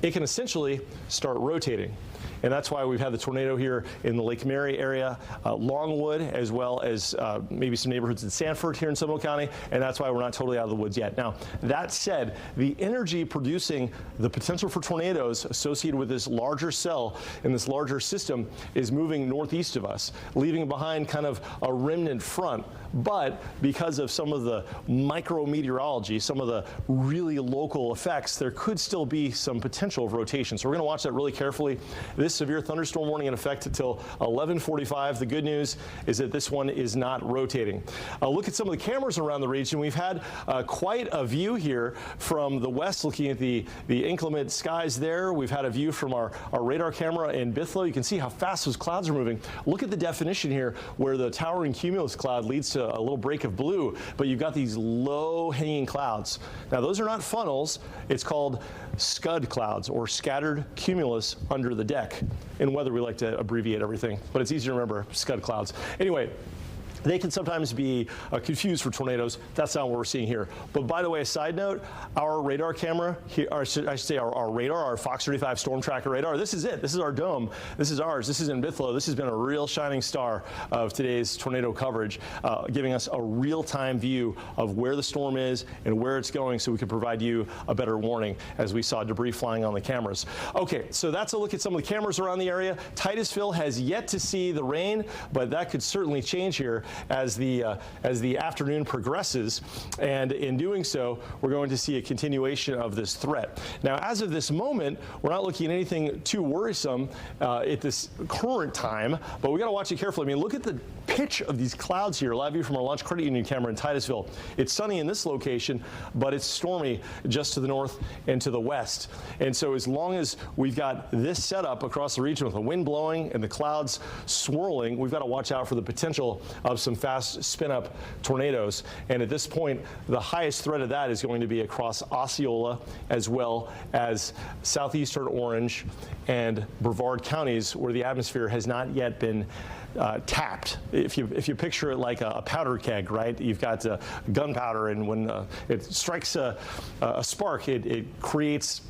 Speaker 1: it can essentially start rotating. And that's why we've had the tornado here in the Lake Mary area, Longwood, as well as maybe some neighborhoods in Sanford here in Seminole County, and that's why we're not totally out of the woods yet. Now, that said, the energy producing the potential for tornadoes associated with this larger cell and this larger system is moving northeast of us, leaving behind kind of a remnant front. But because of some of the micrometeorology, some of the really local effects, there could still be some potential of rotation. So we're going to watch that really carefully. This severe thunderstorm warning in effect until 11:45. The good news is that this one is not rotating. Look at some of the cameras around the region. We've had quite a view here from the west, looking at the inclement skies there. We've had a view from our radar camera in Bithlo. You can see how fast those clouds are moving. Look at the definition here, where the towering cumulus cloud leads to a little break of blue, but you've got these low hanging clouds. Now, those are not funnels. It's called scud clouds, or scattered cumulus under the deck. In weather, we like to abbreviate everything, but it's easy to remember, scud clouds. Anyway, they can sometimes be confused for tornadoes. That's not what we're seeing here. But by the way, a side note, our radar camera, here, I should say our radar, our Fox 35 Storm Tracker radar, this is it. This is our dome. This is ours. This is in Bithlo. This has been a real shining star of today's tornado coverage, giving us a real-time view of where the storm is and where it's going, so we can provide you a better warning as we saw debris flying on the cameras. Okay, so that's a look at some of the cameras around the area. Titusville has yet to see the rain, but that could certainly change here as the afternoon progresses, and in doing so, we're going to see a continuation of this threat. Now, as of this moment, we're not looking at anything too worrisome at this current time, but we got to watch it carefully. I mean, look at the pitch of these clouds here. Live view from our Launch Credit Union camera in Titusville. It's sunny in this location, but it's stormy just to the north and to the west. And so as long as we've got this setup across the region with the wind blowing and the clouds swirling, we've got to watch out for the potential of some fast spin-up tornadoes. And at this point, the highest threat of that is going to be across Osceola, as well as southeastern Orange and Brevard counties, where the atmosphere has not yet been tapped. If you picture it like a powder keg, right? You've got gunpowder, and when it strikes a spark, it creates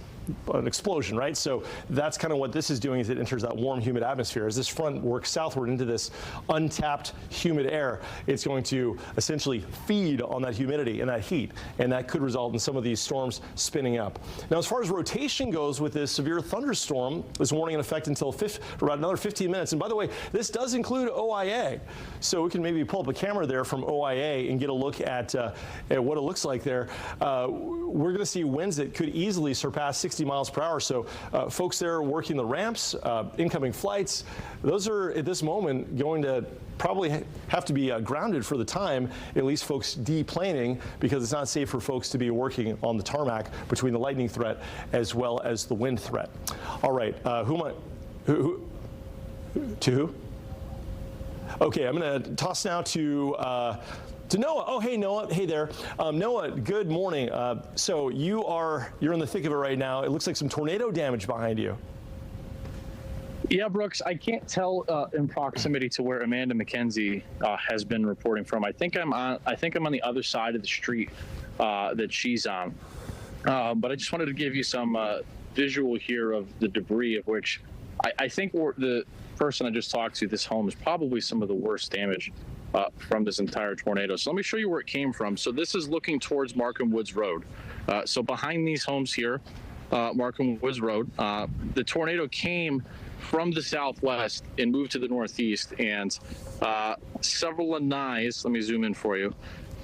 Speaker 1: an explosion, right? So that's kind of what this is doing, is it enters that warm, humid atmosphere. As this front works southward into this untapped, humid air, it's going to essentially feed on that humidity and that heat, and that could result in some of these storms spinning up. Now, as far as rotation goes with this severe thunderstorm, this warning in effect until about another 15 minutes. And by the way, this does include OIA, so we can maybe pull up a camera there from OIA and get a look at what it looks like there. We're going to see winds that could easily surpass 60 miles per hour. So folks there working the ramps, incoming flights, those are at this moment going to probably have to be grounded for the time, at least folks deplaning, because it's not safe for folks to be working on the tarmac between the lightning threat as well as the wind threat. All right, to who? Okay, I'm going to toss now to Noah. Oh, hey, Noah. Hey there. Noah, good morning. So you're in the thick of it right now. It looks like some tornado damage behind you.
Speaker 19: Yeah, Brooks, I can't tell in proximity to where Amanda McKenzie has been reporting from. I think I'm on the other side of the street that she's on. But I just wanted to give you some visual here of the debris, of which I think the person I just talked to, this home is probably some of the worst damage from this entire tornado. So let me show you where it came from. So this is looking towards Markham Woods Road. So behind these homes here, Markham Woods Road, the tornado came from the southwest and moved to the northeast, and several lanais, let me zoom in for you,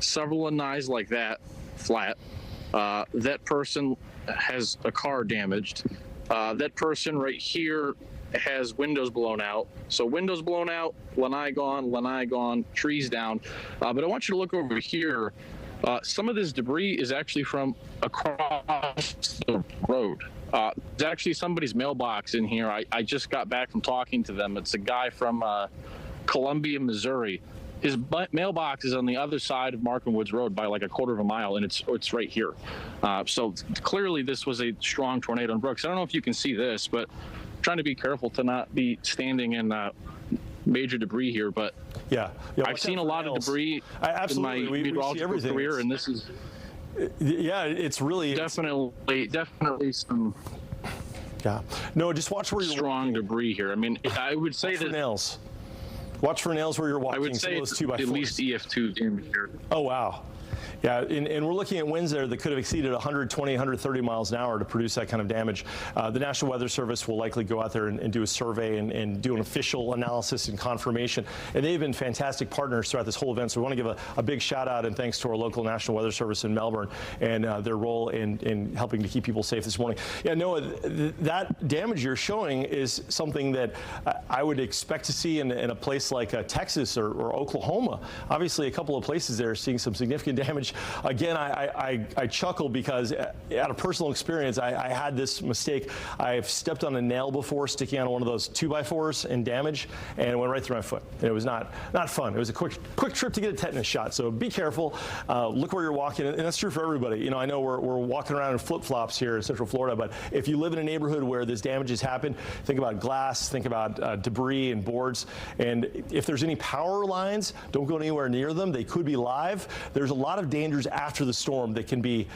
Speaker 19: several lanais like that, flat. That person has a car damaged. That person right here has windows blown out. So windows blown out, lanai gone, trees down. But I want you to look over here Some of this debris is actually from across the road. There's actually somebody's mailbox in here. I just got back from talking to them. It's a guy from Columbia, Missouri. His mailbox is on the other side of Markham Woods Road by like a quarter of a mile, and it's right here. So clearly this was a strong tornado. And Brooks, I don't know if you can see this, but I'm trying to be careful to not be standing in major debris here. But
Speaker 1: yeah,
Speaker 19: I've seen a lot of debris in my meteorological career, and this is
Speaker 1: it's really
Speaker 19: definitely some.
Speaker 1: Yeah, no, just watch where you're
Speaker 19: strong debris here. I mean, I would say that
Speaker 1: nails. Watch for nails where you're walking.
Speaker 19: I would say
Speaker 1: it's
Speaker 19: at least EF2 damage here.
Speaker 1: Oh, wow. Yeah, and we're looking at winds there that could have exceeded 120, 130 miles an hour to produce that kind of damage. The National Weather Service will likely go out there and do a survey and do an official analysis and confirmation. And they've been fantastic partners throughout this whole event. So we want to give a big shout out and thanks to our local National Weather Service in Melbourne and their role in helping to keep people safe this morning. Yeah, Noah, that damage you're showing is something that I would expect to see in a place like Texas or Oklahoma. Obviously, a couple of places there are seeing some significant damage. Again, I chuckle because out of personal experience, I had this mistake. I've stepped on a nail before, sticking on one of those 2x4s and damage, and it went right through my foot. And it was not fun. It was a quick trip to get a tetanus shot. So be careful. Look where you're walking, and that's true for everybody. You know, I know we're walking around in flip-flops here in Central Florida, but if you live in a neighborhood where this damage has happened, think about glass, think about debris and boards, and if there's any power lines, don't go anywhere near them. They could be live. There's a lot of dangers after the storm that can be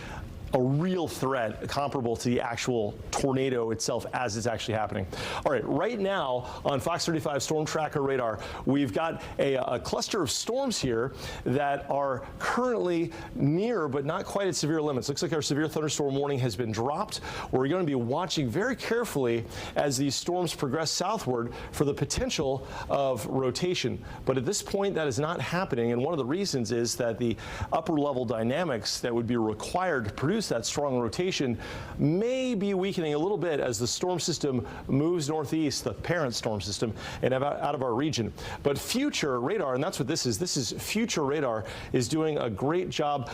Speaker 1: a real threat comparable to the actual tornado itself as it's actually happening. All right, right now on Fox 35 Storm Tracker radar, we've got a cluster of storms here that are currently near but not quite at severe limits. Looks like our severe thunderstorm warning has been dropped. We're going to be watching very carefully as these storms progress southward for the potential of rotation. But at this point, that is not happening, and one of the reasons is that the upper level dynamics that would be required to produce that strong rotation may be weakening a little bit as the storm system moves northeast, the parent storm system, and out of our region. But future radar, and that's what this is future radar, is doing a great job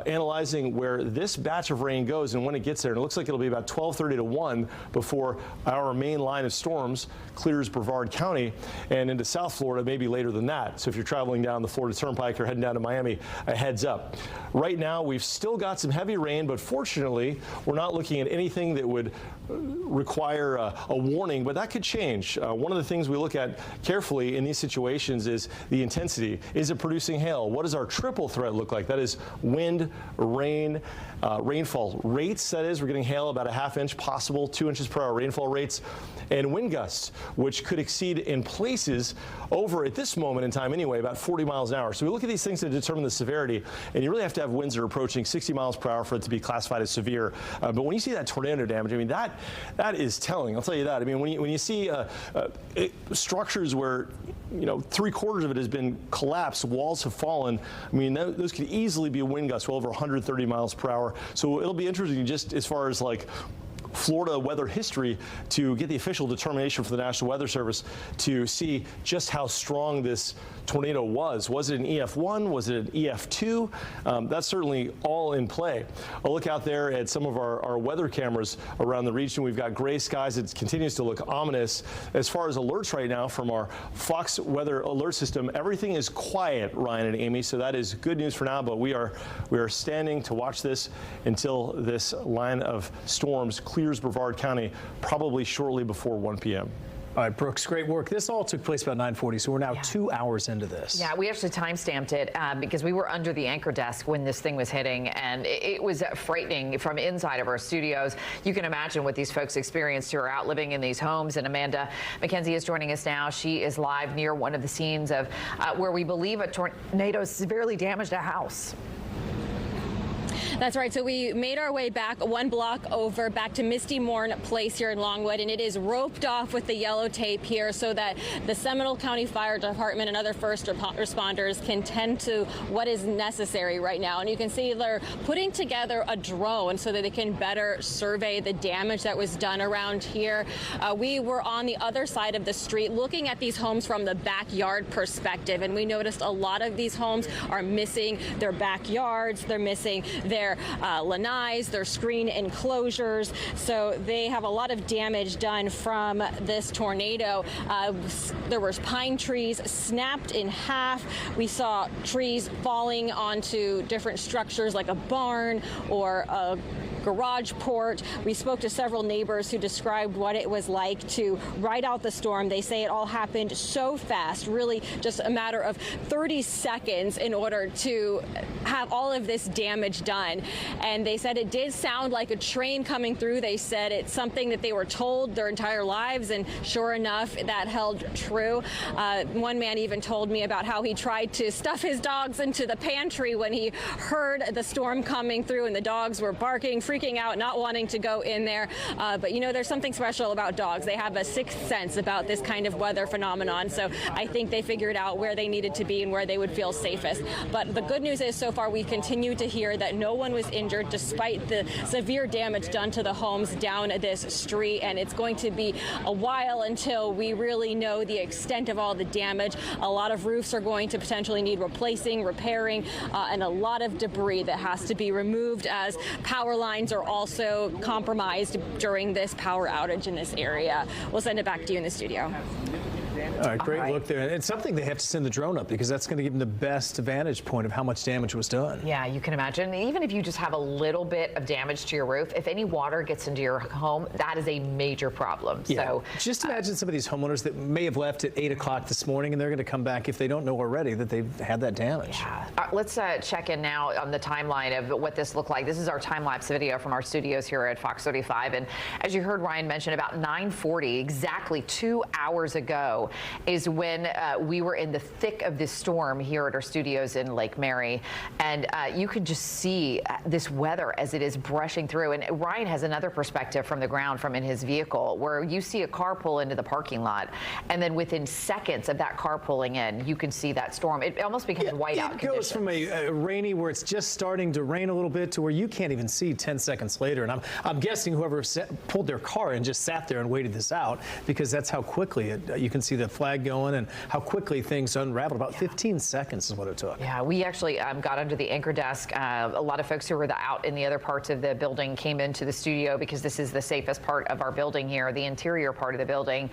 Speaker 1: analyzing where this batch of rain goes and when it gets there. And it looks like it'll be about 12:30 to 1 before our main line of storms clears Brevard County and into South Florida, maybe later than that. So if you're traveling down the Florida Turnpike or heading down to Miami, a heads up. Right now, we've still got some heavy rain, but fortunately, we're not looking at anything that would require a warning, but that could change. One of the things we look at carefully in these situations is the intensity. Is it producing hail? What does our triple threat look like? That is wind, rain, rainfall rates. That is, we're getting hail about a ½ inch, possible 2 inches per hour rainfall rates, and wind gusts, which could exceed in places over, at this moment in time anyway, about 40 miles an hour. So we look at these things to determine the severity, and you really have to have winds that are approaching 60 miles per hour for it to be classified as severe. But when you see that tornado damage, I mean, that is telling. I'll tell you that. I mean, when you see structures where, you know, 3/4 of it has been collapsed, walls have fallen, I mean, those could easily be wind gusts well over 130 miles per hour. So it'll be interesting just as far as like Florida weather history to get the official determination from the National Weather Service to see just how strong this tornado was. Was it an EF1? Was it an EF2? That's certainly all in play. I'll look out there at some of our weather cameras around the region. We've got gray skies. It continues to look ominous. As far as alerts right now from our Fox Weather Alert System, everything is quiet, Ryan and Amy, so that is good news for now, but we are standing to watch this until this line of storms clears Brevard County, probably shortly before 1 p.m.
Speaker 4: All right, Brooks, great work. This all took place about 9:40, so we're now 2 hours into this.
Speaker 5: Yeah, we actually time-stamped it because we were under the anchor desk when this thing was hitting, and it was frightening from inside of our studios. You can imagine what these folks experienced who are out living in these homes, and Amanda McKenzie is joining us now. She is live near one of the scenes of where we believe a tornado severely damaged a house.
Speaker 2: That's right. So we made our way back 1 block over back to Misty Morn Place here in Longwood, and it is roped off with the yellow tape here so that the Seminole County Fire Department and other first responders can tend to what is necessary right now. And you can see they're putting together a drone so that they can better survey the damage that was done around here. We were on the other side of the street looking at these homes from the backyard perspective, and we noticed a lot of these homes are missing their backyards. They're missing their lanais, their screen enclosures. So they have a lot of damage done from this tornado. There were pine trees snapped in half. We saw trees falling onto different structures like a barn or a garage port. We spoke to several neighbors who described what it was like to ride out the storm. They say it all happened so fast, really just a matter of 30 seconds in order to have all of this damage done. And they said it did sound like a train coming through. They said it's something that they were told their entire lives, and sure enough, that held true. One man even told me about how he tried to stuff his dogs into the pantry when he heard the storm coming through, and the dogs were barking, freaking out, not wanting to go in there. But you know, there's something special about dogs. They have a sixth sense about this kind of weather phenomenon. So I think they figured out where they needed to be and where they would feel safest. But the good news is so far we continue to hear that no one was injured despite the severe damage done to the homes down this street. And it's going to be a while until we really know the extent of all the damage. A lot of roofs are going to potentially need replacing, repairing, and a lot of debris that has to be removed as power lines are also compromised during this power outage in this area. We'll send it back to you in the studio.
Speaker 4: All right, great look there. It's something they have to send the drone up because that's going to give them the best vantage point of how much damage was done.
Speaker 5: Yeah, you can imagine. Even if you just have a little bit of damage to your roof, if any water gets into your home, that is a major problem.
Speaker 4: Yeah.
Speaker 5: So
Speaker 4: just imagine some of these homeowners that may have left at 8 o'clock this morning, and they're going to come back if they don't know already that they've had that damage.
Speaker 5: Yeah. Let's check in now on the timeline of what this looked like. This is our time-lapse video from our studios here at Fox 35. And as you heard Ryan mention, about 9:40, exactly 2 hours ago, is when we were in the thick of this storm here at our studios in Lake Mary. And you could just see this weather as it is brushing through. And Ryan has another perspective from the ground from in his vehicle where you see a car pull into the parking lot. And then within seconds of that car pulling in, you can see that storm. It almost becomes whiteout
Speaker 4: conditions. It goes from a rainy where it's just starting to rain a little bit to where you can't even see 10 seconds later. And I'm guessing whoever pulled their car and just sat there and waited this out, because that's how quickly you can see the flag going and how quickly things unraveled. About 15 seconds is what it took.
Speaker 5: Yeah, we actually got under the anchor desk. A lot of folks who were out in the other parts of the building came into the studio because this is the safest part of our building here, the interior part of the building,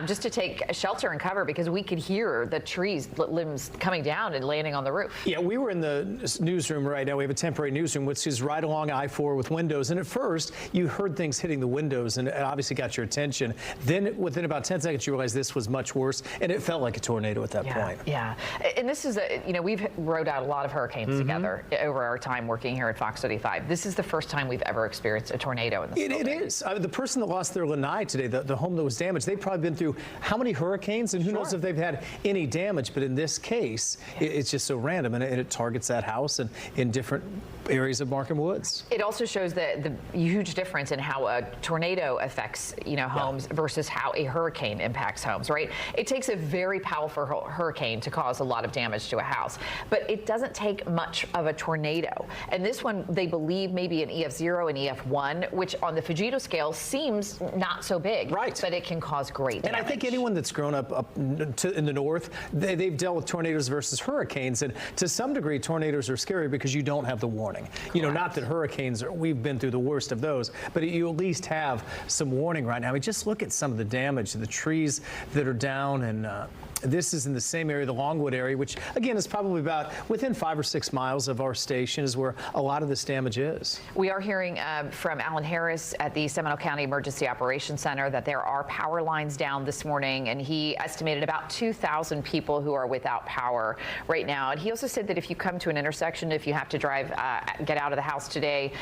Speaker 5: just to take shelter and cover because we could hear the trees, limbs coming down and landing on the roof.
Speaker 4: Yeah, we were in the newsroom right now. We have a temporary newsroom, which is right along I-4 with windows. And at first, you heard things hitting the windows, and it obviously got your attention. Then within about 10 seconds, you realized this was much worse, and it felt like a tornado at that point.
Speaker 5: Yeah, and this is, we've rode out a lot of hurricanes together over our time working here at Fox 35. This is the first time we've ever experienced a tornado in this building.
Speaker 4: It is. The person that lost their lanai today, the home that was damaged, they've probably been through how many hurricanes, and who knows if they've had any damage. But in this case, it's just so random, and it targets that house and in different areas of Markham Woods.
Speaker 5: It also shows the huge difference in how a tornado affects, homes versus how a hurricane impacts homes, right? It takes a very powerful hurricane to cause a lot of damage to a house, but it doesn't take much of a tornado. And this one, they believe maybe an EF0 and EF1, which on the Fujita scale seems not so big, right? But it can cause great damage.
Speaker 4: And I think anyone that's grown up in the north, they've dealt with tornadoes versus hurricanes, and to some degree, tornadoes are scary because you don't have the warning. Not that hurricanes we've been through the worst of those, but you at least have some warning right now. I mean, just look at some of the damage, the trees that are down, and this is in the same area, the Longwood area, which again is probably about within 5 or 6 miles of our station is where a lot of this damage is.
Speaker 5: We are hearing from Alan Harris at the Seminole County Emergency Operations Center that there are power lines down this morning, and he estimated about 2,000 people who are without power right now. And he also said that if you come to an intersection, if you have to drive, get out of the house today,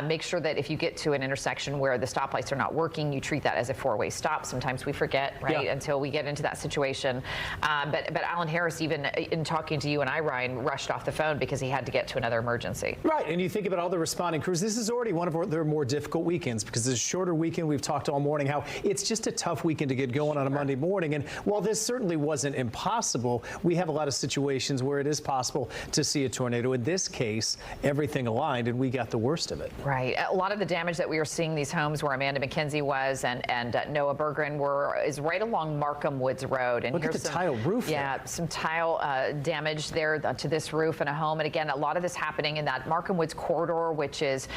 Speaker 5: make sure that if you get to an intersection where the stoplights are not working, you treat that as a four-way stop. Sometimes we forget, right, until we get into that situation. But Alan Harris, even in talking to you and I, Ryan, rushed off the phone because he had to get to another emergency.
Speaker 4: Right, and you think about all the responding crews. This is already one of their more difficult weekends because it's a shorter weekend. We've talked all morning how it's just a tough weekend to get going on a Monday morning. And while this certainly wasn't impossible, we have a lot of situations where it is possible to see a tornado. In this case, everything aligned, and we got the worst of it.
Speaker 5: Right. A lot of the damage that we are seeing, these homes where Amanda McKenzie was and Noah Berggren is right along Markham Woods Road. And
Speaker 4: look at the tile roof.
Speaker 5: Yeah, some tile damage there to this roof and a home. And again, a lot of this happening in that Markham Woods corridor, which is,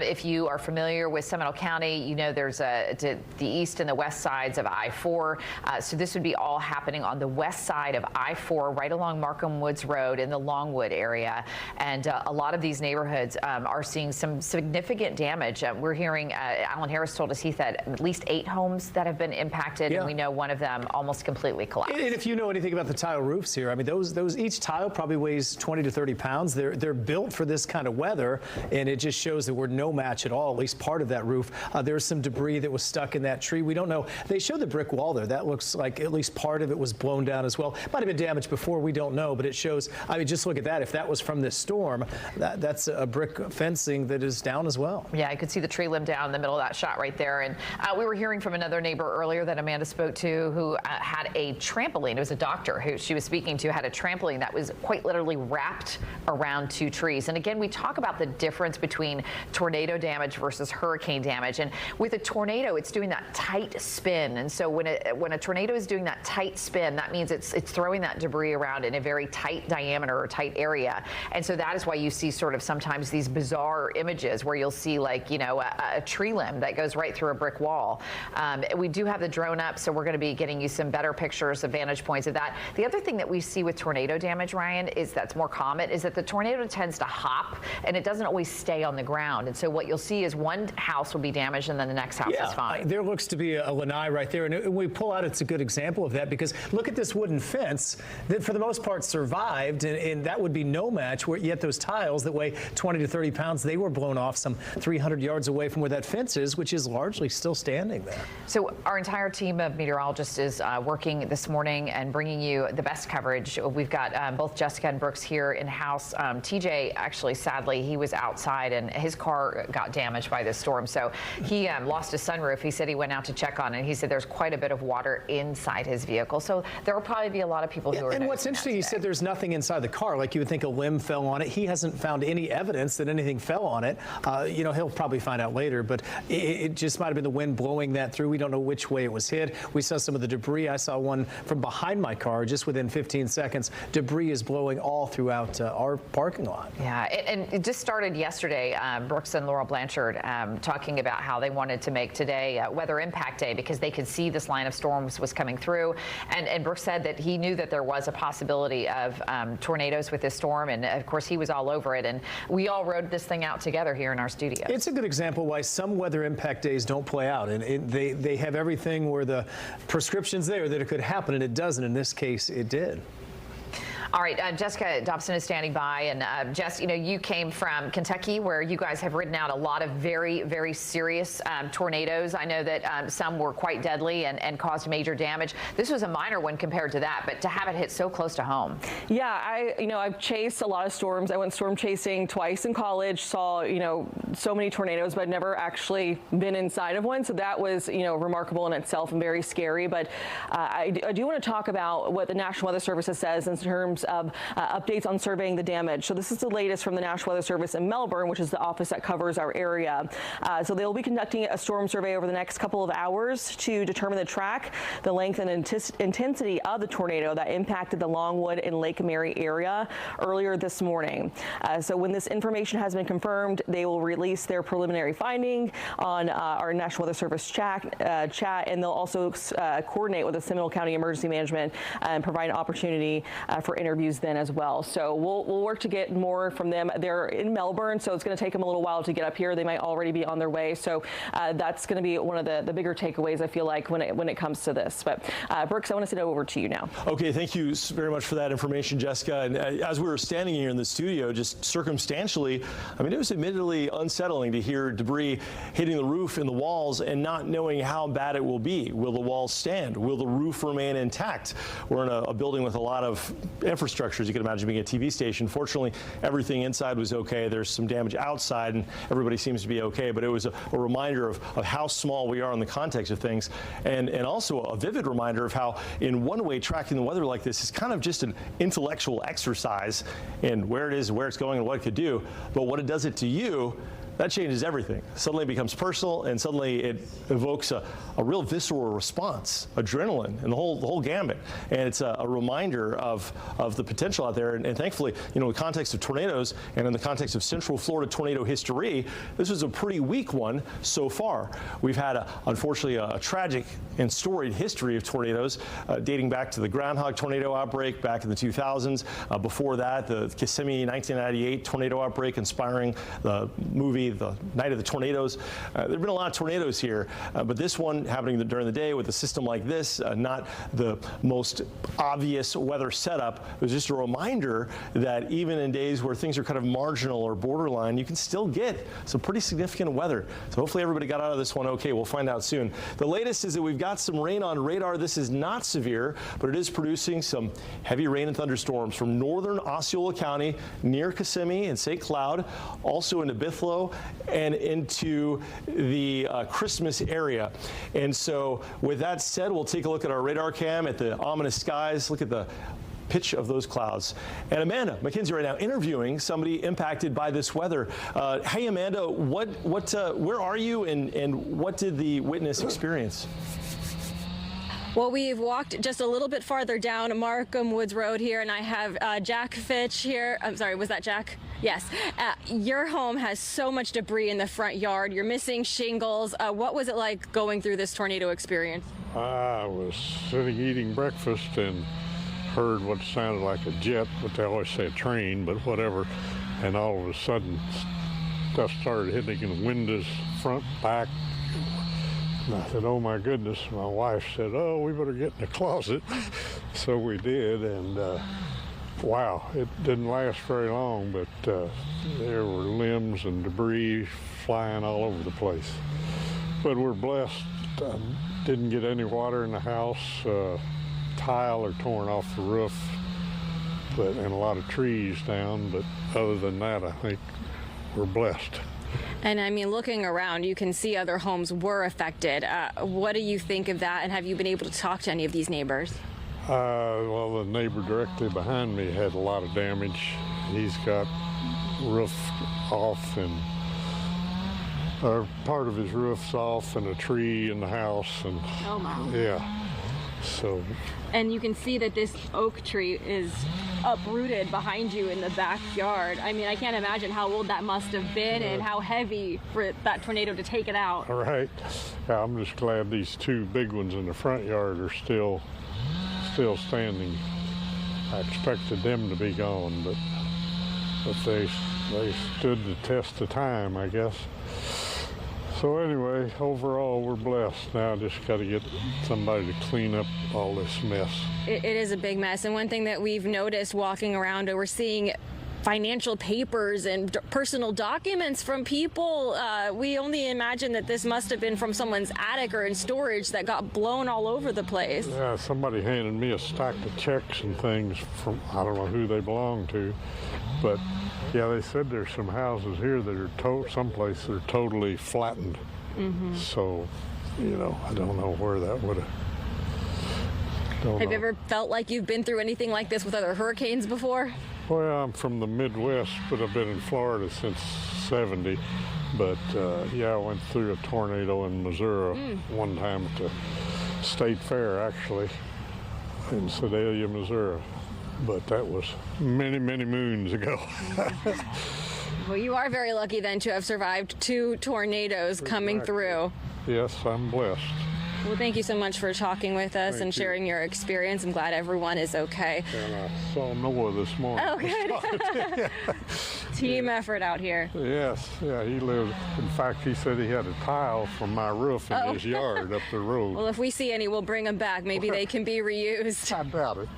Speaker 5: if you are familiar with Seminole County, you know there's the east and the west sides of I-4. So this would be all happening on the west side of I-4, right along Markham Woods Road in the Longwood area. And a lot of these neighborhoods are seeing some significant damage. We're hearing, Alan Harris told us he said at least 8 homes that have been impacted, and we know one of them almost completely collapsed.
Speaker 4: And if you know anything about the tile roofs here, I mean, those each tile probably weighs 20 to 30 pounds. They're built for this kind of weather, and it just shows that we're no match at all, at least part of that roof. There's some debris that was stuck in that tree. We don't know. They show the brick wall there. That looks like at least part of it was blown down as well. Might have been damaged before. We don't know, but it shows. I mean, just look at that. If that was from this storm, that's a brick fencing that is down as well.
Speaker 5: Yeah, I could see the tree limb down in the middle of that shot right there. And we were hearing from another neighbor earlier that Amanda spoke to who had a trampoline. It was a doctor who she was speaking to, had a trampoline that was quite literally wrapped around 2 trees. And again, we talk about the difference between tornado damage versus hurricane damage. And with a tornado, it's doing that tight spin. And so when a tornado is doing that tight spin, that means it's throwing that debris around in a very tight diameter or tight area. And so that is why you see sort of sometimes these bizarre images where you'll see, like, you know, a tree limb that goes right through a brick wall. We do have the drone up, so we're going to be getting you some better pictures of vantage points of that. The other thing that we see with tornado damage, Ryan, is that's more common, is that the tornado tends to hop and it doesn't always stay on the ground. And so what you'll see is one house will be damaged and then the next house is fine.
Speaker 4: There looks to be a lanai right there, and when we pull out, it's a good example of that, because look at this wooden fence that for the most part survived, and that would be no match, yet those tiles that weigh 20 to 30 pounds, they were blown off some 300 yards away from where that fence is, which is largely still standing there.
Speaker 5: So our entire team of meteorologists is working this morning and bringing you the best coverage. We've got both Jessica and Brooks here in-house. TJ, actually, sadly, he was outside and his car got damaged by this storm. So he lost his sunroof. He said he went out to check on it. He said there's quite a bit of water inside his vehicle. So there will probably be a lot of people who are.
Speaker 4: And what's interesting, he said there's nothing inside the car. Like you would think a limb fell on it. He hasn't found any evidence that anything fell on it. You know, he'll probably find out later, but it just might have been the wind blowing that through. We don't know which way it was hit. We saw some of the debris. I saw one from behind my car just within 15 seconds. Debris is blowing all throughout our parking lot.
Speaker 5: Yeah, and it just started yesterday. Brooks and Laurel Blanchard talking about how they wanted to make today Weather Impact Day because they could see this line of storms was coming through. And Brooks said that he knew that there was a possibility of tornadoes with this storm. And of course, he was all over it. And we all rode this thing out together here in our studio.
Speaker 4: It's a good example why some Weather Impact Days don't play out. And they have everything where the prescription's there that it could happen, and it doesn't. In this case, it did.
Speaker 5: All right, Jessica Dobson is standing by. And Jess, you know, you came from Kentucky where you guys have ridden out a lot of very, very serious tornadoes. I know that some were quite deadly and caused major damage. This was a minor one compared to that, but to have it hit so close to home.
Speaker 3: Yeah, I've chased a lot of storms. I went storm chasing twice in college, saw, so many tornadoes, but never actually been inside of one. So that was, remarkable in itself and very scary. But I do want to talk about what the National Weather Service says in terms of updates on surveying the damage. So this is the latest from the National Weather Service in Melbourne, which is the office that covers our area. So they'll be conducting a storm survey over the next couple of hours to determine the track, the length and intensity of the tornado that impacted the Longwood and Lake Mary area earlier this morning. So when this information has been confirmed, they will release their preliminary finding on our National Weather Service chat, and they'll also coordinate with the Seminole County Emergency Management and provide an opportunity for interviews interviews then as well. So we'll work to get more from them. They're in Melbourne, so it's going to take them a little while to get up here. They might already be on their way. So that's going to be one of the bigger takeaways, I feel like, when it comes to this. But Brooks, I want to send it over to you now.
Speaker 1: Okay, thank you very much for that information, Jessica. And as we were standing here in the studio, just circumstantially, I mean, it was admittedly unsettling to hear debris hitting the roof and the walls and not knowing how bad it will be. Will the walls stand? Will the roof remain intact? We're in a building with a lot of infrastructure, as you can imagine, being a TV station. Fortunately, everything inside was okay. There's some damage outside, and everybody seems to be okay. But it was a reminder of how small we are in the context of things, and also a vivid reminder of how, in one way, tracking the weather like this is kind of just an intellectual exercise in where it is, where it's going, and what it could do. But what it does it to you, that changes everything. Suddenly it becomes personal, and suddenly it evokes a real visceral response, adrenaline, and the whole gamut. And it's a reminder of the potential out there. And thankfully, in the context of tornadoes and in the context of Central Florida tornado history, this was a pretty weak one so far. We've had, unfortunately, a tragic and storied history of tornadoes dating back to the groundhog tornado outbreak back in the 2000s. Before that, the Kissimmee 1998 tornado outbreak inspiring the movie The Night of the Tornadoes. There have been a lot of tornadoes here, but this one happening during the day with a system like this, not the most obvious weather setup. It was just a reminder that even in days where things are kind of marginal or borderline, you can still get some pretty significant weather. So hopefully everybody got out of this one okay. We'll find out soon. The latest is that we've got some rain on radar. This is not severe, but it is producing some heavy rain and thunderstorms from northern Osceola County near Kissimmee and St. Cloud, also into Bithlo and into the Christmas area. And so with that said, we'll take a look at our radar cam at the ominous skies. Look at the pitch of those clouds. And Amanda McKenzie right now interviewing somebody impacted by this weather. Hey, Amanda, where are you, and what did the witness experience?
Speaker 2: Well, we've walked just a little bit farther down Markham Woods Road here, and I have Jack Fitch here. I'm sorry, was that Jack? Yes. Your home has so much debris in the front yard. You're missing shingles. What was it like going through this tornado experience?
Speaker 15: I was sitting eating breakfast and heard what sounded like a jet, but they always say a train, but whatever. And all of a sudden, stuff started hitting the windows, front, back. And I said, oh my goodness. My wife said, oh, we better get in the closet. So we did, and wow, it didn't last very long, but there were limbs and debris flying all over the place. But we're blessed. Didn't get any water in the house. Tile are torn off the roof, and a lot of trees down. But other than that, I think we're blessed.
Speaker 2: And I mean, looking around, you can see other homes were affected. What do you think of that? And have you been able to talk to any of these neighbors?
Speaker 15: Well, the neighbor directly behind me had a lot of damage. He's got roof off, and part of his roof's off, and a tree in the house, and
Speaker 2: oh my.
Speaker 15: Yeah. So.
Speaker 2: And you can see that this oak tree is uprooted behind you in the backyard. I mean, I can't imagine how old that must have been and how heavy for that tornado to take it out.
Speaker 15: All right. Yeah, I'm just glad these two big ones in the front yard are still standing. I expected them to be gone, but they stood the test of time, I guess. So anyway, overall, we're blessed. Now I just got to get somebody to clean up all this mess.
Speaker 2: It is a big mess. And one thing that we've noticed walking around, we're seeing financial papers and personal documents from people. We only imagine that this must have been from someone's attic or in storage that got blown all over the place.
Speaker 15: Yeah, somebody handed me a stack of checks and things from, I don't know who they belong to, but yeah, they said there's some houses here that are someplace that are totally flattened. Mm-hmm. So, I don't know where that would have.
Speaker 2: Have you ever felt like you've been through anything like this with other hurricanes before?
Speaker 15: Well, I'm from the Midwest, but I've been in Florida since '70. But yeah, I went through a tornado in Missouri one time at the State Fair, actually, in Sedalia, Missouri. But that was many, many moons ago.
Speaker 2: Well, you are very lucky then to have survived 2 tornadoes coming through.
Speaker 15: Yes, I'm blessed.
Speaker 2: Well, thank you so much for talking with us and sharing your experience. I'm glad everyone is okay.
Speaker 15: And I saw Noah this morning.
Speaker 2: Oh, good. Team effort out here.
Speaker 15: Yes, yeah, he lives. In fact, he said he had a tile from my roof in his yard up the road.
Speaker 2: Well, if we see any, we'll bring them back. Maybe they can be reused.
Speaker 15: I doubt it.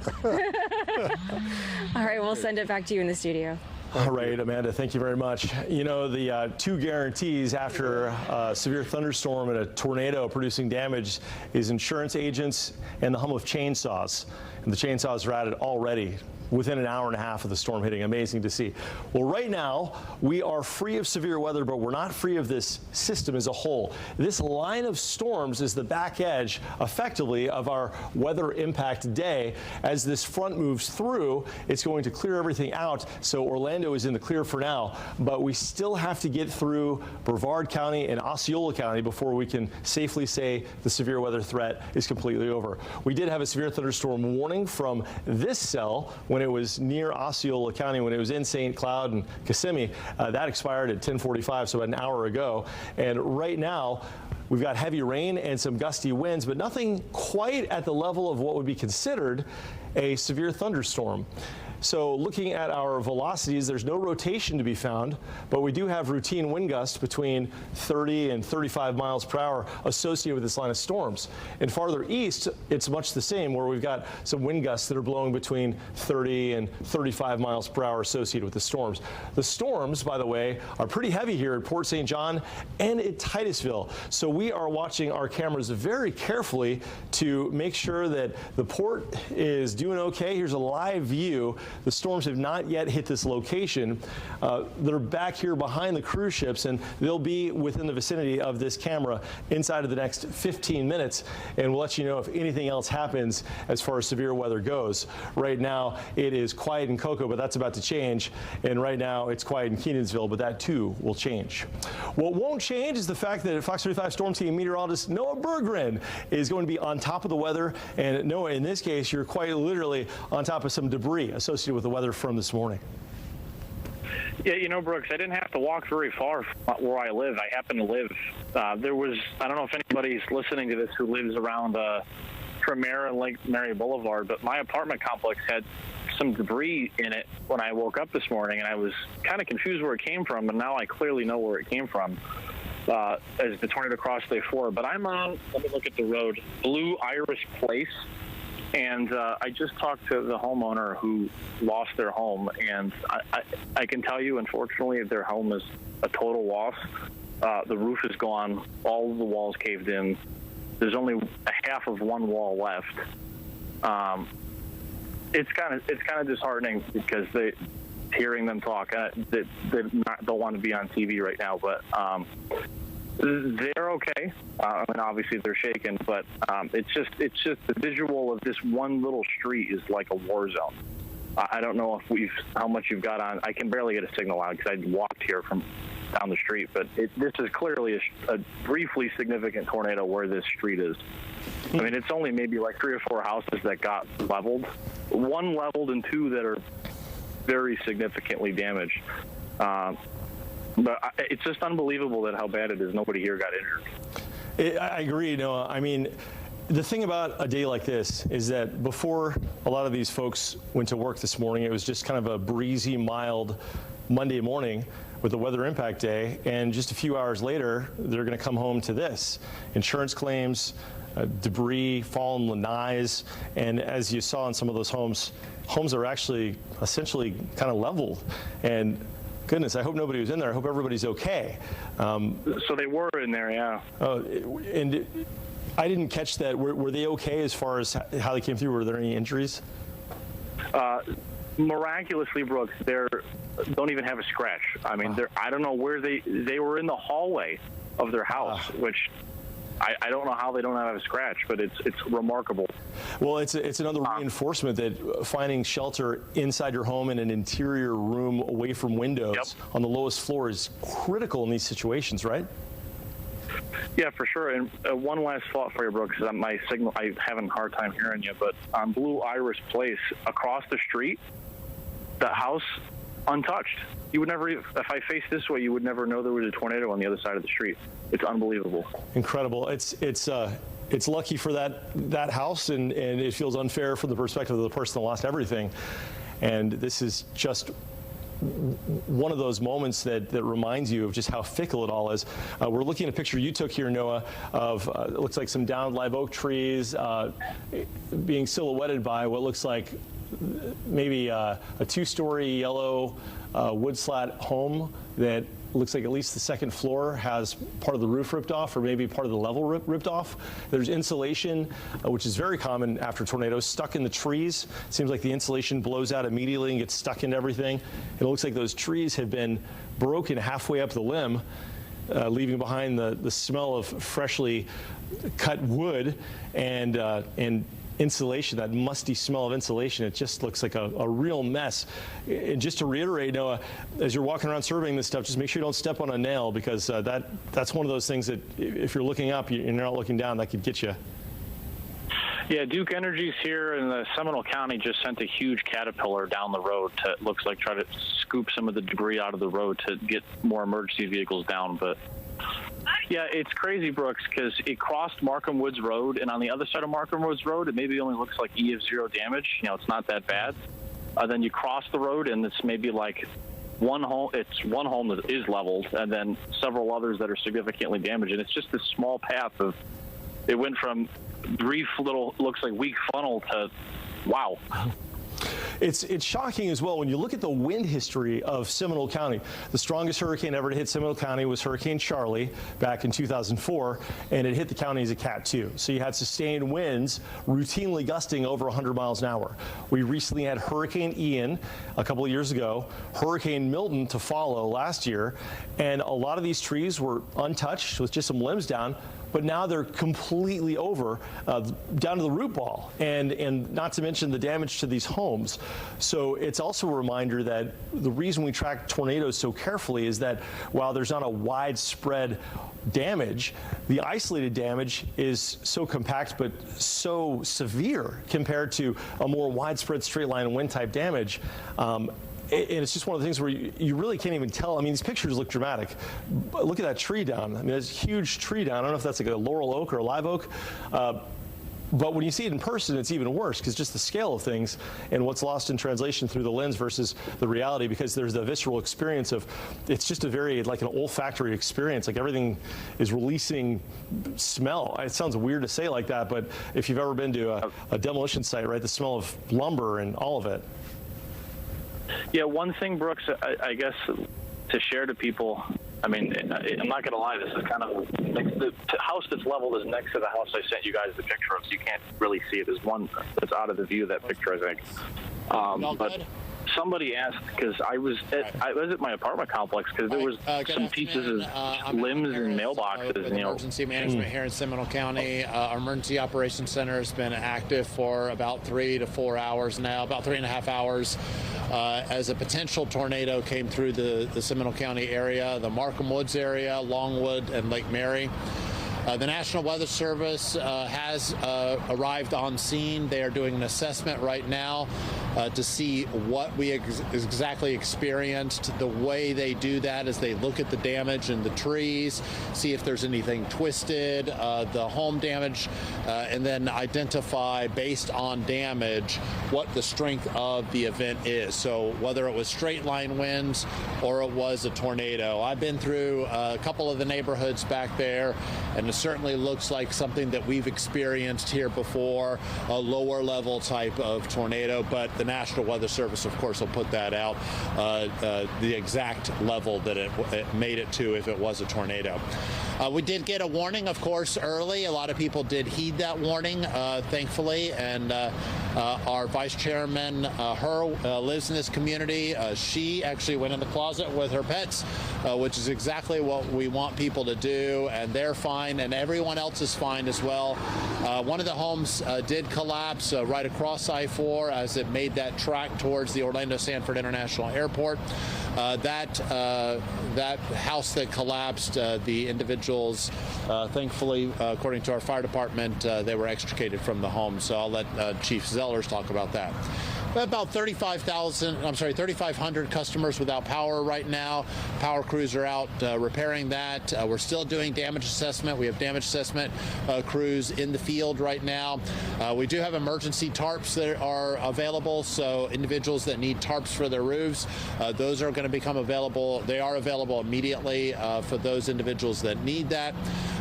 Speaker 2: All right, we'll send it back to you in the studio.
Speaker 1: All right, Amanda, thank you very much. You know, the two guarantees after a severe thunderstorm and a tornado producing damage is insurance agents and the hum of chainsaws. And the chainsaws are at it already within an hour and a half of the storm hitting. Amazing to see. Well, right now, we are free of severe weather, but we're not free of this system as a whole. This line of storms is the back edge, effectively, of our weather impact day. As this front moves through, it's going to clear everything out, so Orlando is in the clear for now, but we still have to get through Brevard County and Osceola County before we can safely say the severe weather threat is completely over. We did have a severe thunderstorm warning from this cell when it was near Osceola County, when it was in St. Cloud and Kissimmee. That expired at 10:45, so about an hour ago. And right now, we've got heavy rain and some gusty winds, but nothing quite at the level of what would be considered a severe thunderstorm. So looking at our velocities, there's no rotation to be found, but we do have routine wind gusts between 30 and 35 miles per hour associated with this line of storms. And farther east, it's much the same, where we've got some wind gusts that are blowing between 30 and 35 miles per hour associated with the storms. The storms, by the way, are pretty heavy here at Port St. John and at Titusville. So we are watching our cameras very carefully to make sure that the port is doing okay. Here's a live view. The storms have not yet hit this location. They're back here behind the cruise ships, and they'll be within the vicinity of this camera inside of the next 15 minutes, and we'll let you know if anything else happens as far as severe weather goes. Right now, it is quiet in Cocoa, but that's about to change, and right now it's quiet in Kenansville, but that too will change. What won't change is the fact that Fox 35 Storm Team meteorologist Noah Berggren is going to be on top of the weather, and Noah, in this case, you're quite literally on top of some debris associated with the weather from this morning.
Speaker 19: Yeah, you know, Brooks, I didn't have to walk very far from where I live. I happen to live. There was, I don't know if anybody's listening to this who lives around Tremere and Lake Mary Boulevard, but my apartment complex had some debris in it when I woke up this morning, and I was kind of confused where it came from, but now I clearly know where it came from as the tornado crossed day 4. But I'm on, let me look at the road, Blue Iris Place. And I just talked to the homeowner who lost their home, and I can tell you, unfortunately, their home is a total loss. The roof is gone. All of the walls caved in. There's only a half of one wall left. It's kind of disheartening because hearing them talk, they don't want to be on TV right now, but they're okay. I mean, obviously they're shaken, but it's just the visual of this one little street is like a war zone. I don't know if how much you've got on. I can barely get a signal out because I walked here from down the street, but this is clearly a briefly significant tornado where this street is. I mean, it's only maybe like 3 or 4 houses that got leveled, 1 leveled and 2 that are very significantly damaged. But it's just unbelievable that how bad it is. Nobody here got injured.
Speaker 1: I agree, Noah. I mean, the thing about a day like this is that before a lot of these folks went to work this morning, it was just kind of a breezy, mild Monday morning with the weather impact day. And just a few hours later, they're going to come home to this. Insurance claims, debris, fallen lanais. And as you saw in some of those homes are actually essentially kind of leveled. And goodness, I hope nobody was in there. I hope everybody's okay.
Speaker 19: So they were in there, yeah.
Speaker 1: And I didn't catch that. Were they okay as far as how they came through? Were there any injuries?
Speaker 19: Miraculously, Brooks, they don't even have a scratch. I mean, I don't know where they were in the hallway of their house, which I don't know how they don't have a scratch, but it's remarkable.
Speaker 1: Well, it's another reinforcement that finding shelter inside your home in an interior room away from windows on the lowest floor is critical in these situations, right?
Speaker 19: Yeah, for sure. And one last thought for you, Brooks. My signal, I'm having a hard time hearing you, but on Blue Iris Place, across the street, the house untouched. You would never, if I faced this way, you would never know there was a tornado on the other side of the street. It's unbelievable.
Speaker 1: Incredible. It's lucky for that house, and it feels unfair from the perspective of the person that lost everything. And this is just one of those moments that reminds you of just how fickle it all is. We're looking at a picture you took here, Noah, of it looks like some downed live oak trees being silhouetted by what looks like maybe a two-story yellow wood slat home that looks like at least the second floor has part of the roof ripped off, or maybe part of the level ripped off. There's insulation, which is very common after tornadoes, stuck in the trees. It seems like the insulation blows out immediately and gets stuck into everything. It looks like those trees have been broken halfway up the limb, leaving behind the smell of freshly cut wood and insulation, that musty smell of insulation. It just looks like a real mess. And just to reiterate, Noah, as you're walking around surveying this stuff, just make sure you don't step on a nail, because that's one of those things that if you're looking up and you're not looking down, that could get you.
Speaker 19: Yeah, Duke Energy's here, and the Seminole County just sent a huge caterpillar down the road to, looks like, try to scoop some of the debris out of the road to get more emergency vehicles down. But yeah, it's crazy, Brooks, because it crossed Markham Woods Road, and on the other side of Markham Woods Road, it maybe only looks like E of 0 damage. You know, it's not that bad. Then you cross the road, and it's maybe like one home. It's one home that is leveled, and then several others that are significantly damaged. And it's just this small path of. It went from brief little, looks like weak funnel to, wow.
Speaker 1: It's shocking as well when you look at the wind history of Seminole County. The strongest hurricane ever to hit Seminole County was Hurricane Charlie back in 2004, and it hit the county as a Cat 2. So you had sustained winds routinely gusting over 100 miles an hour. We recently had Hurricane Ian a couple of years ago, Hurricane Milton to follow last year, and a lot of these trees were untouched with just some limbs down. But now they're completely over, down to the root ball, and not to mention the damage to these homes. So it's also a reminder that the reason we track tornadoes so carefully is that while there's not a widespread damage, the isolated damage is so compact but so severe compared to a more widespread straight line wind type damage. And it's just one of the things where you really can't even tell. I mean, these pictures look dramatic. But look at that tree down. I mean, there's a huge tree down. I don't know if that's like a laurel oak or a live oak. But when you see it in person, it's even worse, because just the scale of things and what's lost in translation through the lens versus the reality, because there's the visceral experience of, it's just a very, like an olfactory experience. Like everything is releasing smell. It sounds weird to say like that, but if you've ever been to a demolition site, right, the smell of lumber and all of it.
Speaker 19: Yeah, one thing, Brooks, I guess to share to people, I mean, I'm not going to lie, this is kind of, the house that's leveled is next to the house I sent you guys the picture of, so you can't really see it. There's one that's out of the view of that picture, I think. But somebody asked, because I was at my apartment complex, because there was some pieces of limbs and mailboxes.
Speaker 20: With emergency management here in Seminole County. Our emergency operations center has been active for about 3 to 4 hours now, about 3.5 hours. As a potential tornado came through the Seminole County area, the Markham Woods area, Longwood, and Lake Mary. The National Weather Service has arrived on scene. They are doing an assessment right now to see what we exactly experienced. The way they do that is they look at the damage in the trees, see if there's anything twisted, the home damage, and then identify based on damage what the strength of the event is. So whether it was straight line winds or it was a tornado. I've been through a couple of the neighborhoods back there, and it certainly looks like something that we've experienced here before, a lower level type of tornado, but the National Weather Service, of course, will put that out, the exact level that it made it to if it was a tornado. We did get a warning, of course, early. A lot of people did heed that warning, thankfully, and our vice chairman, lives in this community. She actually went in the closet with her pets, which is exactly what we want people to do, and they're fine, and everyone else is fine as well. One of the homes did collapse right across I-4 as it made that track towards the Orlando Sanford International Airport. That house that collapsed, the individuals, thankfully, according to our fire department, they were extricated from the home. So I'll let Chief Zellers talk about that. about 3,500 customers without power right now. Power crews are out repairing that. We're still doing damage assessment. We have damage assessment crews in the field right now. We do have emergency tarps that are available, so individuals that need tarps for their roofs, those are going to become available. They are available immediately for those individuals that need that.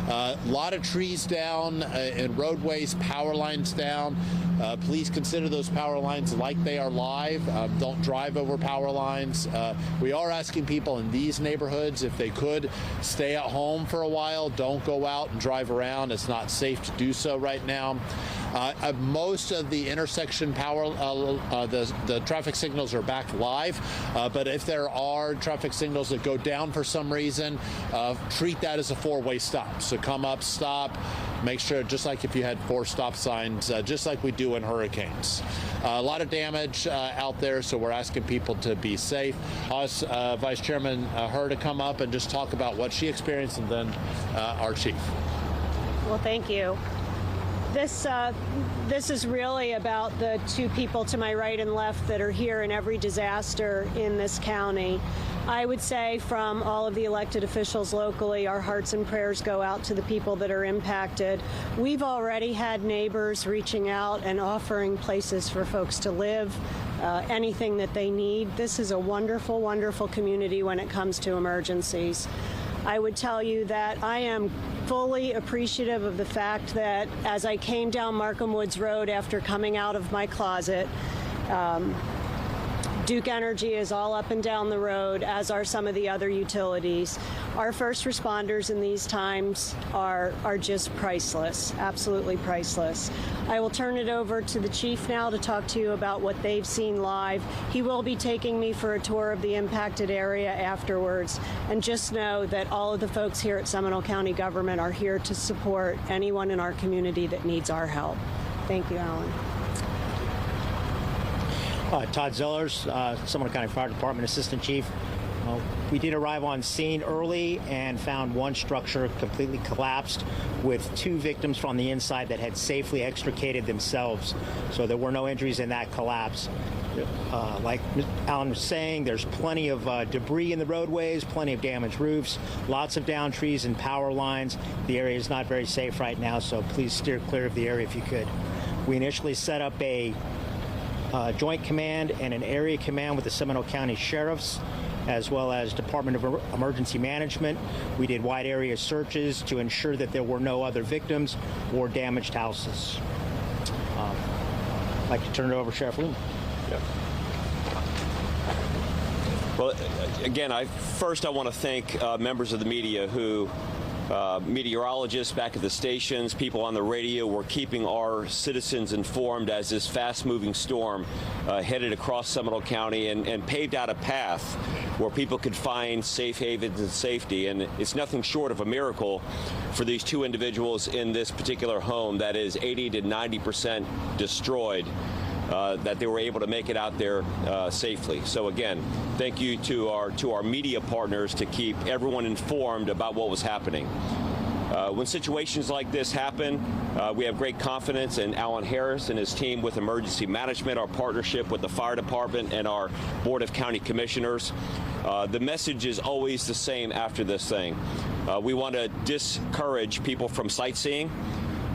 Speaker 20: A lot of trees down and roadways, power lines down. Please consider those power lines like they are live. Don't drive over power lines. We are asking people in these neighborhoods, if they could, stay at home for a while. Don't go out and drive around. It's not safe to do so right now. Most of the intersection power, the traffic signals are back live, but if there are traffic signals that go down for some reason, treat that as a four-way stop. So come up, stop, make sure, just like if you had 4 stop signs, just like we do in hurricanes. A lot of damage out there, so we're asking people to be safe. Vice Chairman her to come up and just talk about what she experienced, and then our chief.
Speaker 21: Well, thank you. This is really about the 2 people to my right and left that are here in every disaster in this county. I would say from all of the elected officials locally, our hearts and prayers go out to the people that are impacted. We've already had neighbors reaching out and offering places for folks to live, anything that they need. This is a wonderful, wonderful community when it comes to emergencies. I would tell you that I am fully appreciative of the fact that as I came down Markham Woods Road after coming out of my closet, Duke Energy is all up and down the road, as are some of the other utilities. Our first responders in these times are just priceless, absolutely priceless. I will turn it over to the chief now to talk to you about what they've seen live. He will be taking me for a tour of the impacted area afterwards. And just know that all of the folks here at Seminole County government are here to support anyone in our community that needs our help. Thank you, Alan.
Speaker 16: Todd Zellers, Seminole County Fire Department Assistant Chief. We did arrive on scene early and found one structure completely collapsed with 2 victims from the inside that had safely extricated themselves. So there were no injuries in that collapse. Like Alan was saying, there's plenty of debris in the roadways, plenty of damaged roofs, lots of downed trees and power lines. The area is not very safe right now, so please steer clear of the area if you could. We initially set up a Joint Command and an Area Command with the Seminole County Sheriffs, as well as Department of Emergency Management. We did wide area searches to ensure that there were no other victims or damaged houses. I'd like to turn it over to Sheriff Loon.
Speaker 22: Yeah. Well, again, I want to thank members of the media who meteorologists back at the stations, people on the radio, were keeping our citizens informed as this fast-moving storm headed across Seminole County and paved out a path where people could find safe havens and safety. And it's nothing short of a miracle for these 2 individuals in this particular home that is 80 to 90% destroyed. That they were able to make it out there safely. So again, thank you to our media partners to keep everyone informed about what was happening. When situations like this happen, we have great confidence in Alan Harris and his team with emergency management, our partnership with the fire department and our Board of County Commissioners. The message is always the same after this thing. We want to discourage people from sightseeing.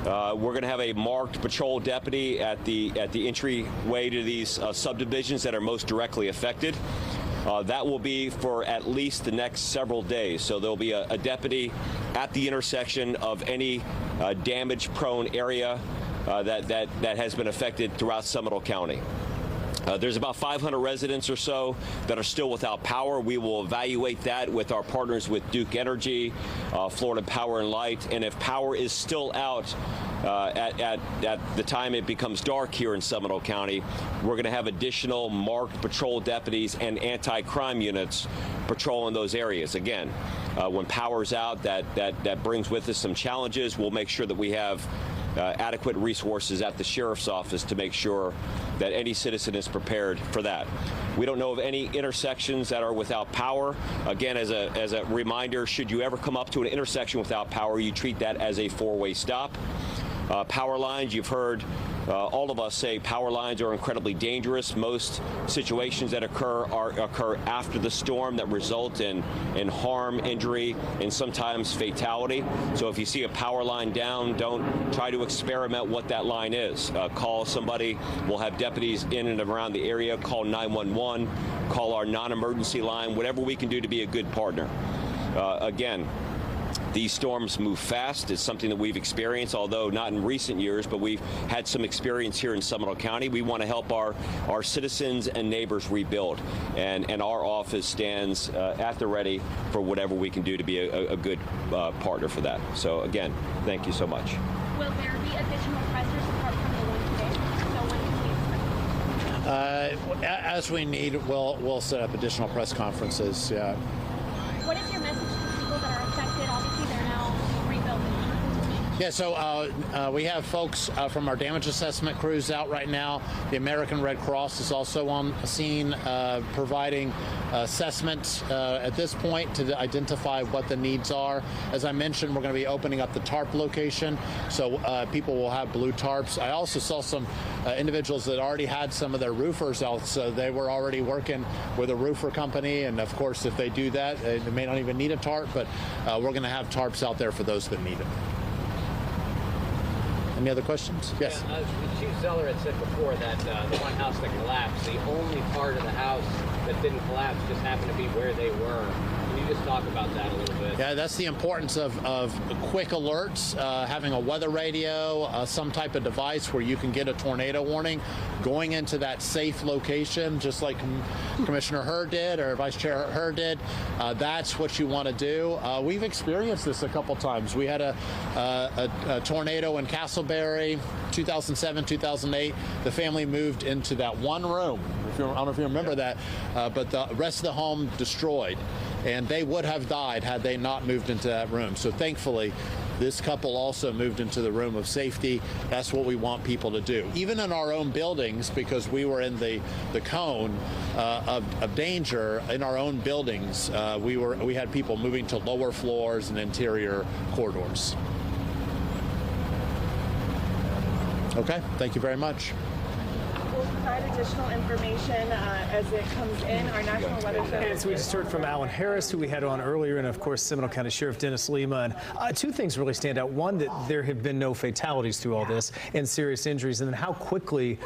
Speaker 22: We're going to have a marked patrol deputy at the entryway to these subdivisions that are most directly affected. That will be for at least the next several days. So there'll be a deputy at the intersection of any damage-prone area that has been affected throughout Seminole County. There's about 500 residents or so that are still without power. We will evaluate that with our partners with Duke Energy, Florida Power and Light, and if power is still out at the time it becomes dark here in Seminole County, we're going to have additional marked patrol deputies and anti-crime units patrolling those areas. Again, when power's out, that brings with us some challenges. We'll make sure that we have adequate resources at the sheriff's office to make sure that any citizen is prepared for that. We don't know of any intersections that are without power. Again, as a reminder, should you ever come up to an intersection without power, you treat that as a 4-way stop. Power lines, you've heard all of us say power lines are incredibly dangerous. Most situations that occur after the storm that result in harm, injury, and sometimes fatality. So if you see a power line down, don't try to experiment what that line is. Call somebody. We'll have deputies in and around the area. Call 911. Call our non-emergency line. Whatever we can do to be a good partner. Again, these storms move fast. It's something that we've experienced, although not in recent years, but we've had some experience here in Seminole County. We want to help our citizens and neighbors rebuild, and our office stands at the ready for whatever we can do to be a good partner for that. So again, thank you so much.
Speaker 12: Will there be additional pressures apart from the one today? So when can we expect?
Speaker 20: As we need, we'll set up additional press conferences. Yeah.
Speaker 12: What is your message to people that are affected? Obviously, they're now rebuilding.
Speaker 20: Yeah, so we have folks from our damage assessment crews out right now. The American Red Cross is also on scene providing assessment at this point to identify what the needs are. As I mentioned, we're going to be opening up the tarp location, so people will have blue tarps. I also saw some individuals that already had some of their roofers out, so they were already working with a roofer company, and of course, if they do that, they may not even need a tarp, but we're going to have tarps out there for those that need it. Any other questions? Yes.
Speaker 6: Yeah, Chief Zeller had said before that the one house that collapsed, the only part of the house that didn't collapse just happened to be where they were. Can you just talk about that a little bit?
Speaker 20: Yeah, that's the importance of quick alerts, having a weather radio, some type of device where you can get a tornado warning, going into that safe location, just like Commissioner Hurd did or Vice Chair Hurd did. That's what you want to do. We've experienced this a couple times. We had a tornado in Castleberry, 2007, 2008. The family moved into that one room. I don't know if you remember that, but the rest of the home destroyed. And they would have died had they not moved into that room. So thankfully, this couple also moved into the room of safety. That's what we want people to do. Even in our own buildings, because we were in the cone of danger in our own buildings, we had people moving to lower floors and interior corridors. Okay, thank you very much.
Speaker 3: We'll provide additional information as it comes in. Our National Weather Center.
Speaker 4: And so we just heard from Alan Harris, who we had on earlier, and of course Seminole County Sheriff Dennis Lima. And two things really stand out. One, that there have been no fatalities through all this and serious injuries, and then how quickly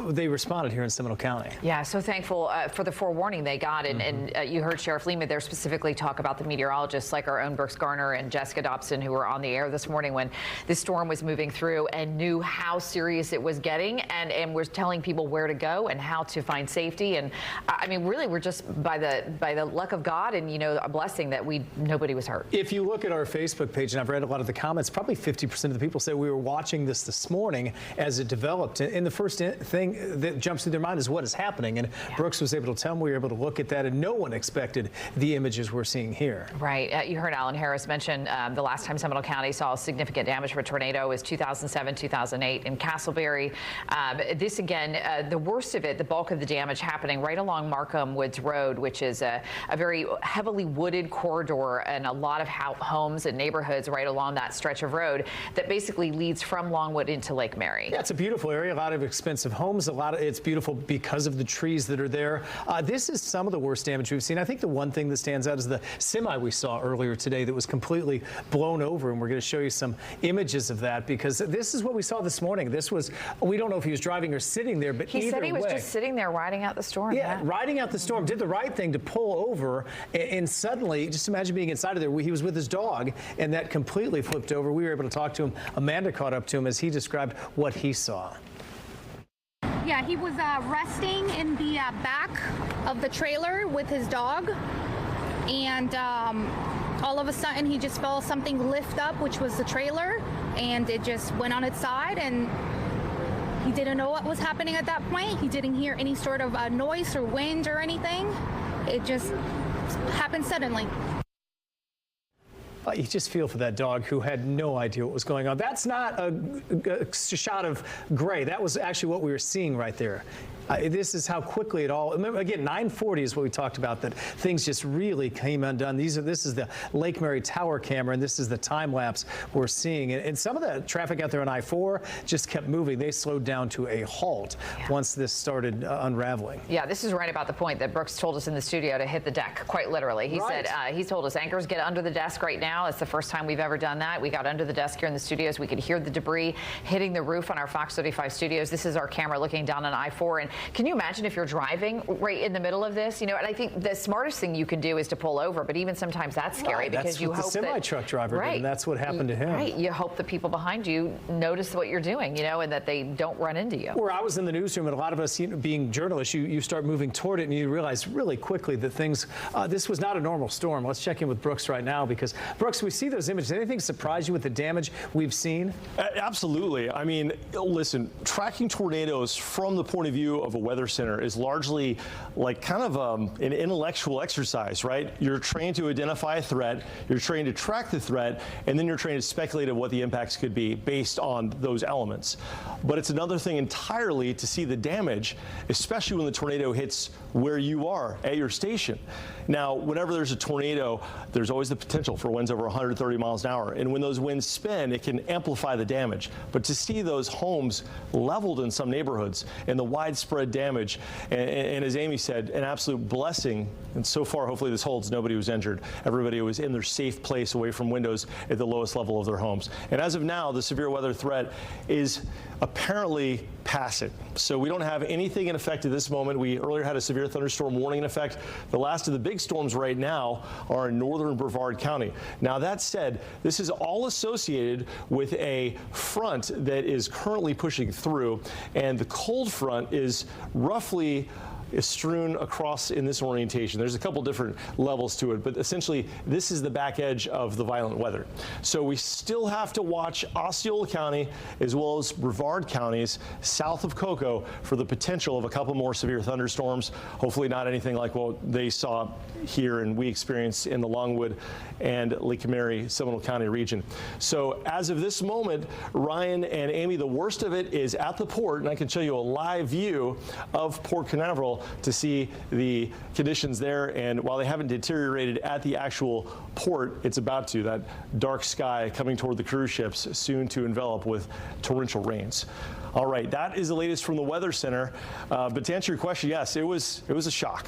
Speaker 4: they responded here in Seminole County.
Speaker 5: Yeah, so thankful for the forewarning they got. And you heard Sheriff Lima there specifically talk about the meteorologists like our own Brooks Garner and Jessica Dobson, who were on the air this morning when this storm was moving through and knew how serious it was getting, and was telling people where to go and how to find safety. And I mean, really, we're just by the luck of God and, you know, a blessing that nobody was hurt.
Speaker 4: If you look at our Facebook page, and I've read a lot of the comments, probably 50% of the people say we were watching this morning as it developed. And the first thing that jumps through their mind is what is happening. And Brooks was able to tell them, we were able to look at that, and no one expected the images we're seeing here. Right.
Speaker 5: You heard Alan Harris mention the last time Seminole County saw significant damage from a tornado was 2007, 2008 in Castleberry. This again, the worst of it, the bulk of the damage happening right along Markham Woods Road, which is a very heavily wooded corridor and a lot of homes and neighborhoods right along that stretch of road that basically leads from Longwood into Lake Mary.
Speaker 4: Yeah, it's a beautiful area, a lot of expensive homes, it's beautiful because of the trees that are there. This is some of the worst damage we've seen. I think the one thing that stands out is the semi we saw earlier today that was completely blown over, and we're going to show you some images of that because this is what we saw this morning. This was, we don't know if he was driving or sitting there, but
Speaker 5: he said he was just sitting there riding out the storm.
Speaker 4: Yeah, riding out the storm, did the right thing to pull over, and suddenly, just imagine being inside of there. He was with his dog, and that completely flipped over. We were able to talk to him. Amanda caught up to him as he described what he saw.
Speaker 7: Yeah, he was resting in the back of the trailer with his dog, and all of a sudden he just felt something lift up, which was the trailer, and it just went on its side, and he didn't know what was happening at that point. He didn't hear any sort of noise or wind or anything. It just happened suddenly.
Speaker 4: You just feel for that dog who had no idea what was going on. That's not a shot of gray. That was actually what we were seeing right there. This is how quickly it all, again, 9:40 is what we talked about, that things just really came undone. This is the Lake Mary Tower camera, and this is the time lapse we're seeing. And some of the traffic out there on I-4 just kept moving. They slowed down to a halt once this started unraveling.
Speaker 5: Yeah, this is right about the point that Brooks told us in the studio to hit the deck, quite literally. He said, he told us, anchors, get under the desk right now. It's the first time we've ever done that. We got under the desk here in the studios. We could hear the debris hitting the roof on our Fox 35 studios. This is our camera looking down on I-4. And can you imagine if you're driving right in the middle of this? You know, and I think the smartest thing you can do is to pull over, but even sometimes that's scary because you hope
Speaker 4: the semi-truck driver did, and that's what happened to him.
Speaker 5: Right, you hope the people behind you notice what you're doing, you know, and that they don't run into you.
Speaker 4: Where I was in the newsroom, and a lot of us, being journalists, you start moving toward it, and you realize really quickly that things, this was not a normal storm. Let's check in with Brooks right now, because Brooks, we see those images. Anything surprise you with the damage we've seen?
Speaker 1: Absolutely. I mean, listen, tracking tornadoes from the point of view of a weather center is largely like kind of an intellectual exercise, right? You're trained to identify a threat, you're trained to track the threat, and then you're trained to speculate on what the impacts could be based on those elements. But it's another thing entirely to see the damage, especially when the tornado hits where you are at your station. Now, whenever there's a tornado, there's always the potential for winds over 130 miles an hour. And when those winds spin, it can amplify the damage. But to see those homes leveled in some neighborhoods and the widespread damage, and as Amy said, an absolute blessing. And so far, hopefully this holds. Nobody was injured. Everybody was in their safe place away from windows at the lowest level of their homes. And as of now, the severe weather threat is apparently passing. So we don't have anything in effect at this moment. We earlier had a severe thunderstorm warning in effect. The last of the big storms right now are in northern Brevard County. Now, that said, this is all associated with a front that is currently pushing through, and the cold front is roughly strewn across in this orientation. There's a couple different levels to it, but essentially this is the back edge of the violent weather. So we still have to watch Osceola County as well as Brevard counties south of Cocoa for the potential of a couple more severe thunderstorms. Hopefully not anything like what they saw here and we experienced in the Longwood and Lake Mary, Seminole County region. So as of this moment, Ryan and Amy, the worst of it is at the port, and I can show you a live view of Port Canaveral to see the conditions there. And while they haven't deteriorated at the actual port, it's about to. That dark sky coming toward the cruise ships, soon to envelop with torrential rains. All right, that is the latest from the Weather Center. But to answer your question, yes, it was a shock.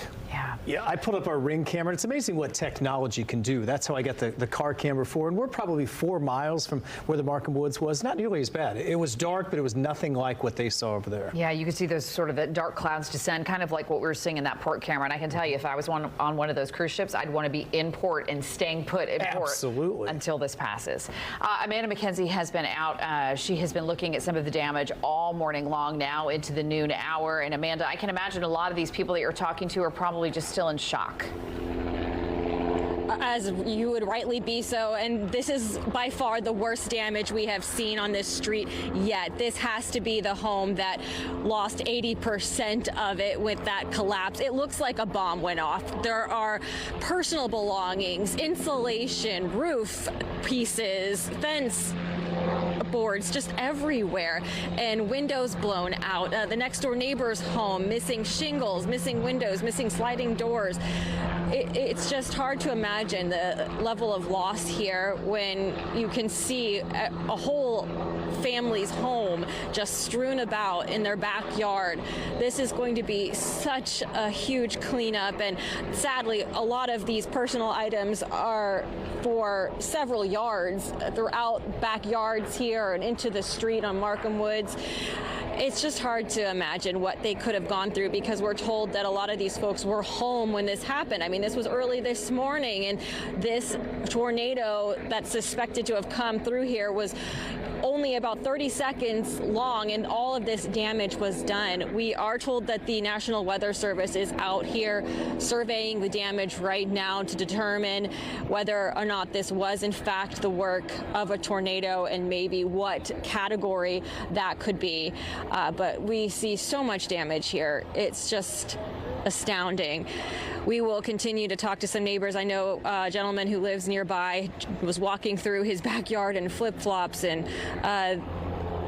Speaker 4: Yeah, I pulled up our Ring camera. It's amazing what technology can do. That's how I got the car camera for, and we're probably 4 miles from where the Markham Woods was. Not nearly as bad. It was dark, but it was nothing like what they saw over there.
Speaker 5: Yeah, you could see those sort of the dark clouds descend, kind of like what we were seeing in that port camera. And I can tell you, if I was on one of those cruise ships, I'd want to be in port and staying put in port until this passes. Amanda McKenzie has been out. She has been looking at some of the damage all morning long now into the noon hour. And Amanda, I can imagine a lot of these people that you're talking to are probably just still in shock.
Speaker 2: As you would rightly be so, and this is by far the worst damage we have seen on this street yet. This has to be the home that lost 80% of it with that collapse. It looks like a bomb went off. There are personal belongings, insulation, roof pieces, fence boards just everywhere, and windows blown out. The next door neighbor's home missing shingles, missing windows, missing sliding doors. It's just hard to imagine the level of loss here when you can see a whole family's home just strewn about in their backyard. This is going to be such a huge cleanup, and sadly a lot of these personal items are for several yards throughout backyards here and into the street on Markham Woods. It's just hard to imagine what they could have gone through, because we're told that a lot of these folks were home when this happened. I mean, this was early this morning, and this tornado that's suspected to have come through here was only about 30 seconds long, and all of this damage was done. We are told that the National Weather Service is out here surveying the damage right now to determine whether or not this was in fact the work of a tornado and maybe what category that could be. But we see so much damage here. It's just astounding. We will continue to talk to some neighbors. I know a gentleman who lives nearby was walking through his backyard in flip-flops, and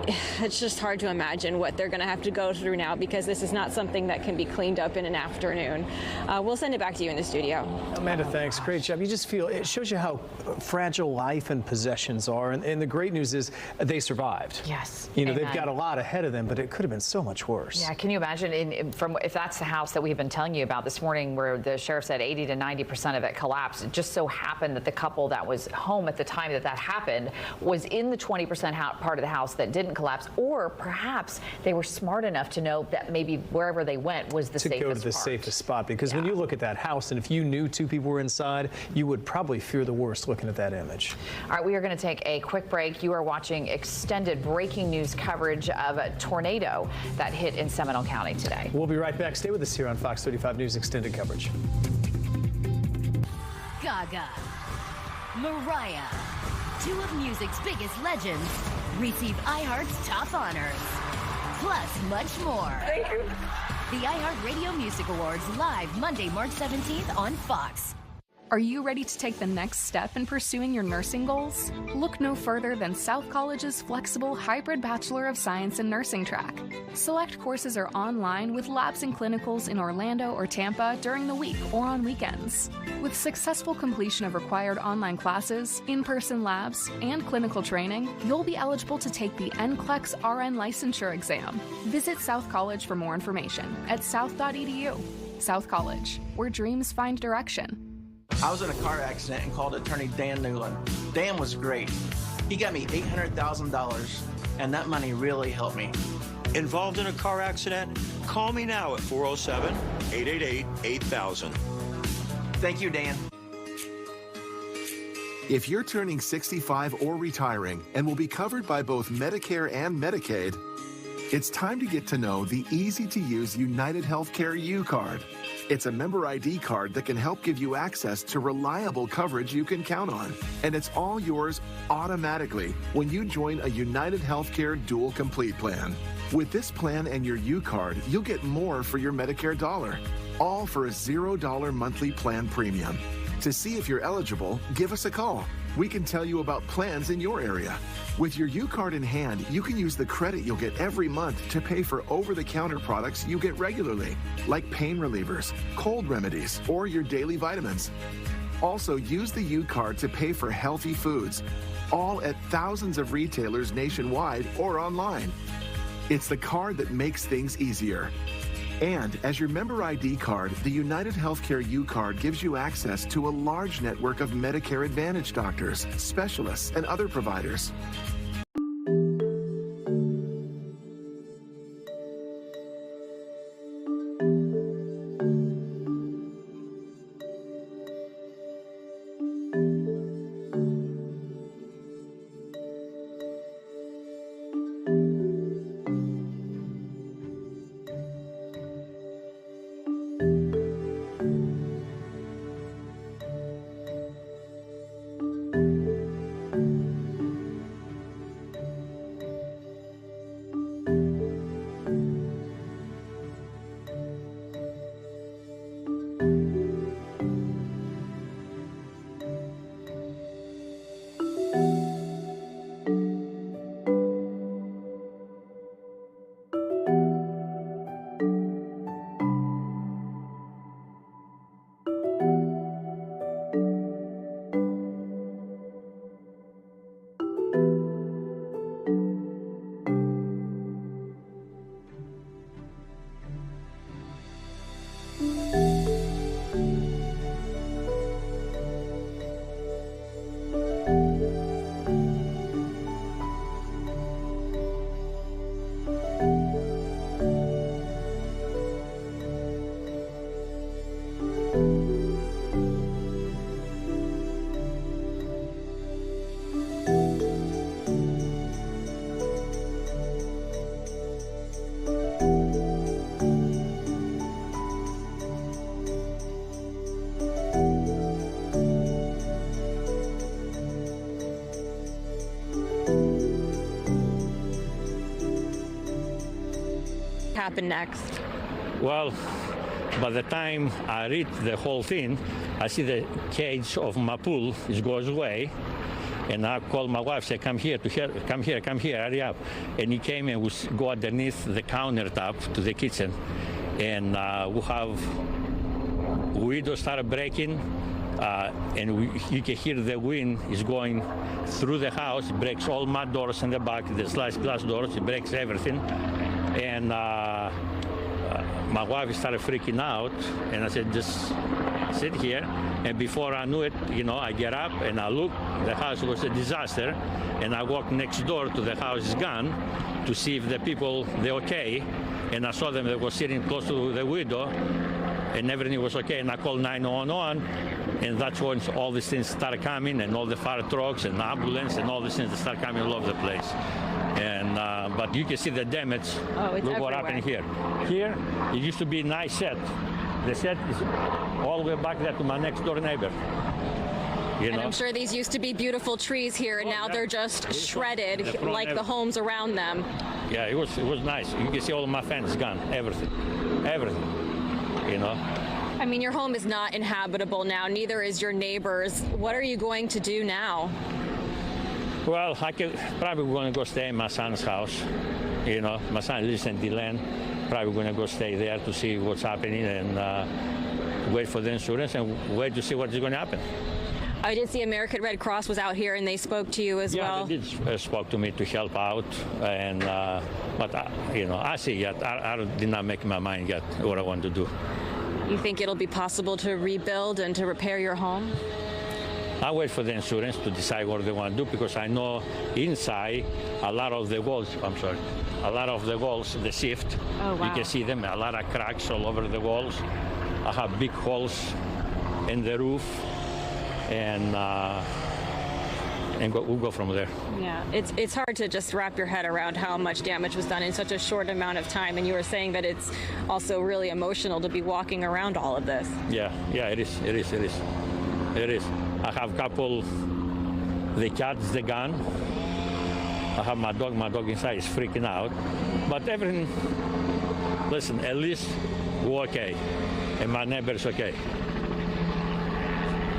Speaker 2: it's just hard to imagine what they're going to have to go through now, because this is not something that can be cleaned up in an afternoon. We'll send it back to you in the studio.
Speaker 4: Amanda, thanks. Great job. You just feel, it shows you how fragile life and possessions are. And the great news is they survived.
Speaker 5: Yes.
Speaker 4: You know,
Speaker 5: Amen.
Speaker 4: they've got a lot ahead of them, but it could have been so much worse.
Speaker 5: Yeah, can you imagine if that's the house that we've been telling you about this morning, where the sheriff said 80 to 90% of it collapsed. It just so happened that the couple that was home at the time that happened was in the 20% part of the house that didn't collapse, or perhaps they were smart enough to know that maybe wherever they went was the safest
Speaker 4: to go to the
Speaker 5: part.
Speaker 4: safest spot, because when you look at that house, and if you knew two people were inside, you would probably fear the worst looking at that image.
Speaker 5: All right, we are going to take a quick break. You are watching extended breaking news coverage of a tornado that hit in Seminole County today.
Speaker 4: We'll be right back. Stay with us here on Fox 35 News extended coverage.
Speaker 9: Gaga, Mariah, two of music's biggest legends, receive iHeart's top honors, plus much more.
Speaker 10: Thank you.
Speaker 9: The iHeart Radio Music Awards live Monday, March 17th on Fox.
Speaker 23: Are you ready to take the next step in pursuing your nursing goals? Look no further than South College's flexible hybrid Bachelor of Science in Nursing track. Select courses are online with labs and clinicals in Orlando or Tampa during the week or on weekends. With successful completion of required online classes, in-person labs, and clinical training, you'll be eligible to take the NCLEX RN licensure exam. Visit South College for more information at south.edu. South College, where dreams find direction.
Speaker 24: I was in a car accident and called attorney Dan Newland. Dan was great. He got me $800,000, and that money really helped me.
Speaker 25: Involved in a car accident? Call me now at 407-888-8000.
Speaker 24: Thank you, Dan.
Speaker 26: If you're turning 65 or retiring and will be covered by both Medicare and Medicaid, it's time to get to know the easy-to-use United Healthcare U-Card. It's a member ID card that can help give you access to reliable coverage you can count on. And it's all yours automatically when you join a United Healthcare Dual Complete plan. With this plan and your U-Card, you'll get more for your Medicare dollar, all for a $0 monthly plan premium. To see if you're eligible, give us a call. We can tell you about plans in your area. With your U-Card in hand, you can use the credit you'll get every month to pay for over-the-counter products you get regularly, like pain relievers, cold remedies, or your daily vitamins. Also, use the U-Card to pay for healthy foods, all at thousands of retailers nationwide or online. It's the card that makes things easier. And as your member ID card, the United Healthcare U-Card gives you access to a large network of Medicare Advantage doctors, specialists, and other providers.
Speaker 2: Happen next?
Speaker 27: Well, by the time I read the whole thing, I see the cage of my pool goes away, And I called my wife, said, come here, come here, hurry up. And he came and we go underneath the countertop to the kitchen. And we have windows started breaking. And you can hear the wind is going through the house. It breaks all my doors in the back, the sliced glass doors. It breaks everything. And my wife started freaking out. And I said, just sit here. And before I knew it, I get up and I look. The house was a disaster. And I walked next door to the house is gone to see if the people, they're okay. And I saw them, they were sitting close to the window. And everything was okay. And I called 911. And that's when all these things started coming, and all the fire trucks and ambulance and all these things that start coming all over the place. And but you can see the damage.
Speaker 2: Oh, it's
Speaker 27: Look what happened here. Here, it used to be a nice set. The set is all the way back there to my next door neighbor.
Speaker 2: And I'm sure these used to be beautiful trees here, and now they're just shredded, like the homes around them.
Speaker 27: Yeah, it was nice. You can see all of my fence gone, everything.
Speaker 2: I mean, your home is not inhabitable now, neither is your neighbor's. What are you going to do now?
Speaker 27: Well, I could probably going to go stay in my son's house. My son lives in DeLand. Probably going to go stay there to see what's happening and wait for the insurance and wait to see what's going to happen.
Speaker 2: I did see American Red Cross was out here and they spoke to you as well.
Speaker 27: Yeah, they did spoke to me to help out, and but I see yet. I did not make my mind yet what I want to do.
Speaker 2: You think it'll be possible to rebuild and to repair your home?
Speaker 27: I wait for the insurance to decide what they want to do, because I know inside a lot of the walls, the shift.
Speaker 2: Oh, wow.
Speaker 27: You can see them, a lot of cracks all over the walls. I have big holes in the roof, and we'll go from there.
Speaker 2: Yeah, it's hard to just wrap your head around how much damage was done in such a short amount of time. And you were saying that it's also really emotional to be walking around all of this.
Speaker 27: Yeah, it is. I have a couple, the cats, they're gone. I have my dog inside is freaking out. But everything, listen, at least we're okay. And my neighbor's okay.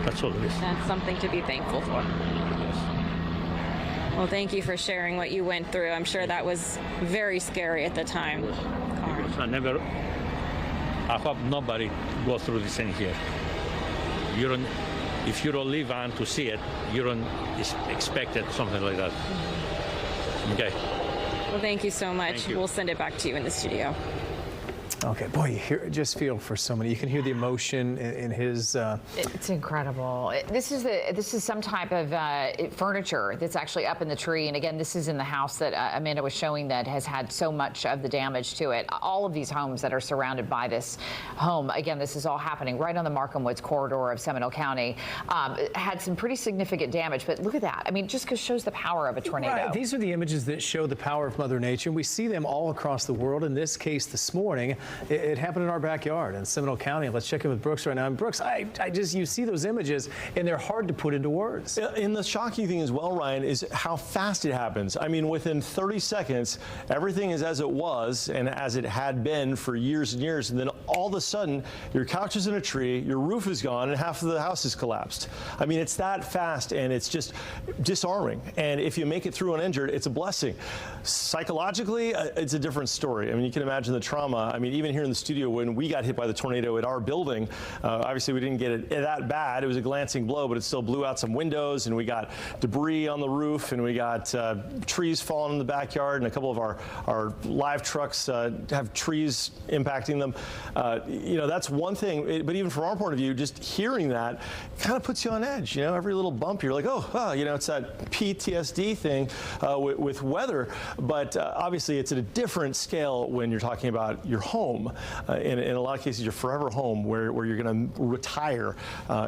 Speaker 27: That's all it is.
Speaker 2: That's something to be thankful for. Well, thank you for sharing what you went through. I'm sure that was very scary at the time.
Speaker 27: I hope nobody go through this thing here. If you don't live on to see it, you don't expect it, something like that. Okay.
Speaker 2: Well, thank you so much. We'll send it back to you in the studio.
Speaker 4: Okay, boy, just feel for so many. You can hear the emotion in his.
Speaker 5: It's incredible. This is some type of furniture that's actually up in the tree. And again, this is in the house that Amanda was showing that has had so much of the damage to it. All of these homes that are surrounded by this home, again, this is all happening right on the Markham Woods corridor of Seminole County. Had some pretty significant damage, but look at that. I mean, just shows the power of a tornado.
Speaker 4: Right. These are the images that show the power of Mother Nature. We see them all across the world. In this case, this morning, it happened in our backyard in Seminole County. Let's check in with Brooks right now. And Brooks, you see those images, and they're hard to put into words.
Speaker 1: And the shocking thing as well, Ryan, is how fast it happens. I mean, within 30 seconds, everything is as it was and as it had been for years and years. And then all of a sudden, your couch is in a tree, your roof is gone, and half of the house is collapsed. I mean, it's that fast, and it's just disarming. And if you make it through uninjured, it's a blessing. Psychologically, it's a different story. I mean, you can imagine the trauma. I mean, even here in the studio, when we got hit by the tornado at our building, obviously we didn't get it that bad. It was a glancing blow, but it still blew out some windows, and we got debris on the roof, and we got trees falling in the backyard, and a couple of our live trucks have trees impacting them. That's one thing, but even from our point of view, just hearing that kind of puts you on edge. Every little bump, you're like, it's that PTSD thing with weather, but obviously it's at a different scale when you're talking about your home. In a lot of cases, your forever home where you're going to retire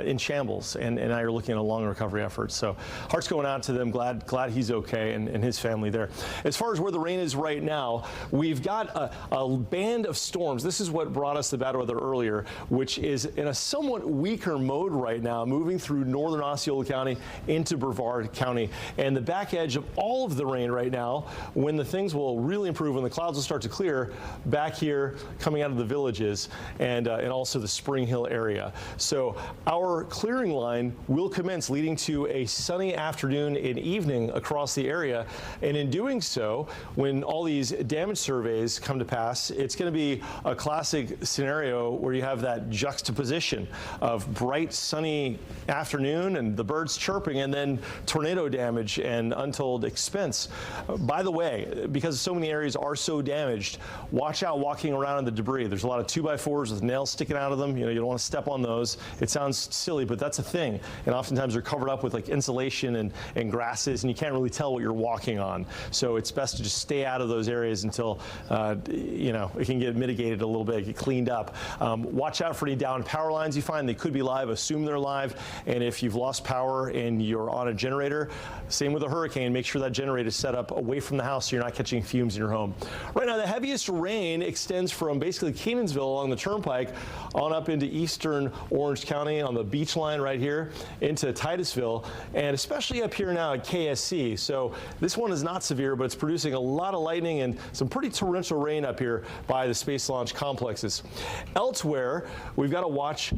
Speaker 1: in shambles, and now you're looking at a long recovery effort. So heart's going out to them. Glad he's okay and his family there. As far as where the rain is right now, we've got a band of storms. This is what brought us the bad weather earlier, which is in a somewhat weaker mode right now, moving through northern Osceola County into Brevard County. And the back edge of all of the rain right now, when the things will really improve, when the clouds will start to clear, back here coming out of the villages and also the Spring Hill area. So our clearing line will commence, leading to a sunny afternoon and evening across the area. And in doing so, when all these damage surveys come to pass, it's going to be a classic scenario where you have that juxtaposition of bright, sunny afternoon and the birds chirping, and then tornado damage and untold expense. By the way, because so many areas are so damaged, watch out walking around in the debris. There's a lot of 2x4s with nails sticking out of them. You don't want to step on those. It sounds silly, but that's a thing. And oftentimes they're covered up with like insulation and grasses, and you can't really tell what you're walking on. So it's best to just stay out of those areas until it can get mitigated a little bit, get cleaned up. Watch out for any downed power lines you find. They could be live. Assume they're live. And if you've lost power and you're on a generator, same with a hurricane, make sure that generator is set up away from the house so you're not catching fumes in your home. Right now, the heaviest rain extends from basically Kenansville along the turnpike on up into eastern Orange County on the beach line right here into Titusville, and especially up here now at KSC. So this one is not severe, but it's producing a lot of lightning and some pretty torrential rain up here by the Space Launch complexes. Elsewhere, we've got to watch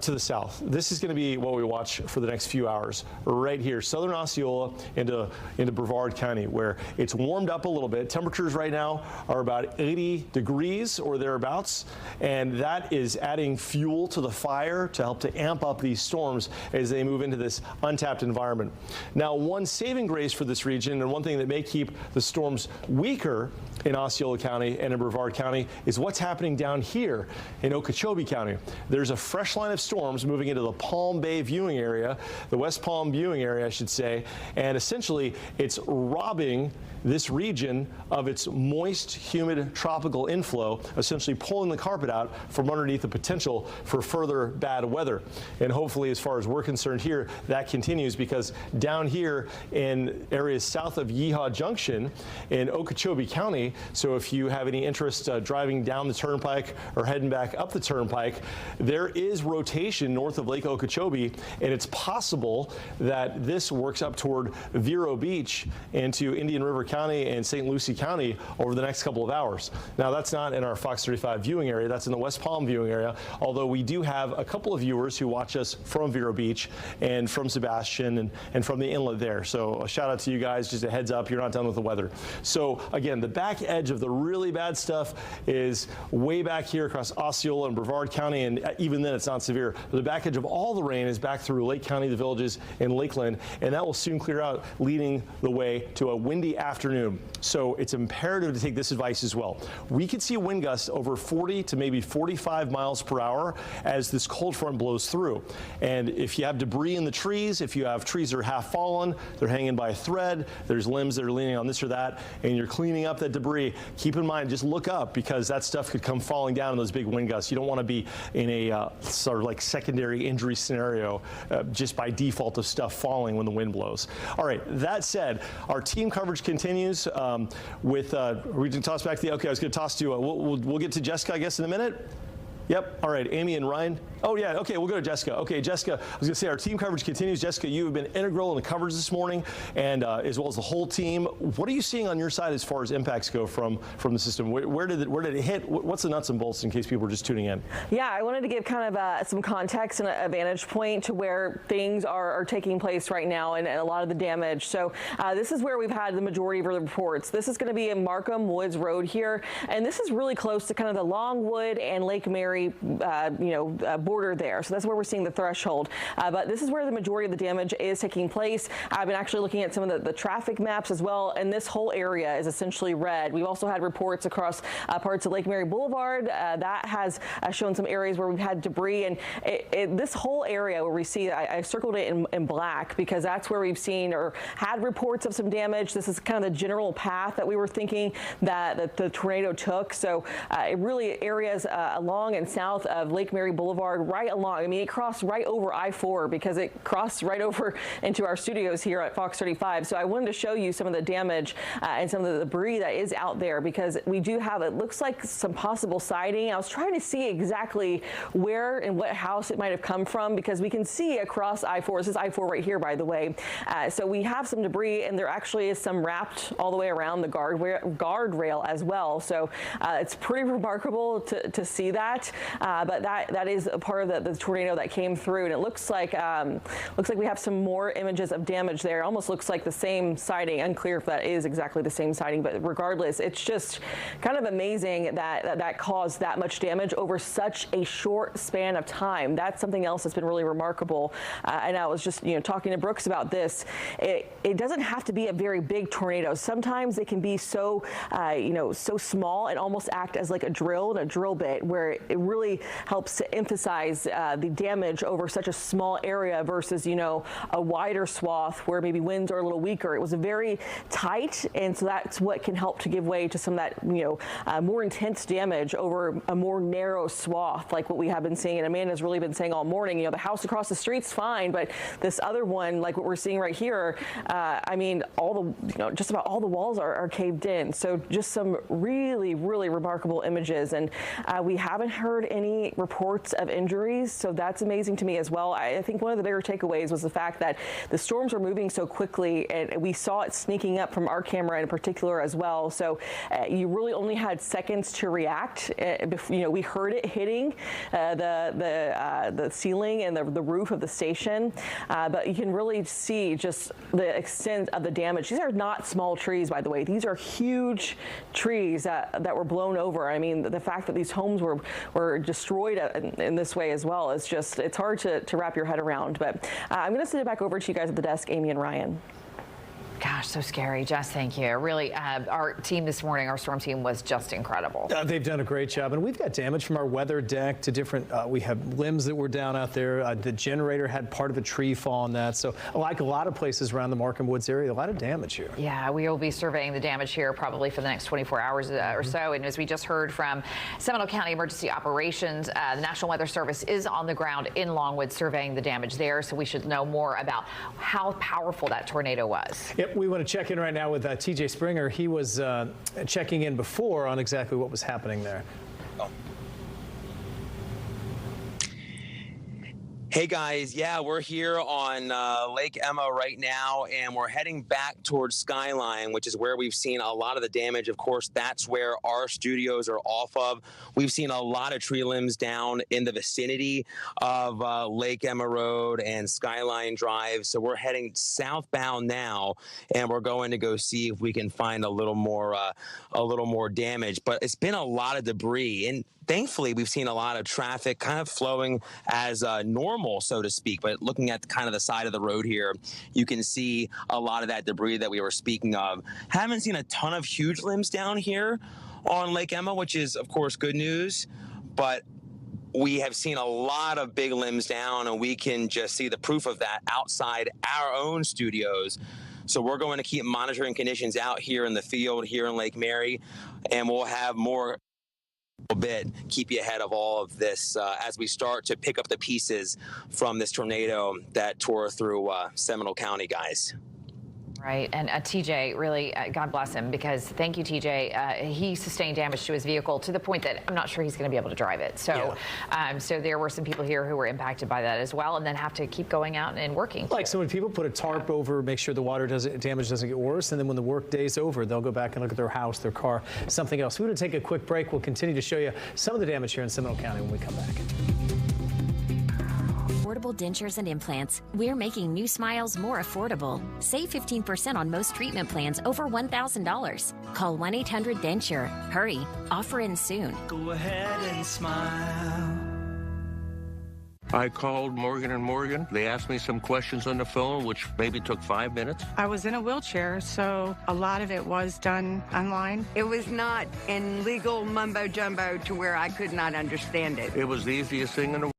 Speaker 1: to the south. This is going to be what we watch for the next few hours. Right here, southern Osceola into Brevard County, where it's warmed up a little bit. Temperatures right now are about 80 degrees or thereabouts, and that is adding fuel to the fire to help to amp up these storms as they move into this untapped environment. Now, one saving grace for this region, and one thing that may keep the storms weaker in Osceola County and in Brevard County, is what's happening down here in Okeechobee County. There's a fresh line of storms moving into the Palm Bay viewing area, the West Palm viewing area, I should say, and essentially it's robbing this region of its moist, humid tropical inflow, essentially pulling the carpet out from underneath the potential for further bad weather. And hopefully, as far as we're concerned here, that continues, because down here in areas south of Yeehaw Junction in Okeechobee County, so if you have any interest driving down the turnpike or heading back up the turnpike, there is rotation north of Lake Okeechobee, and it's possible that this works up toward Vero Beach into Indian River County and St. Lucie County over the next couple of hours. Now, that's not in our Fox 35 viewing area. That's in the West Palm viewing area, although we do have a couple of viewers who watch us from Vero Beach and from Sebastian and from the inlet there. So a shout out to you guys. Just a heads up, you're not done with the weather. So again, the back edge of the really bad stuff is way back here across Osceola and Brevard County, and even then it's not severe. The back edge of all the rain is back through Lake County, the villages, and Lakeland, and that will soon clear out, leading the way to a windy afternoon. So it's imperative to take this advice as well. We could see wind gusts over 40 to maybe 45 miles per hour as this cold front blows through. And if you have debris in the trees, if you have trees that are half fallen, they're hanging by a thread, there's limbs that are leaning on this or that, and you're cleaning up that debris, keep in mind, just look up, because that stuff could come falling down in those big wind gusts. You don't want to be in a sort of like secondary injury scenario just by default of stuff falling when the wind blows. All right, that said, our team coverage continues with, we can toss back to the, okay, I was going to toss to, we'll get to Jessica, I guess, in a minute. Yep. All right. Amy and Ryan. Oh, yeah. Okay. We'll go to Jessica. Okay. Jessica, I was going to say our team coverage continues. Jessica, you have been integral in the coverage this morning, and as well as the whole team. What are you seeing on your side as far as impacts go from the system? Where did it hit? What's the nuts and bolts in case people are just tuning in?
Speaker 3: Yeah, I wanted to give kind of some context and a vantage point to where things are taking place right now and a lot of the damage. So this is where we've had the majority of the reports. This is going to be in Markham Woods Road here, and this is really close to kind of the Longwood and Lake Mary border there. So that's where we're seeing the threshold. But this is where the majority of the damage is taking place. I've been actually looking at some of the traffic maps as well, and this whole area is essentially red. We've also had reports across parts of Lake Mary Boulevard that has shown some areas where we've had debris, and this whole area where we see, I circled it in black because that's where we've seen or had reports of some damage. This is kind of the general path that we were thinking that the tornado took. So it really areas along and going south of Lake Mary Boulevard right along. I mean, it crossed right over I-4 because it crossed right over into our studios here at Fox 35. So I wanted to show you some of the damage and some of the debris that is out there, because we do have, it looks like some possible siding. I was trying to see exactly where and what house it might have come from, because we can see across I-4. This is I-4 right here, by the way. So we have some debris, and there actually is some wrapped all the way around the guardrail as well. So it's pretty remarkable to see that. But that is a part of the tornado that came through, and it looks like we have some more images of damage there. It almost looks like the same siding. Unclear if that is exactly the same siding, but regardless, it's just kind of amazing that caused that much damage over such a short span of time. That's something else that's been really remarkable. And I was just talking to Brooks about this. It doesn't have to be a very big tornado. Sometimes it can be so so small and almost act as like a drill and a drill bit, where it really helps to emphasize the damage over such a small area versus a wider swath where maybe winds are a little weaker. It was very tight, and so that's what can help to give way to some of that more intense damage over a more narrow swath, like what we have been seeing. And Amanda's really been saying all morning, the house across the street's fine, but this other one, like what we're seeing right here, I mean, all the just about all the walls are caved in. So just some really, really remarkable images, and we haven't heard any reports of injuries, so that's amazing to me as well. I think one of the bigger takeaways was the fact that the storms were moving so quickly, and we saw it sneaking up from our camera in particular as well. So you really only had seconds to react. We heard it hitting the ceiling and the roof of the station, but you can really see just the extent of the damage. These are not small trees, by the way. These are huge trees that were blown over. I mean, the fact that these homes were destroyed in this way as well is just, it's hard to wrap your head around. But I'm going to send it back over to you guys at the desk, Amy and Ryan.
Speaker 5: Gosh, so scary. Jess, thank you. Really, our team this morning, our storm team, was just incredible.
Speaker 4: They've done a great job. And we've got damage from our weather deck to different, we have limbs that were down out there. The generator had part of a tree fall on that. So like a lot of places around the Markham Woods area, a lot of damage here.
Speaker 5: Yeah, we will be surveying the damage here probably for the next 24 hours or so. And as we just heard from Seminole County Emergency Operations, the National Weather Service is on the ground in Longwood surveying the damage there. So we should know more about how powerful that tornado was.
Speaker 4: Yep, we want to check in right now with TJ Springer. He was checking in before on exactly what was happening there.
Speaker 8: Hey guys, yeah, we're here on Lake Emma right now, and we're heading back towards Skyline, which is where we've seen a lot of the damage. Of course, that's where our studios are off of. We've seen a lot of tree limbs down in the vicinity of Lake Emma Road and Skyline Drive. So we're heading southbound now, and we're going to go see if we can find a little more damage. But it's been a lot of debris, and thankfully, we've seen a lot of traffic kind of flowing as normal, so to speak. But looking at kind of the side of the road here, you can see a lot of that debris that we were speaking of. Haven't seen a ton of huge limbs down here on Lake Emma, which is, of course, good news. But we have seen a lot of big limbs down, and we can just see the proof of that outside our own studios. So we're going to keep monitoring conditions out here in the field, here in Lake Mary, and we'll have more bit keep you ahead of all of this as we start to pick up the pieces from this tornado that tore through Seminole County, guys.
Speaker 5: Right, and TJ, really, God bless him, because thank you, TJ. He sustained damage to his vehicle to the point that I'm not sure he's going to be able to drive it. So, so there were some people here who were impacted by that as well, and then have to keep going out and working.
Speaker 4: Like, so when people put a tarp over, make sure the damage doesn't get worse, and then when the work day's over, they'll go back and look at their house, their car, something else. We're going to take a quick break. We'll continue to show you some of the damage here in Seminole County when we come back.
Speaker 10: Affordable dentures and implants. We're making new smiles more affordable. Save 15% on most treatment plans over $1,000. Call 1-800-DENTURE. Hurry. Offer ends soon.
Speaker 25: Go ahead and smile.
Speaker 11: I called Morgan & Morgan. They asked me some questions on the phone, which maybe took 5 minutes.
Speaker 13: I was in a wheelchair, so a lot of it was done online.
Speaker 14: It was not in legal mumbo-jumbo to where I could not understand it.
Speaker 11: It was the easiest thing in the world.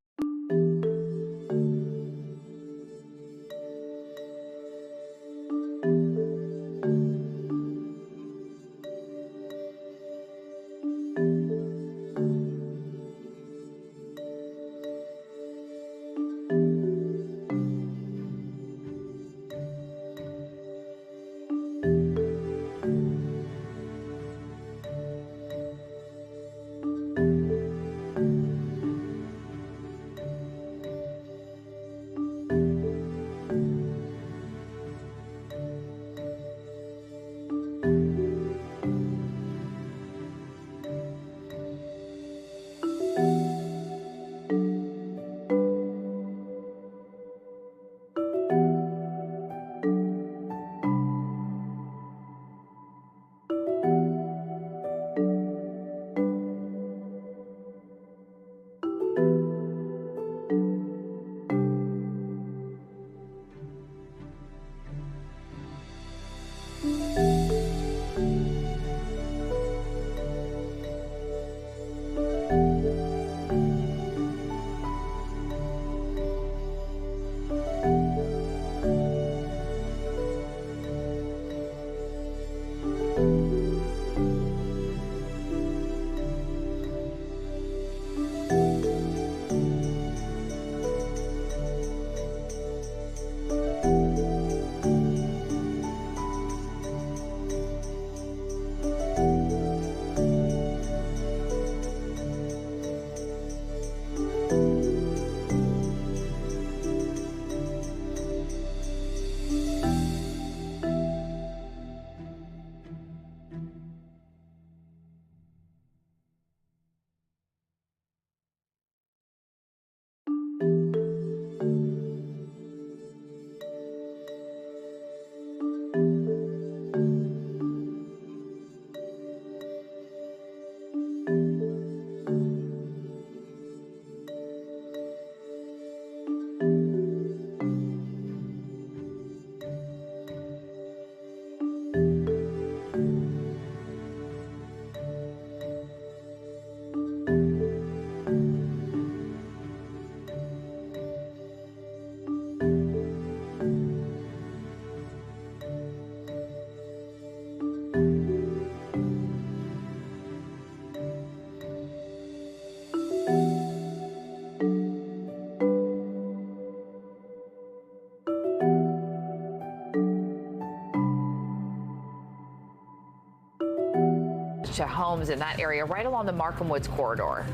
Speaker 5: to homes in that area right along the Markham Woods corridor.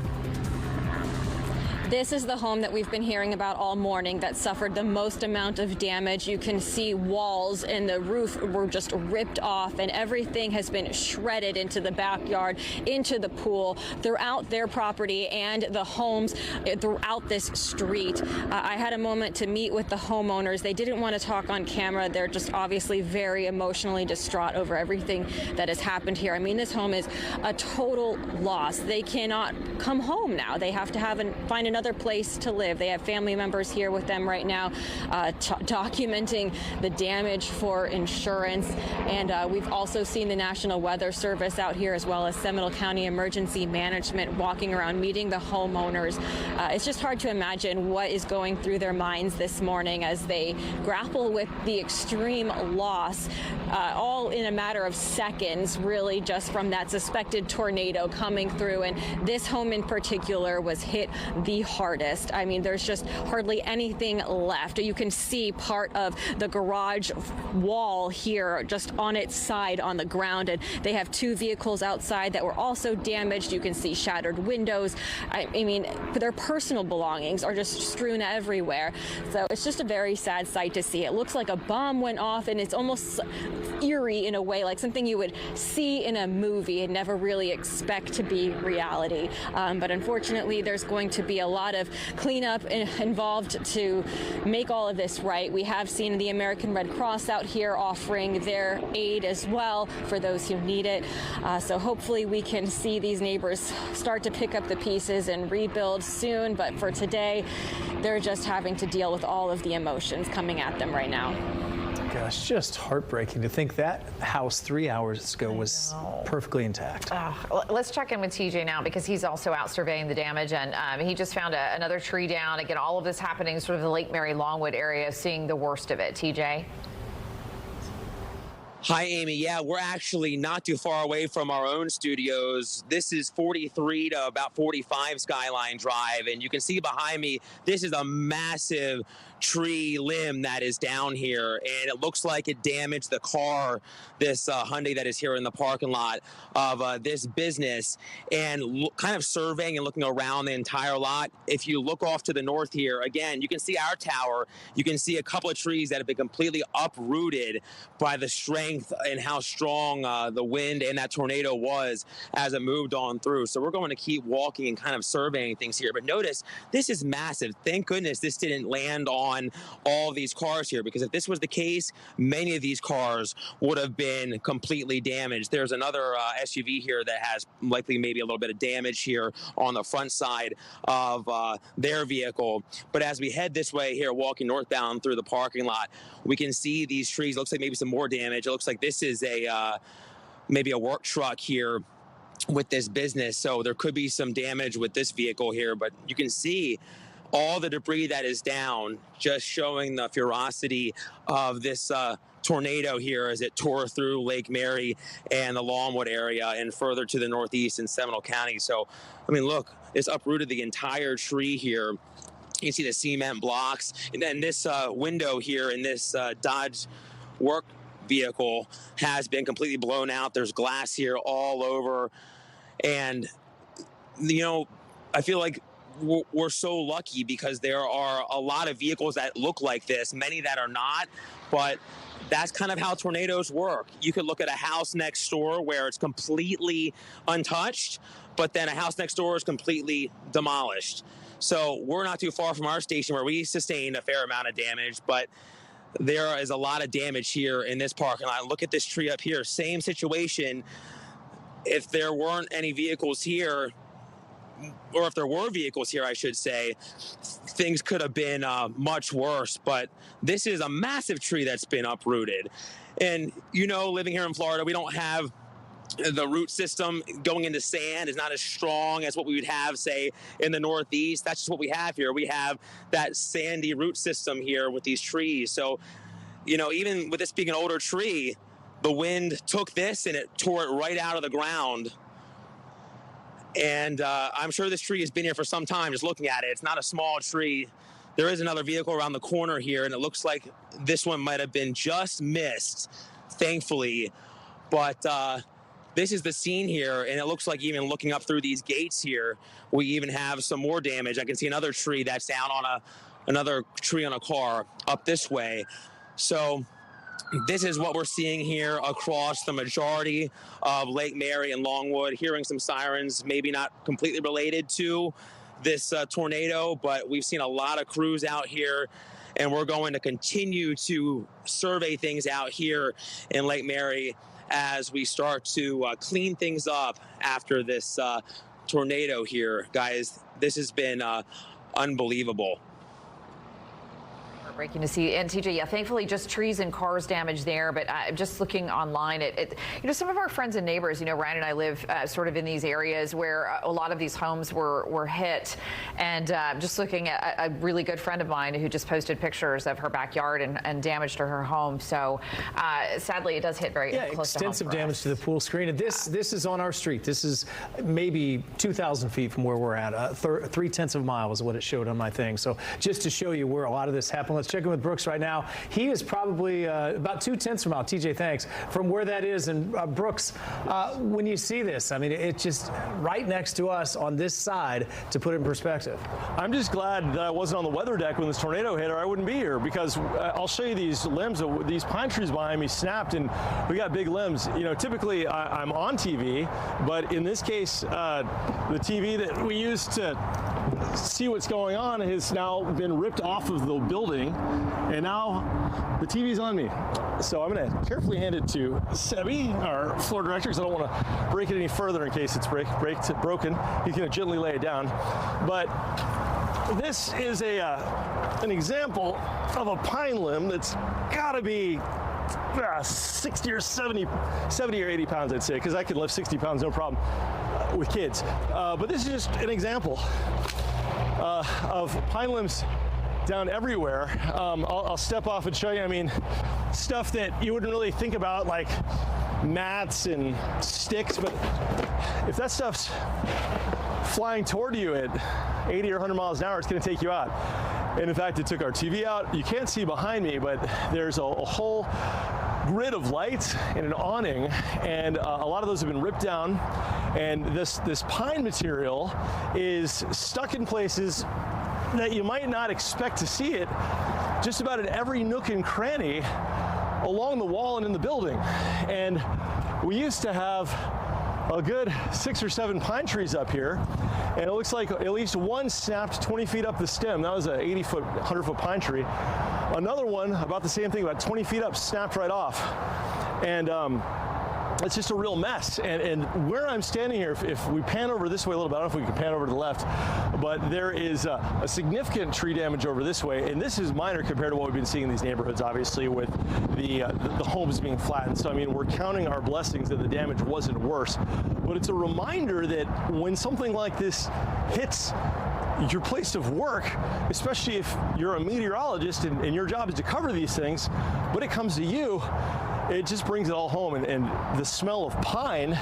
Speaker 2: This is the home that we've been hearing about all morning that suffered the most amount of damage. You can see walls and the roof were just ripped off, and everything has been shredded into the backyard, into the pool, throughout their property and the homes throughout this street. I had a moment to meet with the homeowners. They didn't want to talk on camera. They're just obviously very emotionally distraught over everything that has happened here. I mean, this home is a total loss. They cannot come home now. They have to find another place to live. They have family members here with them right now, documenting the damage for insurance. And we've also seen the National Weather Service out here, as well as Seminole County Emergency Management, walking around meeting the homeowners. It's just hard to imagine what is going through their minds this morning as they grapple with the extreme loss, all in a matter of seconds, really, just from that suspected tornado coming through. And this home in particular was hit the hardest. I mean, there's just hardly anything left. You can see part of the garage wall here just on its side on the ground, and they have two vehicles outside that were also damaged. You can see shattered windows. I mean, their personal belongings are just strewn everywhere. So it's just a very sad sight to see. It looks like a bomb went off, and it's almost eerie in a way, like something you would see in a movie and never really expect to be reality. But unfortunately, there's going to be a lot of cleanup involved to make all of this right. We have seen the American Red Cross out here offering their aid as well for those who need it. So hopefully we can see these neighbors start to pick up the pieces and rebuild soon. But for today, they're just having to deal with all of the emotions coming at them right now.
Speaker 4: Gosh, just heartbreaking to think that house 3 hours ago was perfectly intact.
Speaker 5: Let's check in with TJ now, because he's also out surveying the damage, and he just found another tree down. Again, all of this happening sort of the Lake Mary Longwood area, seeing the worst of it. TJ?
Speaker 8: Hi, Amy. Yeah, we're actually not too far away from our own studios. This is 43 to about 45 Skyline Drive, and you can see behind me, this is a massive tree limb that is down here, and it looks like it damaged the car, this Hyundai that is here in the parking lot of this business. And kind of surveying and looking around the entire lot, if you look off to the north here, again, you can see our tower. You can see a couple of trees that have been completely uprooted by the strength and how strong the wind and that tornado was as it moved on through. So we're going to keep walking and kind of surveying things here. But notice, this is massive. Thank goodness this didn't land on all of these cars here, because if this was the case, many of these cars would have been completely damaged. There's another SUV here that has likely maybe a little bit of damage here on the front side of their vehicle. But as we head this way here, walking northbound through the parking lot, we can see these trees. Looks like maybe some more damage. It looks like this is maybe a work truck here with this business. So there could be some damage with this vehicle here, but you can see all the debris that is down, just showing the ferocity of this tornado here as it tore through Lake Mary and the Longwood area and further to the northeast in Seminole County. So, I mean, look, it's uprooted the entire tree here. You can see the cement blocks. And then this window here in this Dodge work vehicle has been completely blown out. There's glass here all over. And, you know, I feel like we're so lucky, because there are a lot of vehicles that look like this, many that are not, but that's kind of how tornadoes work. You could look at a house next door where it's completely untouched, but then a house next door is completely demolished. So we're not too far from our station where we sustained a fair amount of damage, but there is a lot of damage here in this parking lot. Look at this tree up here, same situation. If there weren't any vehicles here, or if there were vehicles here, I should say, things could have been much worse. But this is a massive tree that's been uprooted. And, you know, living here in Florida, we don't have the root system going into sand is not as strong as what we would have, say, in the Northeast. That's just what we have here. We have that sandy root system here with these trees. So, you know, even with this being an older tree, the wind took this and it tore it right out of the ground. And I'm sure this tree has been here for some time, just looking at it. It's not a small tree. There is another vehicle around the corner here, and it looks like this one might have been just missed, thankfully. But this is the scene here, and it looks like even looking up through these gates here, we even have some more damage. I can see another tree that's down on another tree on a car up this way. So this is what we're seeing here across the majority of Lake Mary and Longwood, hearing some sirens, maybe not completely related to this tornado, but we've seen a lot of crews out here, and we're going to continue to survey things out here in Lake Mary as we start to clean things up after this tornado here. Guys, this has been unbelievable.
Speaker 5: Breaking to see. And TJ, yeah, thankfully just trees and cars damaged there, but just looking online, some of our friends and neighbors, Ryan and I live sort of in these areas where a lot of these homes were hit, and just looking at a really good friend of mine who just posted pictures of her backyard and damage to her home. So sadly, it does hit very close to home.
Speaker 4: Extensive damage to the pool screen. And this is on our street. This is maybe 2,000 feet from where we're at. 3/10 of a mile is what it showed on my thing. So just to show you where a lot of this happened, let's check in with Brooks right now. He is probably about 2/10 from out. TJ, thanks. From where that is. And Brooks, when you see this, I mean, it's just right next to us on this side, to put it in perspective.
Speaker 1: I'm just glad that I wasn't on the weather deck when this tornado hit, or I wouldn't be here, because I'll show you these limbs. These pine trees behind me snapped, and we got big limbs. Typically I'm on TV, but in this case, the TV that we use to see what's going on has now been ripped off of the building, and now the TV's on me. So I'm going to carefully hand it to Sebi, our floor director, because I don't want to break it any further in case it's broken. He's going to gently lay it down. But this is an example of a pine limb that's got to be 60 or 70 or 80 pounds, I'd say, because I can lift 60 pounds no problem with kids. But this is just an example of pine limbs down everywhere. I'll step off and show you. I mean, stuff that you wouldn't really think about, like mats and sticks, but if that stuff's flying toward you at 80 or 100 miles an hour, it's going to take you out. And in fact, it took our TV out. You can't see behind me, but there's a whole grid of lights and an awning, and a lot of those have been ripped down, and this pine material is stuck in places that you might not expect to see it, just about in every nook and cranny along the wall and in the building. And we used to have a good 6 or 7 pine trees up here, and it looks like at least one snapped 20 feet up the stem. That was an 80-foot, 100-foot pine tree. Another one, about the same thing, about 20 feet up, snapped right off. And it's just a real mess. And where I'm standing here, if we pan over this way a little bit, I don't know if we can pan over to the left, but there is a significant tree damage over this way, and this is minor compared to what we've been seeing in these neighborhoods, obviously, with the homes being flattened. So, I mean, we're counting our blessings that the damage wasn't worse. But it's a reminder that when something like this hits your place of work, especially if you're a meteorologist and your job is to cover these things, when it comes to you, it just brings it all home. And the smell of pine,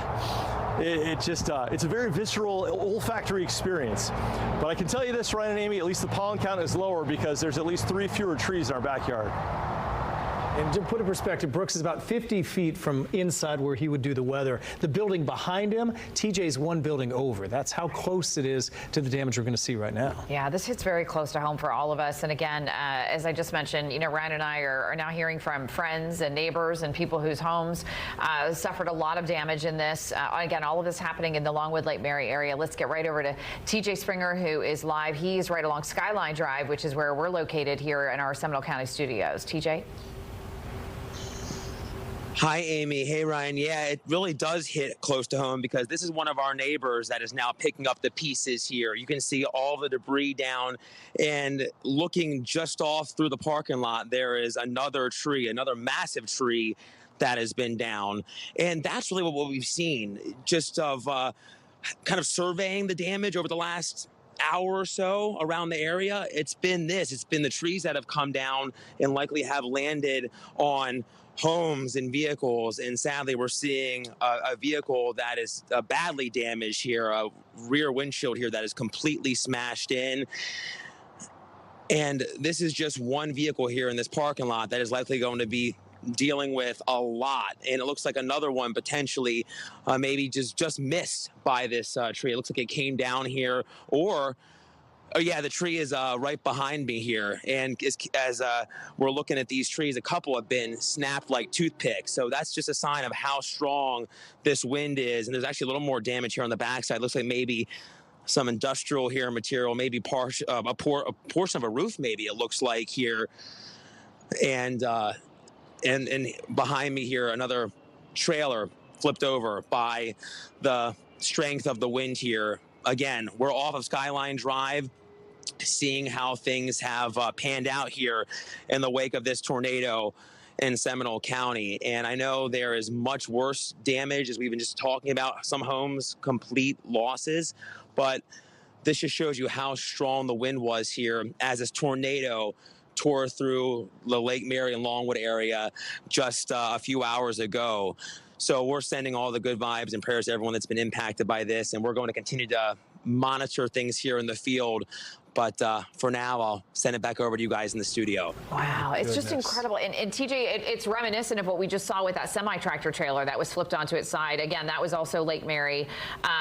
Speaker 1: it's a very visceral, olfactory experience. But I can tell you this, Ryan and Amy, at least the pollen count is lower because there's at least 3 fewer trees in our backyard.
Speaker 4: And to put in perspective, Brooks is about 50 feet from inside where he would do the weather. The building behind him, TJ's one building over. That's how close it is to the damage we're going to see right now.
Speaker 5: Yeah, this hits very close to home for all of us. And again, as I just mentioned, Ryan and I are now hearing from friends and neighbors and people whose homes suffered a lot of damage in this. Again, all of this happening in the Longwood Lake Mary area. Let's get right over to TJ Springer, who is live. He's right along Skyline Drive, which is where we're located here in our Seminole County studios. TJ?
Speaker 8: Hi, Amy. Hey, Ryan. Yeah, it really does hit close to home because this is one of our neighbors that is now picking up the pieces here. You can see all the debris down, and looking just off through the parking lot, there is another tree, another massive tree that has been down. And that's really what we've seen, just of kind of surveying the damage over the last hour or so around the area. It's been the trees that have come down and likely have landed on homes and vehicles, and sadly we're seeing a vehicle that is badly damaged here, a rear windshield here that is completely smashed in. And this is just one vehicle here in this parking lot that is likely going to be dealing with a lot, and it looks like another one potentially maybe just missed by this tree. It looks like it came down here, or oh yeah, the tree is right behind me here, and as we're looking at these trees, a couple have been snapped like toothpicks. So that's just a sign of how strong this wind is. And there's actually a little more damage here on the backside. Looks like maybe some industrial here material, maybe a portion of a roof, maybe it looks like here, and behind me here, another trailer flipped over by the strength of the wind here. Again, we're off of Skyline Drive, seeing how things have panned out here in the wake of this tornado in Seminole County. And I know there is much worse damage, as we've been just talking about, some homes, complete losses. But this just shows you how strong the wind was here as this tornado tore through the Lake Mary and Longwood area just a few hours ago. So we're sending all the good vibes and prayers to everyone that's been impacted by this, and we're going to continue to monitor things here in the field. But for now, I'll send it back over to you guys in the studio.
Speaker 5: Wow, it's just incredible. And TJ, it's reminiscent of what we just saw with that semi-tractor trailer that was flipped onto its side. Again, that was also Lake Mary.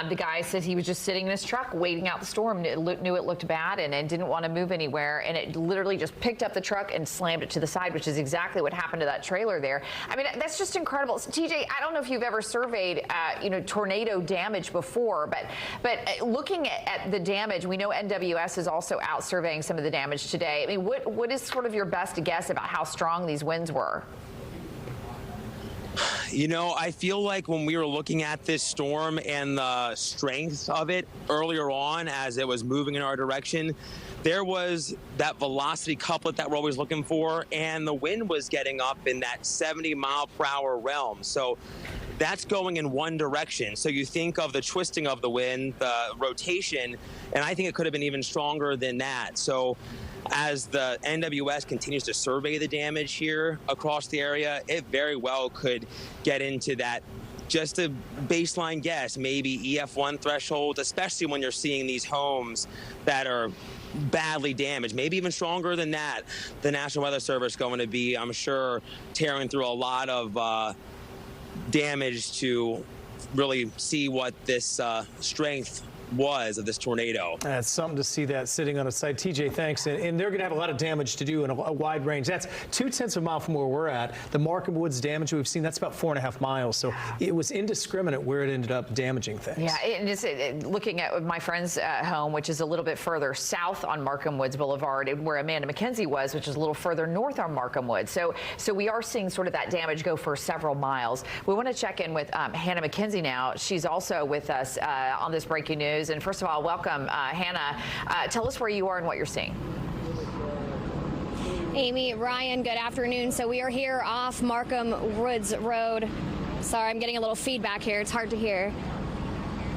Speaker 5: The guy said he was just sitting in his truck waiting out the storm, knew it looked bad and didn't want to move anywhere. And it literally just picked up the truck and slammed it to the side, which is exactly what happened to that trailer there. I mean, that's just incredible. So, TJ, I don't know if you've ever surveyed, tornado damage before, but looking at the damage, we know NWS is also out surveying some of the damage today. I mean, what is sort of your best guess about how strong these winds were?
Speaker 8: I feel like when we were looking at this storm and the strength of it earlier on as it was moving in our direction, there was that velocity couplet that we're always looking for, and the wind was getting up in that 70-mile-per-hour realm. So that's going in one direction. So you think of the twisting of the wind, the rotation, and I think it could have been even stronger than that. So as the NWS continues to survey the damage here across the area, it very well could get into that, just a baseline guess, maybe EF1 threshold, especially when you're seeing these homes that are badly damaged, maybe even stronger than that. The National Weather Service going to be, I'm sure, tearing through a lot of damage to really see what this strength was of this tornado.
Speaker 4: That's something to see that sitting on a site. TJ, thanks. And they're going to have a lot of damage to do in a wide range. That's 0.2 of a mile from where we're at. The Markham Woods damage we've seen, that's about 4.5 miles. So it was indiscriminate where it ended up damaging things.
Speaker 5: Yeah, and just looking at my friend's home, which is a little bit further south on Markham Woods Boulevard, where Amanda McKenzie was, which is a little further north on Markham Woods. So we are seeing sort of that damage go for several miles. We want to check in with Hannah McKenzie now. She's also with us on this breaking news. And first of all, welcome, Hannah. Tell us where you are and what you're seeing.
Speaker 15: Amy, Ryan, good afternoon. So we are here off Markham Woods Road. Sorry, I'm getting a little feedback here. It's hard to hear.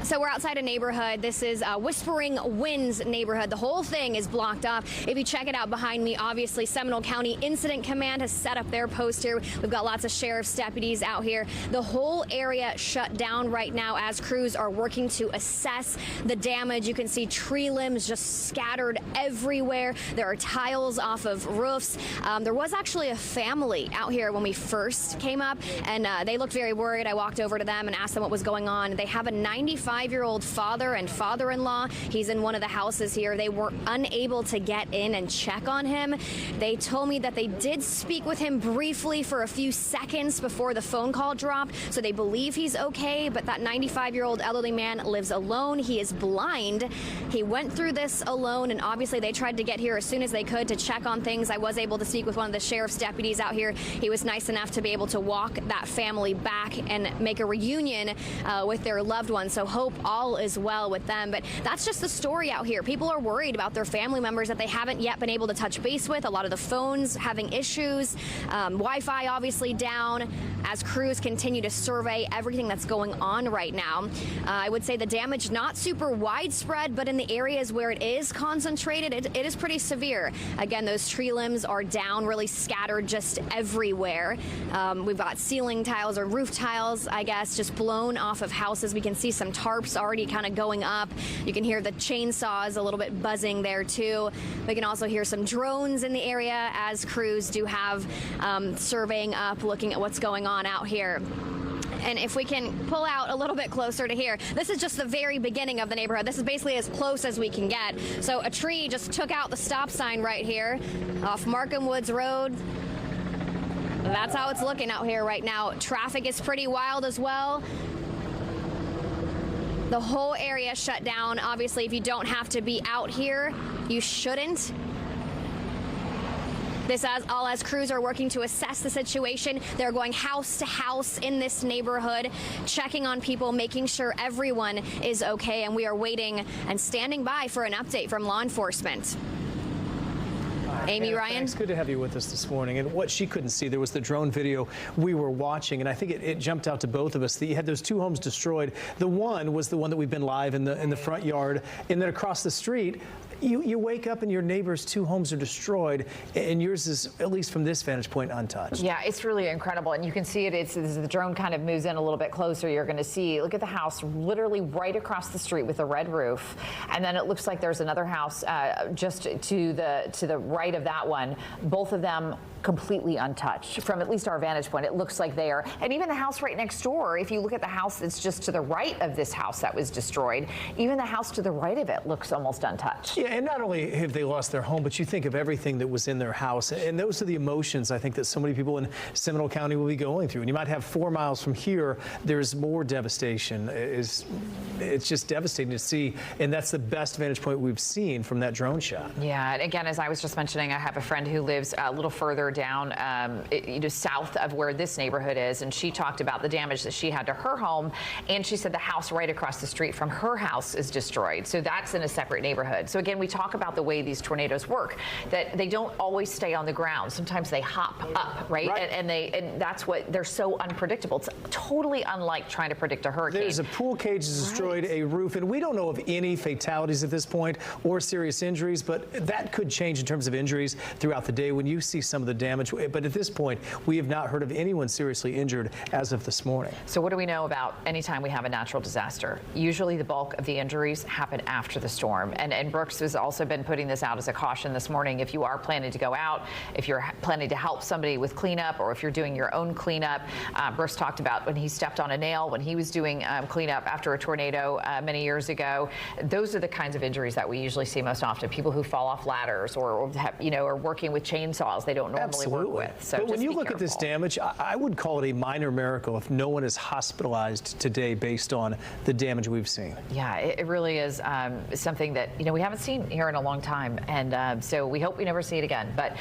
Speaker 15: So we're outside a neighborhood. This is Whispering Winds neighborhood. The whole thing is blocked off. If you check it out behind me, obviously Seminole County Incident Command has set up their post here. We've got lots of sheriff's deputies out here. The whole area shut down right now as crews are working to assess the damage. You can see tree limbs just scattered everywhere. There are tiles off of roofs. There was actually a family out here when we first came up, and they looked very worried. I walked over to them and asked them what was going on. They have a 95-year-old father and father-in-law. He's in one of the houses here. They were unable to get in and check on him. They told me that they did speak with him briefly for a few seconds before the phone call dropped, so they believe he's okay, but that 95-year-old elderly man lives alone. He is blind. He went through this alone, and obviously they tried to get here as soon as they could to check on things. I was able to speak with one of the sheriff's deputies out here. He was nice enough to be able to walk that family back and make a reunion with their loved ones. So hope all is well with them. But that's just the story out here. People are worried about their family members that they haven't yet been able to touch base with. A lot of the phones having issues. Wi-Fi obviously down. as crews continue to survey everything that's going on right now. I would say the damage not super widespread, but in the areas where it is concentrated, it is pretty severe. Again, those tree limbs are down, really scattered just everywhere. We've got ceiling tiles or roof tiles, I guess, just blown off of houses. We can see some tarps already kind of going up. You can hear the chainsaws a little bit buzzing there too. We can also hear some drones in the area as crews do have surveying up, looking at what's going on out here. And if we can pull out a little bit closer to here, this is just the very beginning of the neighborhood. This is basically as close as we can get. So a tree just took out the stop sign right here off Markham Woods Road. That's how it's looking out here right now. Traffic is pretty wild as well. The whole area shut down. Obviously, if you don't have to be out here, you shouldn't. This all as crews are working to assess the situation. They're going house to house in this neighborhood, checking on people, making sure everyone is okay. And we are waiting and standing by for an update from law enforcement. Amy,
Speaker 4: Anna,
Speaker 15: Ryan.
Speaker 4: It's good to have you with us this morning. And what she couldn't see, there was the drone video we were watching, and I think it jumped out to both of us that you had those two homes destroyed. The one was the one that we've been live in the front yard, and then across the street, you wake up and your neighbor's two homes are destroyed, and yours is, at least from this vantage point, untouched.
Speaker 5: Yeah, it's really incredible. And you can see it. As the drone kind of moves in a little bit closer, you're going to see, look at the house literally right across the street with a red roof. And then it looks like there's another house just to the right of that one. Both of them completely untouched from at least our vantage point. It looks like they are. And even the house right next door, if you look at the house that's just to the right of this house that was destroyed, even the house to the right of it looks almost untouched.
Speaker 4: Yeah, and not only have they lost their home, but you think of everything that was in their house. And those are the emotions, I think, that so many people in Seminole County will be going through. And you might have 4 miles from here, there's more devastation. It's just devastating to see. And that's the best vantage point we've seen from that drone shot.
Speaker 5: Yeah, and again, as I was just mentioning, I have a friend who lives a little further down, south of where this neighborhood is, and she talked about the damage that she had to her home, and she said the house right across the street from her house is destroyed. So that's in a separate neighborhood. So again, we talk about the way these tornadoes work, that they don't always stay on the ground. Sometimes they hop up, right? And that's what, they're so unpredictable. It's totally unlike trying to predict a hurricane.
Speaker 4: There's a pool cage is destroyed, a roof, and we don't know of any fatalities at this point or serious injuries, but that could change in terms of injuries throughout the day when you see some of the damage. But at this point, we have not heard of anyone seriously injured as of this morning.
Speaker 5: So what do we know about anytime we have a natural disaster? Usually the bulk of the injuries happen after the storm. And Brooks has also been putting this out as a caution this morning. If you are planning to go out, if you're planning to help somebody with cleanup, or if you're doing your own cleanup, Brooks talked about when he stepped on a nail, when he was doing cleanup after a tornado many years ago. Those are the kinds of injuries that we usually see most often. People who fall off ladders or have, are working with chainsaws they don't normally work with. So
Speaker 4: but when you look at this damage, I would call it a minor miracle if no one is hospitalized today based on the damage we've seen.
Speaker 5: Yeah, it really is something that we haven't seen here in a long time, and so we hope we never see it again. But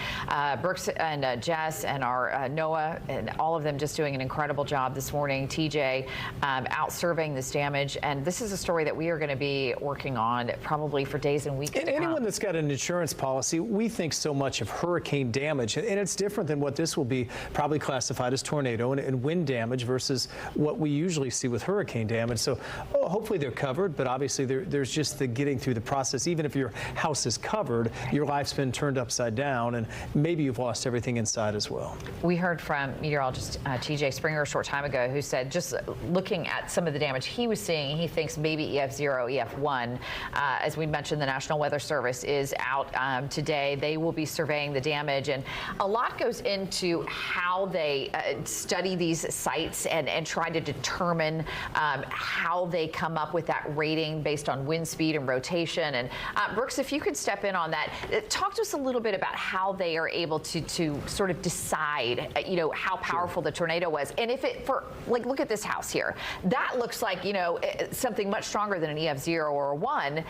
Speaker 5: Brooks and Jess and our Noah and all of them just doing an incredible job this morning. TJ out surveying this damage, and this is a story that we are going to be working on probably for days and weeks.
Speaker 4: And anyone that's got an insurance policy, we think so much of hurricane damage, and it's different than what this will be probably classified as tornado and wind damage versus what we usually see with hurricane damage. So hopefully they're covered, but obviously there's just the getting through the process. Even if your house is covered, your life's been turned upside down, and maybe you've lost everything inside as well.
Speaker 5: We heard from meteorologist TJ Springer a short time ago, who said just looking at some of the damage he was seeing, he thinks maybe EF0, EF1. As we mentioned, the National Weather Service is out today. They will be surveying the damage, and a lot goes into how they study these sites and try to determine how they come up with that rating based on wind speed and rotation. And Brooks, if you could step in on that, talk to us a little bit about how they are able to sort of decide, how powerful the tornado was. And if look at this house here. That looks like, something much stronger than an EF0 or a 1.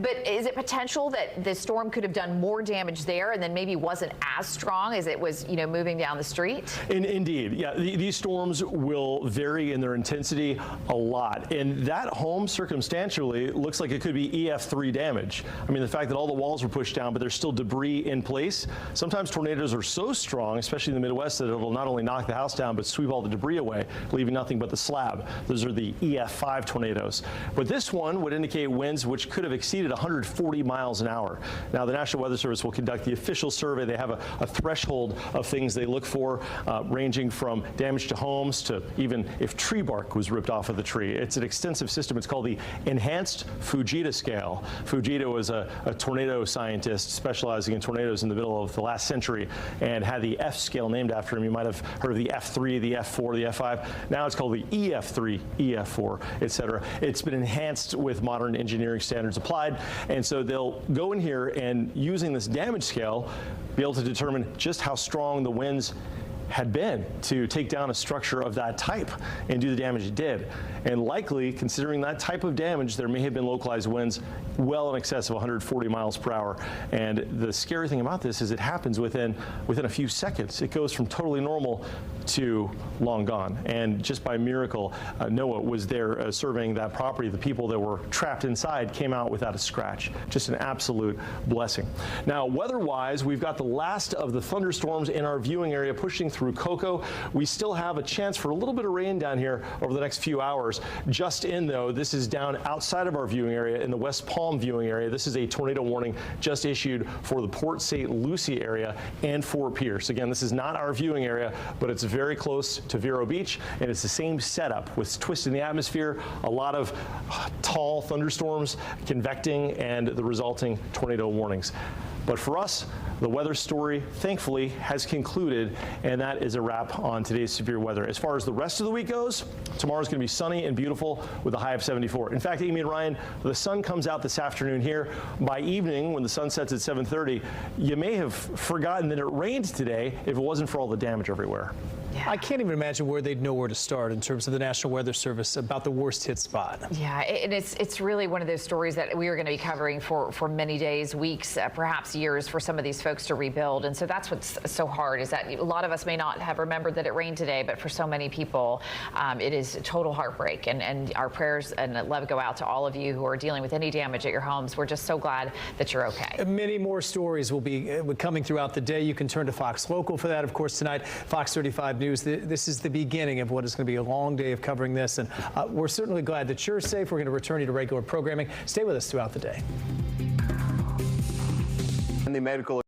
Speaker 5: But is it potential that the storm could have done more damage damage there and then maybe wasn't as strong as it was, moving down the street?
Speaker 1: Indeed, yeah. These storms will vary in their intensity a lot. And that home circumstantially looks like it could be EF3 damage. I mean, the fact that all the walls were pushed down, but there's still debris in place. Sometimes tornadoes are so strong, especially in the Midwest, that it'll not only knock the house down, but sweep all the debris away, leaving nothing but the slab. Those are the EF5 tornadoes. But this one would indicate winds which could have exceeded 140 miles an hour. Now, the National Weather Service will conduct the official survey. They have a threshold of things they look for, ranging from damage to homes to even if tree bark was ripped off of the tree. It's an extensive system. It's called the Enhanced Fujita Scale. Fujita was a tornado scientist specializing in tornadoes in the middle of the last century and had the F scale named after him. You might have heard of the F3, the F4, the F5. Now it's called the EF3, EF4, etc. It's been enhanced with modern engineering standards applied, and so they'll go in here and, using this damage scale, be able to determine just how strong the winds had been to take down a structure of that type and do the damage it did. And likely, considering that type of damage, there may have been localized winds well in excess of 140 miles per hour. And the scary thing about this is it happens within a few seconds. It goes from totally normal to long gone. And just by miracle, NOAA was there surveying that property. The people that were trapped inside came out without a scratch. Just an absolute blessing. Now, weather-wise, we've got the last of the thunderstorms in our viewing area pushing through Cocoa. We still have a chance for a little bit of rain down here over the next few hours. Just in, though, this is down outside of our viewing area in the West Palm viewing area. This is a tornado warning just issued for the Port St. Lucie area and Fort Pierce. Again, this is not our viewing area, but it's very close to Vero Beach, and it's the same setup with twists in the atmosphere, a lot of tall thunderstorms convecting, and the resulting tornado warnings. But for us, the weather story, thankfully, has concluded, and that is a wrap on today's severe weather. As far as the rest of the week goes, tomorrow's going to be sunny and beautiful with a high of 74. In fact, Amy and Ryan, the sun comes out this afternoon here. By evening, when the sun sets at 7:30, you may have forgotten that it rained today if it wasn't for all the damage everywhere.
Speaker 4: Yeah. I can't even imagine where they'd know where to start in terms of the National Weather Service about the worst hit spot.
Speaker 5: Yeah, and it's really one of those stories that we are going to be covering for many days, weeks, perhaps years for some of these folks to rebuild. And so that's what's so hard, is that a lot of us may not have remembered that it rained today, but for so many people, it is total heartbreak. And our prayers and love go out to all of you who are dealing with any damage at your homes. We're just so glad that you're okay.
Speaker 4: Many more stories will be coming throughout the day. You can turn to Fox Local for that. Of course, tonight, Fox 35 News. This is the beginning of what is going to be a long day of covering this, and we're certainly glad that you're safe. We're going to return you to regular programming. Stay with us throughout the day.
Speaker 12: And the medical